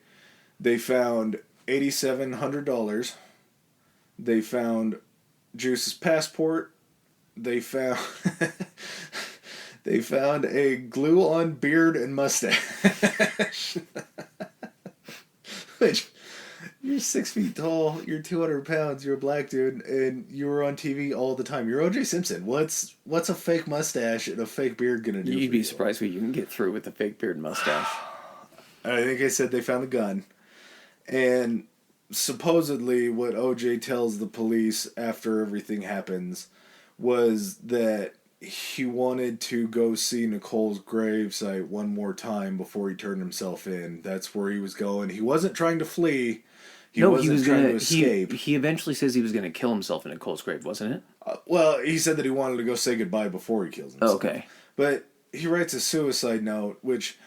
they found $8,700. They found Juice's passport. They found they found a glue-on beard and mustache. Which, you're 6 feet tall, you're 200 pounds, you're a black dude, and you were on TV all the time. You're O.J. Simpson. What's a fake mustache and a fake beard gonna do? You'd be surprised what you can get through with a fake beard and mustache. I think I said they found the gun. And supposedly what OJ tells the police after everything happens was that he wanted to go see Nicole's gravesite one more time before he turned himself in. That's where he was going. He wasn't trying to flee. He was trying to escape. He eventually says he was going to kill himself in Nicole's grave, wasn't it? Well, he said that he wanted to go say goodbye before he kills himself. Okay. But he writes a suicide note, which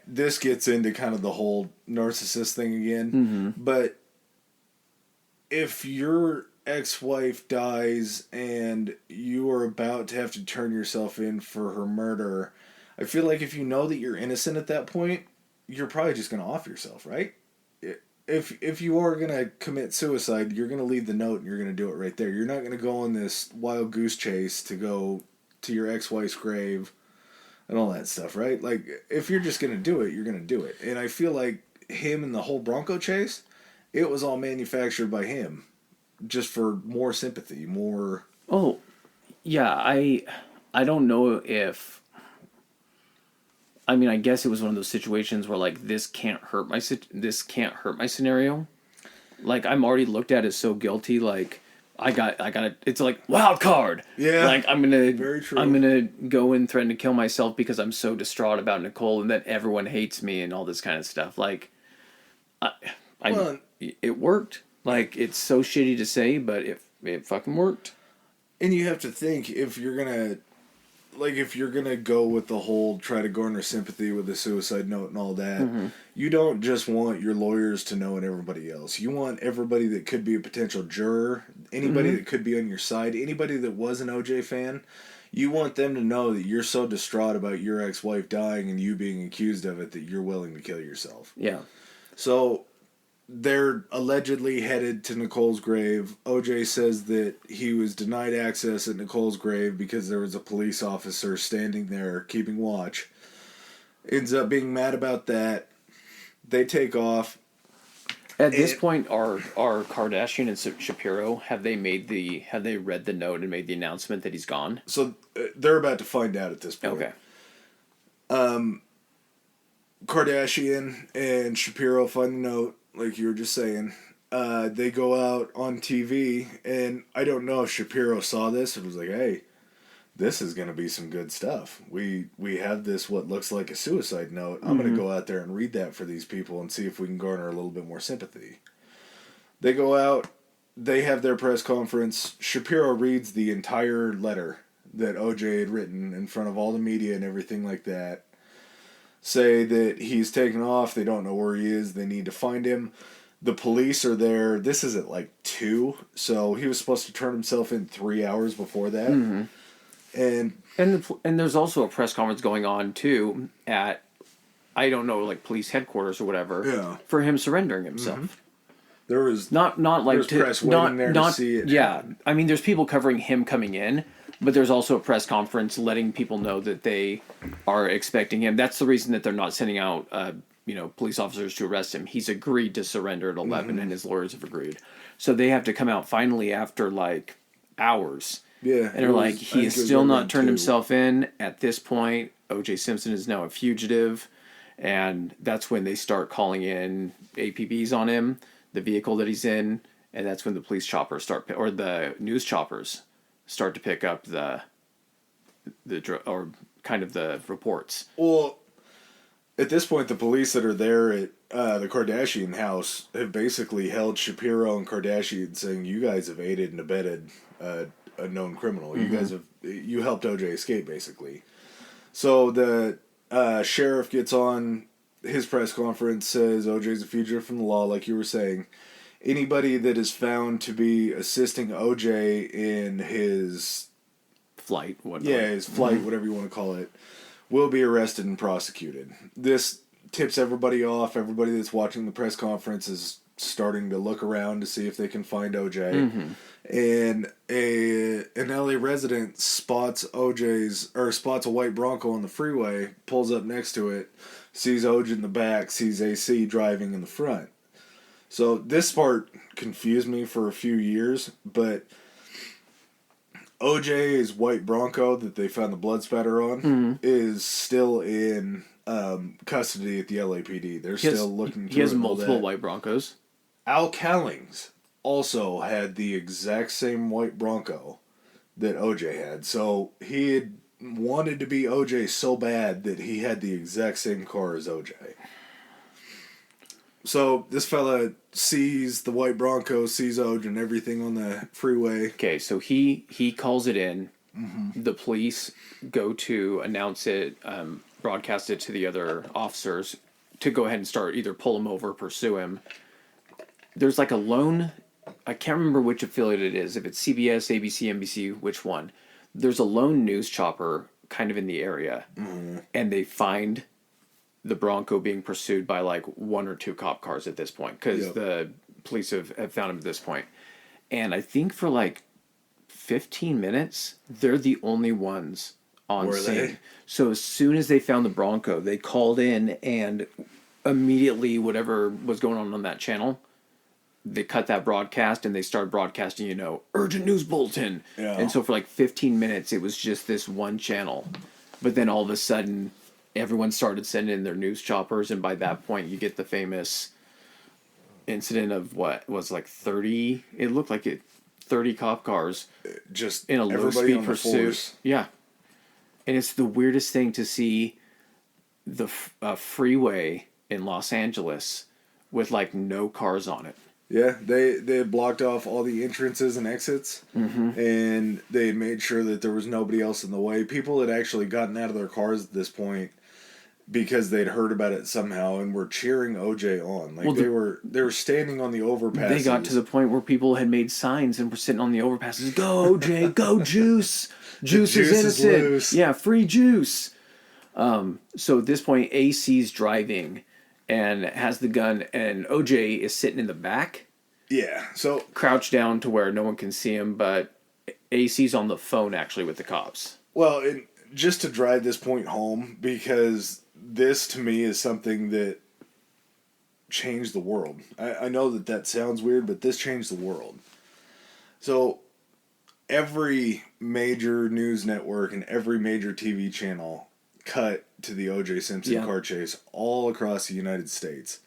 this gets into kind of the whole narcissist thing again. Mm-hmm. But if your ex-wife dies and you are about to have to turn yourself in for her murder, I feel like if you know that you're innocent at that point, you're probably just going to off yourself, right? If you are going to commit suicide, you're going to leave the note and you're going to do it right there. You're not going to go on this wild goose chase to go to your ex-wife's grave and all that stuff, right? Like, if you're just going to do it, you're going to do it. And I feel like him and the whole Bronco chase, it was all manufactured by him, just for more sympathy, more. Oh, yeah. I don't know if. I mean, I guess it was one of those situations where like this can't hurt my scenario. Like I'm already looked at as so guilty. Like I got it. It's like wild card. Yeah. Like Very true. I'm gonna go and threaten to kill myself because I'm so distraught about Nicole and that everyone hates me and all this kind of stuff. Like, it worked. Like, it's so shitty to say, but it fucking worked. And you have to think, if you're gonna go with the whole try to garner sympathy with the suicide note and all that, you don't just want your lawyers to know and everybody else. You want everybody that could be a potential juror, anybody that could be on your side, anybody that was an OJ fan. You want them to know that you're so distraught about your ex-wife dying and you being accused of it that you're willing to kill yourself. Yeah. So they're allegedly headed to Nicole's grave. OJ says that he was denied access at Nicole's grave because there was a police officer standing there keeping watch. Ends up being mad about that. They take off. At this point, are Kardashian and Shapiro, have they read the note and made the announcement that he's gone? So they're about to find out at this point. Okay. Kardashian and Shapiro find the note, like you were just saying. They go out on TV, and I don't know if Shapiro saw this and was like, hey, this is going to be some good stuff. We have this, what looks like a suicide note. I'm going to go out there and read that for these people and see if we can garner a little bit more sympathy. They go out. They have their press conference. Shapiro reads the entire letter that OJ had written in front of all the media and everything like that. Say that he's taken off. They don't know where he is. They need to find him. The police are there. This is at like 2, so he was supposed to turn himself in 3 hours before that. Mm-hmm. And there's also a press conference going on too at, I don't know, like police headquarters or whatever. Yeah. For him surrendering himself. There was not like there was press waiting there to see it. Yeah, I mean, there's people covering him coming in, but there's also a press conference letting people know that they are expecting him. That's the reason that they're not sending out police officers to arrest him. He's agreed to surrender at 11, and his lawyers have agreed. So they have to come out finally after like hours. Yeah, and they're like, he has still not turned himself in. At this point, O.J. Simpson is now a fugitive, and that's when they start calling in APBs on him, the vehicle that he's in, and that's when the police choppers the news choppers start to pick up the reports. Well, at this point, the police that are there at the Kardashian house have basically held Shapiro and Kardashian, saying, "You guys have aided and abetted a known criminal. You helped OJ escape, basically." So the sheriff gets on his press conference, says OJ's a fugitive from the law, like you were saying. Anybody that is found to be assisting OJ in his flight, whatever you want to call it, will be arrested and prosecuted. This tips everybody off. Everybody that's watching the press conference is starting to look around to see if they can find OJ. And an LA resident spots a white Bronco on the freeway, pulls up next to it, sees OJ in the back, sees AC driving in the front. So this part confused me for a few years, but OJ's white Bronco that they found the blood spatter on is still in custody at the LAPD. They're still looking. He has multiple white Broncos. Al Cowlings also had the exact same white Bronco that OJ had. So he had wanted to be OJ so bad that he had the exact same car as OJ. So this fella sees the white Bronco, sees OJ and everything on the freeway. Okay, so he calls it in. The police go to announce it, broadcast it to the other officers to go ahead and start either pull him over or pursue him. There's like a lone, I can't remember which affiliate it is, if it's CBS, ABC, NBC, which one. There's a lone news chopper kind of in the area, and they find the Bronco being pursued by like one or two cop cars at this point, because the police have found him at this point. And I think for like 15 minutes, they're the only ones on scene. So as soon as they found the Bronco, they called in, and immediately whatever was going on that channel, they cut that broadcast and they started broadcasting, urgent news bulletin. Yeah. And so for like 15 minutes, it was just this one channel. But then all of a sudden, everyone started sending in their news choppers. And by that point, you get the famous incident of what was like 30, it looked like 30 cop cars just in a low speed pursuit. Yeah. And it's the weirdest thing to see the freeway in Los Angeles with like no cars on it. Yeah, they had blocked off all the entrances and exits, and they made sure that there was nobody else in the way. People had actually gotten out of their cars at this point because they'd heard about it somehow and were cheering OJ on. Like they were standing on the overpasses. They got to the point where people had made signs and were sitting on the overpasses. Go OJ, go Juice. Juice is innocent. Loose. Yeah, free Juice. So at this point, AC's driving and has the gun, and OJ is sitting in the back. Yeah, so crouched down to where no one can see him, but AC's on the phone actually with the cops. Well, and just to drive this point home, because this to me is something that changed the world. I know that sounds weird, but this changed the world. So every major news network and every major TV channel cut to the O.J. Simpson car chase all across the United States.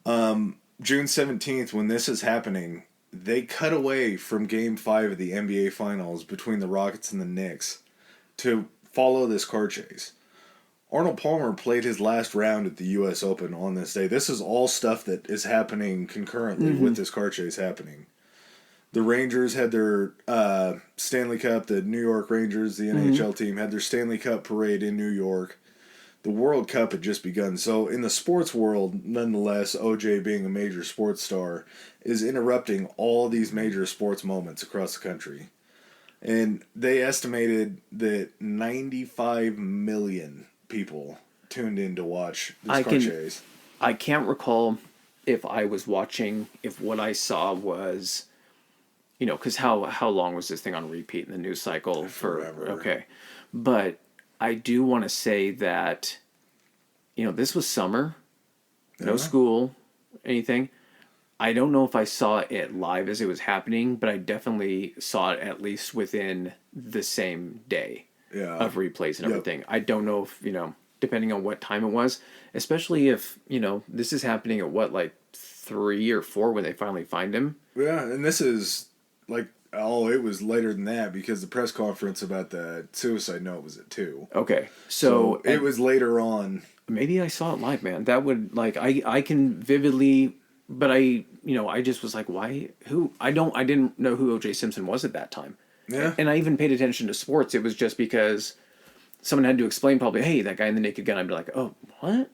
June 17th, when this is happening, they cut away from Game 5 of the NBA Finals between the Rockets and the Knicks to follow this car chase. Arnold Palmer played his last round at the U.S. Open on this day. This is all stuff that is happening concurrently with this car chase happening. The Rangers had their Stanley Cup, the New York Rangers, the NHL team, had their Stanley Cup parade in New York. The World Cup had just begun. So in the sports world, nonetheless, OJ being a major sports star is interrupting all these major sports moments across the country. And they estimated that 95 million people tuned in to watch this car chase. I can't recall if I was watching, if what I saw was, because how long was this thing on repeat in the news cycle? Forever. Okay. But I do want to say that, this was summer, no school, anything. I don't know if I saw it live as it was happening, but I definitely saw it at least within the same day of replays and everything. I don't know if, depending on what time it was, especially if, this is happening at what, like 3 or 4 when they finally find him. Yeah, and this is like, it was later than that because the press conference about the suicide note was at 2. Okay, so it was later on. Maybe I saw it live, man. That would, like, I can vividly, but I just was like, why, who, I didn't know who O.J. Simpson was at that time. Yeah. And I even paid attention to sports. It was just because someone had to explain probably, hey, that guy in the Naked Gun. I'd be like, oh, what?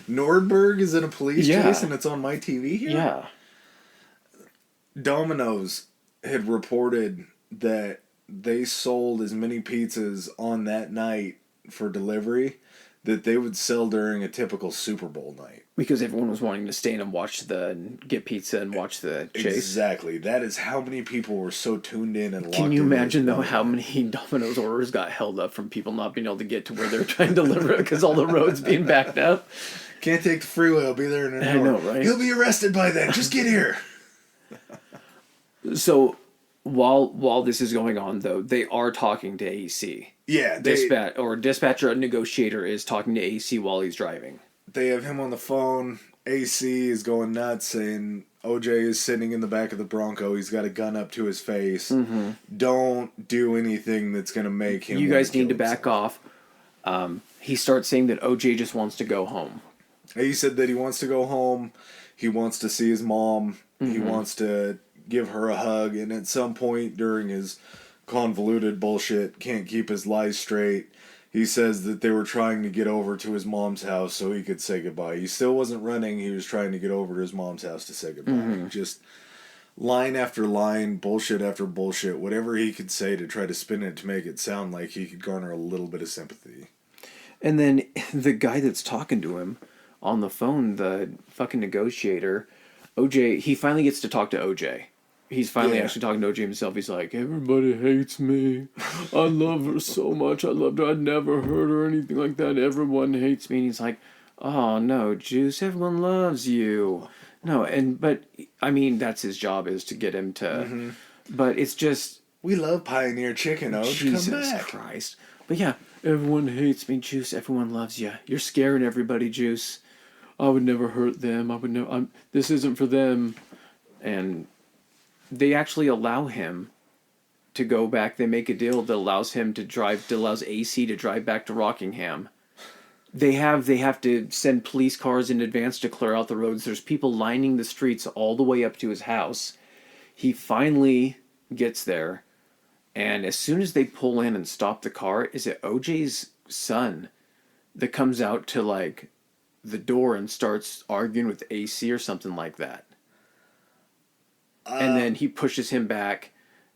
Nordberg is in a police chase and it's on my TV here? Yeah. Domino's had reported that they sold as many pizzas on that night for delivery that they would sell during a typical Super Bowl night. Because everyone was wanting to stay in and get pizza and watch the chase. Exactly. That is how many people were so tuned in and locked in. Can you imagine, though, how many Domino's orders got held up from people not being able to get to where they're trying to deliver it because all the roads being backed up? Can't take the freeway. I'll be there in an hour. I know, right? He'll be arrested by then. Just get here. So while this is going on, though, they are talking to AC. Yeah. Dispatcher, a negotiator, is talking to AC while he's driving. They have him on the phone. AC is going nuts, saying OJ is sitting in the back of the Bronco. He's got a gun up to his face. Mm-hmm. Don't do anything that's going to make him. You guys need to back off. He starts saying that OJ just wants to go home. He said that he wants to go home. He wants to see his mom. Mm-hmm. He wants to give her a hug. And at some point during his convoluted bullshit, can't keep his lies straight, he says that they were trying to get over to his mom's house so he could say goodbye. He still wasn't running. He was trying to get over to his mom's house to say goodbye. Mm-hmm. Just line after line, bullshit after bullshit, whatever he could say to try to spin it to make it sound like he could garner a little bit of sympathy. And then the guy that's talking to him on the phone, the fucking negotiator, OJ, he finally gets to talk to OJ. He's finally actually talking to OJ himself. He's like, everybody hates me. I love her so much. I loved her. I'd never hurt her or anything like that. Everyone hates me. And he's like, oh, no, Juice, everyone loves you. No, but, I mean, that's his job, is to get him to... Mm-hmm. But it's just... We love Pioneer Chicken, oh, Jesus come back. Christ. But yeah, everyone hates me, Juice. Everyone loves you. You're scaring everybody, Juice. I would never hurt them. I would never... this isn't for them. And... they actually allow him to go back. They make a deal that allows him to drive, that allows AC to drive back to Rockingham. They have to send police cars in advance to clear out the roads. There's people lining the streets all the way up to his house. He finally gets there, and as soon as they pull in and stop the car, is it OJ's son that comes out to like the door and starts arguing with AC or something like that. And then he pushes him back.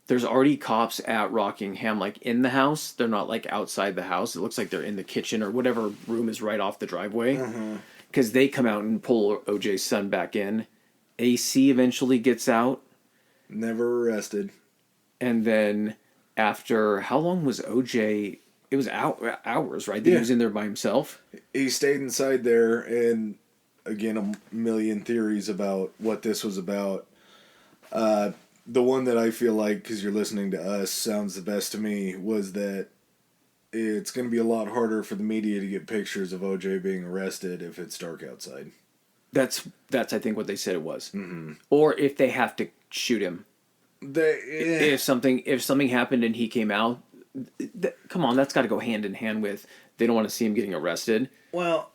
There's already cops at Rockingham, like in the house. They're not like outside the house. It looks like they're in the kitchen or whatever room is right off the driveway. Because they come out and pull OJ's son back in. AC eventually gets out. Never arrested. And then after, how long was OJ? It was hours, right? That he was in there by himself. He stayed inside there, and again, a million theories about what this was about. The one that I feel like, because you're listening to us, sounds the best to me, was that it's going to be a lot harder for the media to get pictures of OJ being arrested if it's dark outside. That's I think what they said it was. Mm-hmm. Or if they have to shoot him. If something happened and he came out, come on, that's got to go hand in hand with they don't want to see him getting arrested. Well,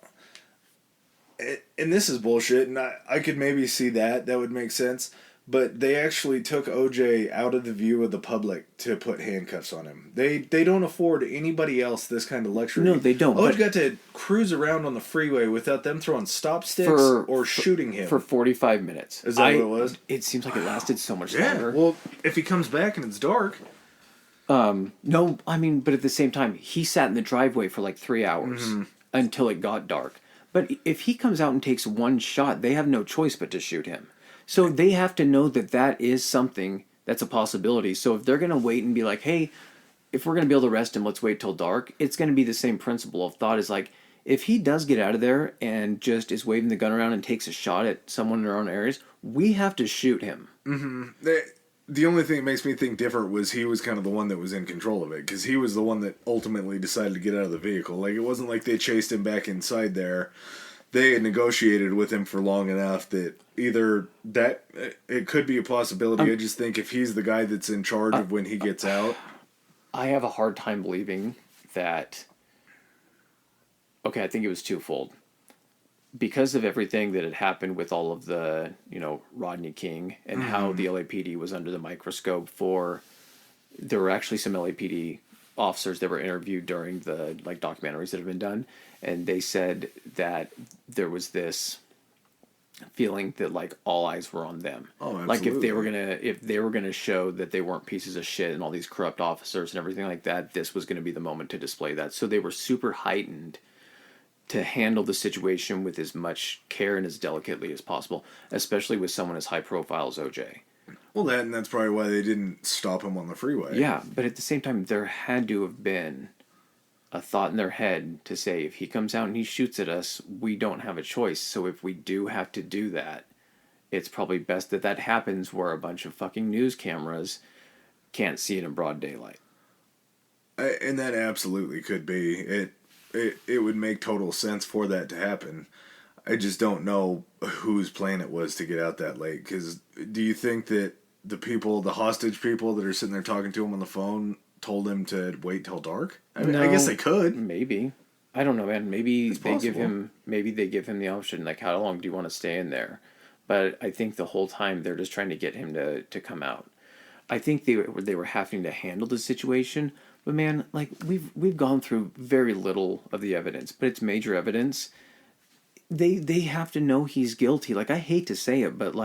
and this is bullshit, and I could maybe see that. That would make sense. But they actually took OJ out of the view of the public to put handcuffs on him. They don't afford anybody else this kind of luxury. No, they don't. OJ got to cruise around on the freeway without them throwing stop sticks or shooting him. For 45 minutes. Is that what it was? It seems like it lasted so much longer. Well, if he comes back and it's dark... No, I mean, but at the same time, he sat in the driveway for like 3 hours until it got dark. But if he comes out and takes one shot, they have no choice but to shoot him. So they have to know that that is something that's a possibility. So if they're going to wait and be like, hey, if we're going to be able to arrest him, let's wait till dark. It's going to be the same principle of thought is like, if he does get out of there and just is waving the gun around and takes a shot at someone in their own areas, we have to shoot him. Mm-hmm. The only thing that makes me think different was he was kind of the one that was in control of it, because he was the one that ultimately decided to get out of the vehicle. Like, it wasn't like they chased him back inside there. They had negotiated with him for long enough that either that, it could be a possibility. I just think if he's the guy that's in charge of when he gets out. I have a hard time believing that. Okay, I think it was twofold. Because of everything that had happened with all of the, Rodney King and how the LAPD was under the microscope for, there were actually some LAPD officers that were interviewed during the documentaries that have been done, and they said that there was this feeling that all eyes were on them. Oh, absolutely. If they were gonna show that they weren't pieces of shit and all these corrupt officers and everything like that, this was gonna be the moment to display that. So they were super heightened to handle the situation with as much care and as delicately as possible, especially with someone as high profile as OJ. Well, that's probably why they didn't stop him on the freeway. Yeah, but at the same time, there had to have been a thought in their head to say, if he comes out and he shoots at us, we don't have a choice. So if we do have to do that, it's probably best that that happens where a bunch of fucking news cameras can't see it in broad daylight. And that absolutely could be. It would make total sense for that to happen. I just don't know whose plan it was to get out that late. Because do you think that the hostage people that are sitting there talking to him on the phone, told him to wait till dark? I mean, I guess they could. Maybe. I don't know, man. Maybe it's they possible. give him the option, like, how long do you want to stay in there? But I think the whole time they're just trying to get him to come out. I think they were having to handle the situation. But man, we've gone through very little of the evidence, but it's major evidence. They have to know he's guilty. Like, I hate to say it, but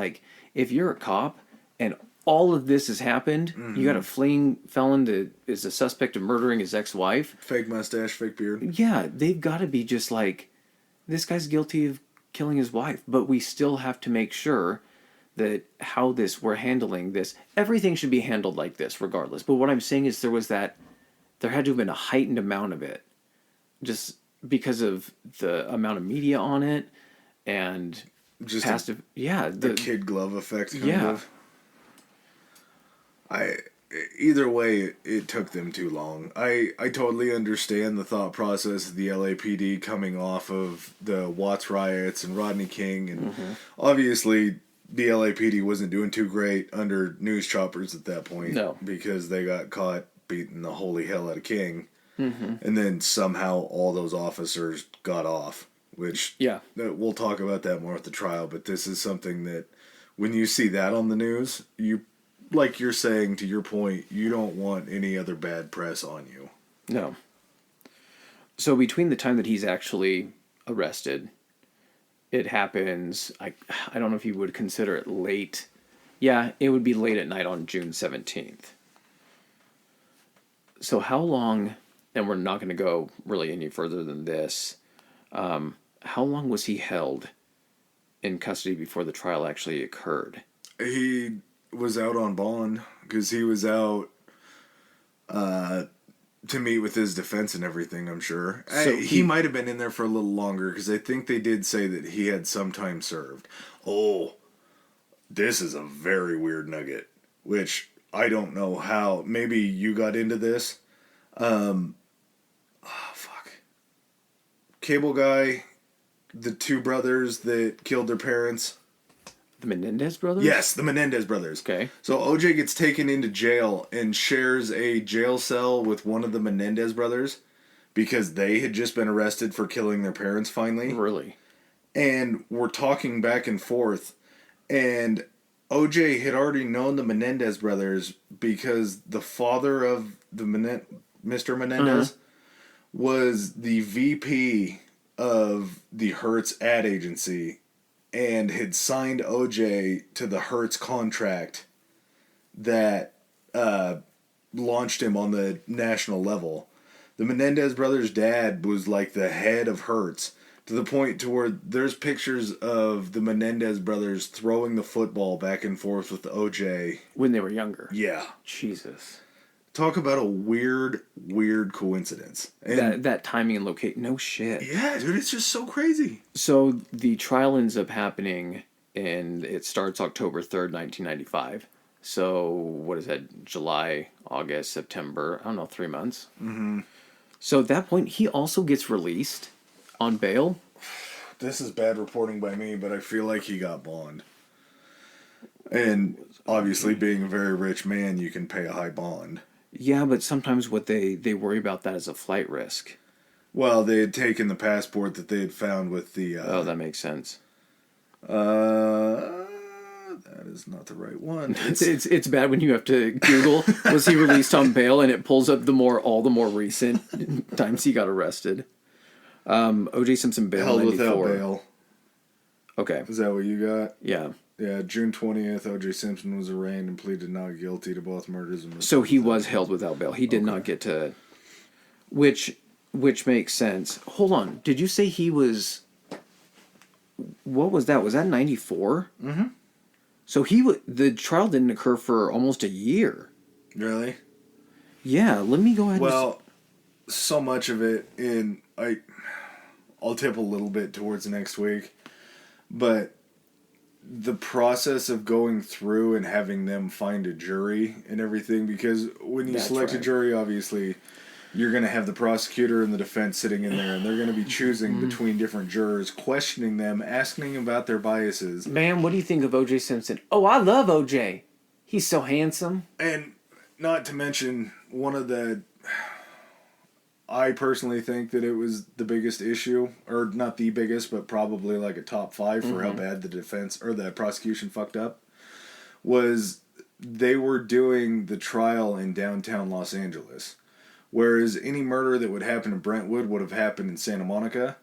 if you're a cop and all of this has happened, you got a fleeing felon that is a suspect of murdering his ex-wife. Fake mustache, fake beard. Yeah, they've got to be just this guy's guilty of killing his wife, but we still have to make sure that we're handling this. Everything should be handled like this regardless. But what I'm saying is there had to have been a heightened amount of it just because of the amount of media on it and just the kid glove effect kind yeah. of. Either way, it took them too long. I totally understand the thought process of the LAPD coming off of the Watts riots and Rodney King, and obviously the LAPD wasn't doing too great under news choppers at that point. No. Because they got caught beating the holy hell out of King. And then somehow all those officers got off, which we'll talk about that more at the trial, but this is something that when you see that on the news, like you're saying, to your point, you don't want any other bad press on you. No. So between the time that he's actually arrested, it happens, I don't know if you would consider it late. Yeah, it would be late at night on June 17th. So how long, and we're not going to go really any further than this, how long was he held in custody before the trial actually occurred? He was out on bond because he was out to meet with his defense and everything, I'm sure. So he might have been in there for a little longer because I think they did say that he had some time served. Oh, this is a very weird nugget, which I don't know how. Maybe you got into this. Fuck. Cable guy, the two brothers that killed their parents. The Menendez brothers? Yes, the Menendez brothers. Okay. So OJ gets taken into jail and shares a jail cell with one of the Menendez brothers because they had just been arrested for killing their parents finally. Really? And we're talking back and forth. And OJ had already known the Menendez brothers because the father of the Mr. Menendez was the VP of the Hertz ad agency and had signed OJ to the Hertz contract that launched him on the national level. The Menendez brothers' dad was like the head of Hertz, To the point to where there's pictures of the Menendez brothers throwing the football back and forth with OJ. When they were younger. Yeah. Jesus. Talk about a weird coincidence. And That timing and location. No shit. yeah, dude, it's just so crazy. So the trial ends up happening, and it starts October 3rd, 1995. So what is that? July, August, September. I don't know, 3 months. Mm-hmm. So at that point, he also gets released on bail. This is bad reporting by me, but I feel like he got bond. And obviously, being a very rich man, you can pay a high bond. Yeah, but sometimes what they worry about that as a flight risk. Well, they had taken the passport that they had found with the... Oh, that makes sense. That is not the right one. It's bad when you have to Google, was he released on bail, and it pulls up all the more recent times he got arrested. O.J. Simpson bail Held 94. without bail. Okay. Is that what you got? Yeah. Yeah, June 20th, O.J. Simpson was arraigned and pleaded not guilty to both murders and... So he was held without bail. He did not get to... Which makes sense. Hold on. Did you say he was... What was that? Was that 94? Mm-hmm. So the trial didn't occur for almost a year. Really? Yeah, let me go ahead Well, so much of it I'll tip a little bit towards next week, but the process of going through and having them find a jury and everything, because when you select a jury, obviously, you're going to have the prosecutor and the defense sitting in there, and they're going to be choosing between different jurors, questioning them, asking about their biases. Man, what do you think of O.J. Simpson? Oh, I love O.J. He's so handsome. And not to mention, I personally think that it was the biggest issue, or not the biggest, but probably like a top 5 for how bad the defense or the prosecution fucked up, was they were doing the trial in downtown Los Angeles. Whereas any murder that would happen in Brentwood would have happened in Santa Monica,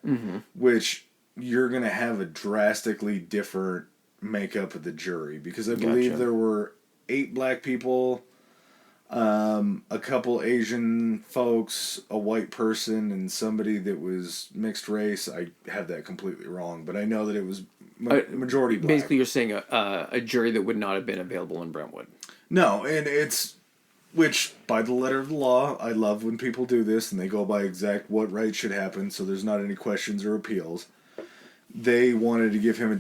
which you're going to have a drastically different makeup of the jury. Because I believe there were 8 black people, a couple Asian folks, a white person, and somebody that was mixed race. I have that completely wrong, but I know that it was majority black. Basically, you're saying a jury that would not have been available in Brentwood. No, and it's... Which, by the letter of the law, I love when people do this and they go by exact what right should happen, so there's not any questions or appeals. They wanted to give him a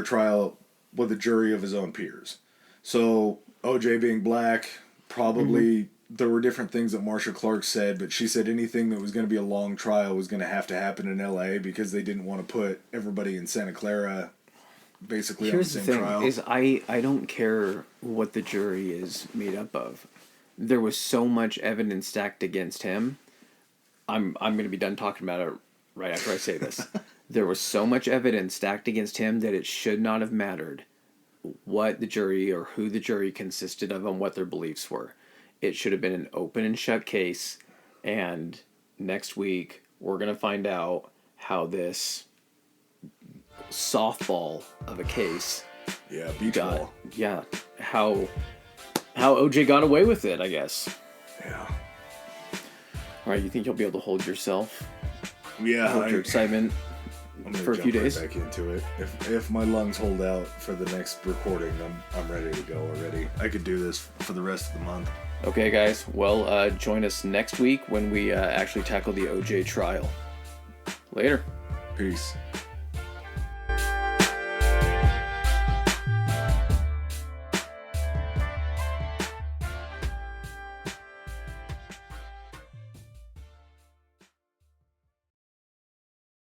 trial with a jury of his own peers. So, OJ being black, probably there were different things that Marsha Clark said, but she said anything that was going to be a long trial was going to happen in LA because they didn't want to put everybody in Santa Clara basically on the same trial. Here's the thing, I don't care what the jury is made up of. There was so much evidence stacked against him. I'm going to be done talking about it right after I say this. There was so much evidence stacked against him that it should not have mattered what the jury or who the jury consisted of and what their beliefs were. It should have been an open and shut case, and next week we're going to find out how this softball of a case beach ball. Yeah, how OJ got away with it, I guess. Yeah. All right, you think you'll be able to hold yourself? Yeah. Hold your excitement for a few days? Back into it. If my lungs hold out for the next recording, I'm ready to go already. I could do this for the rest of the month. Okay, guys. Well, join us next week when we actually tackle the OJ trial. Later. Peace.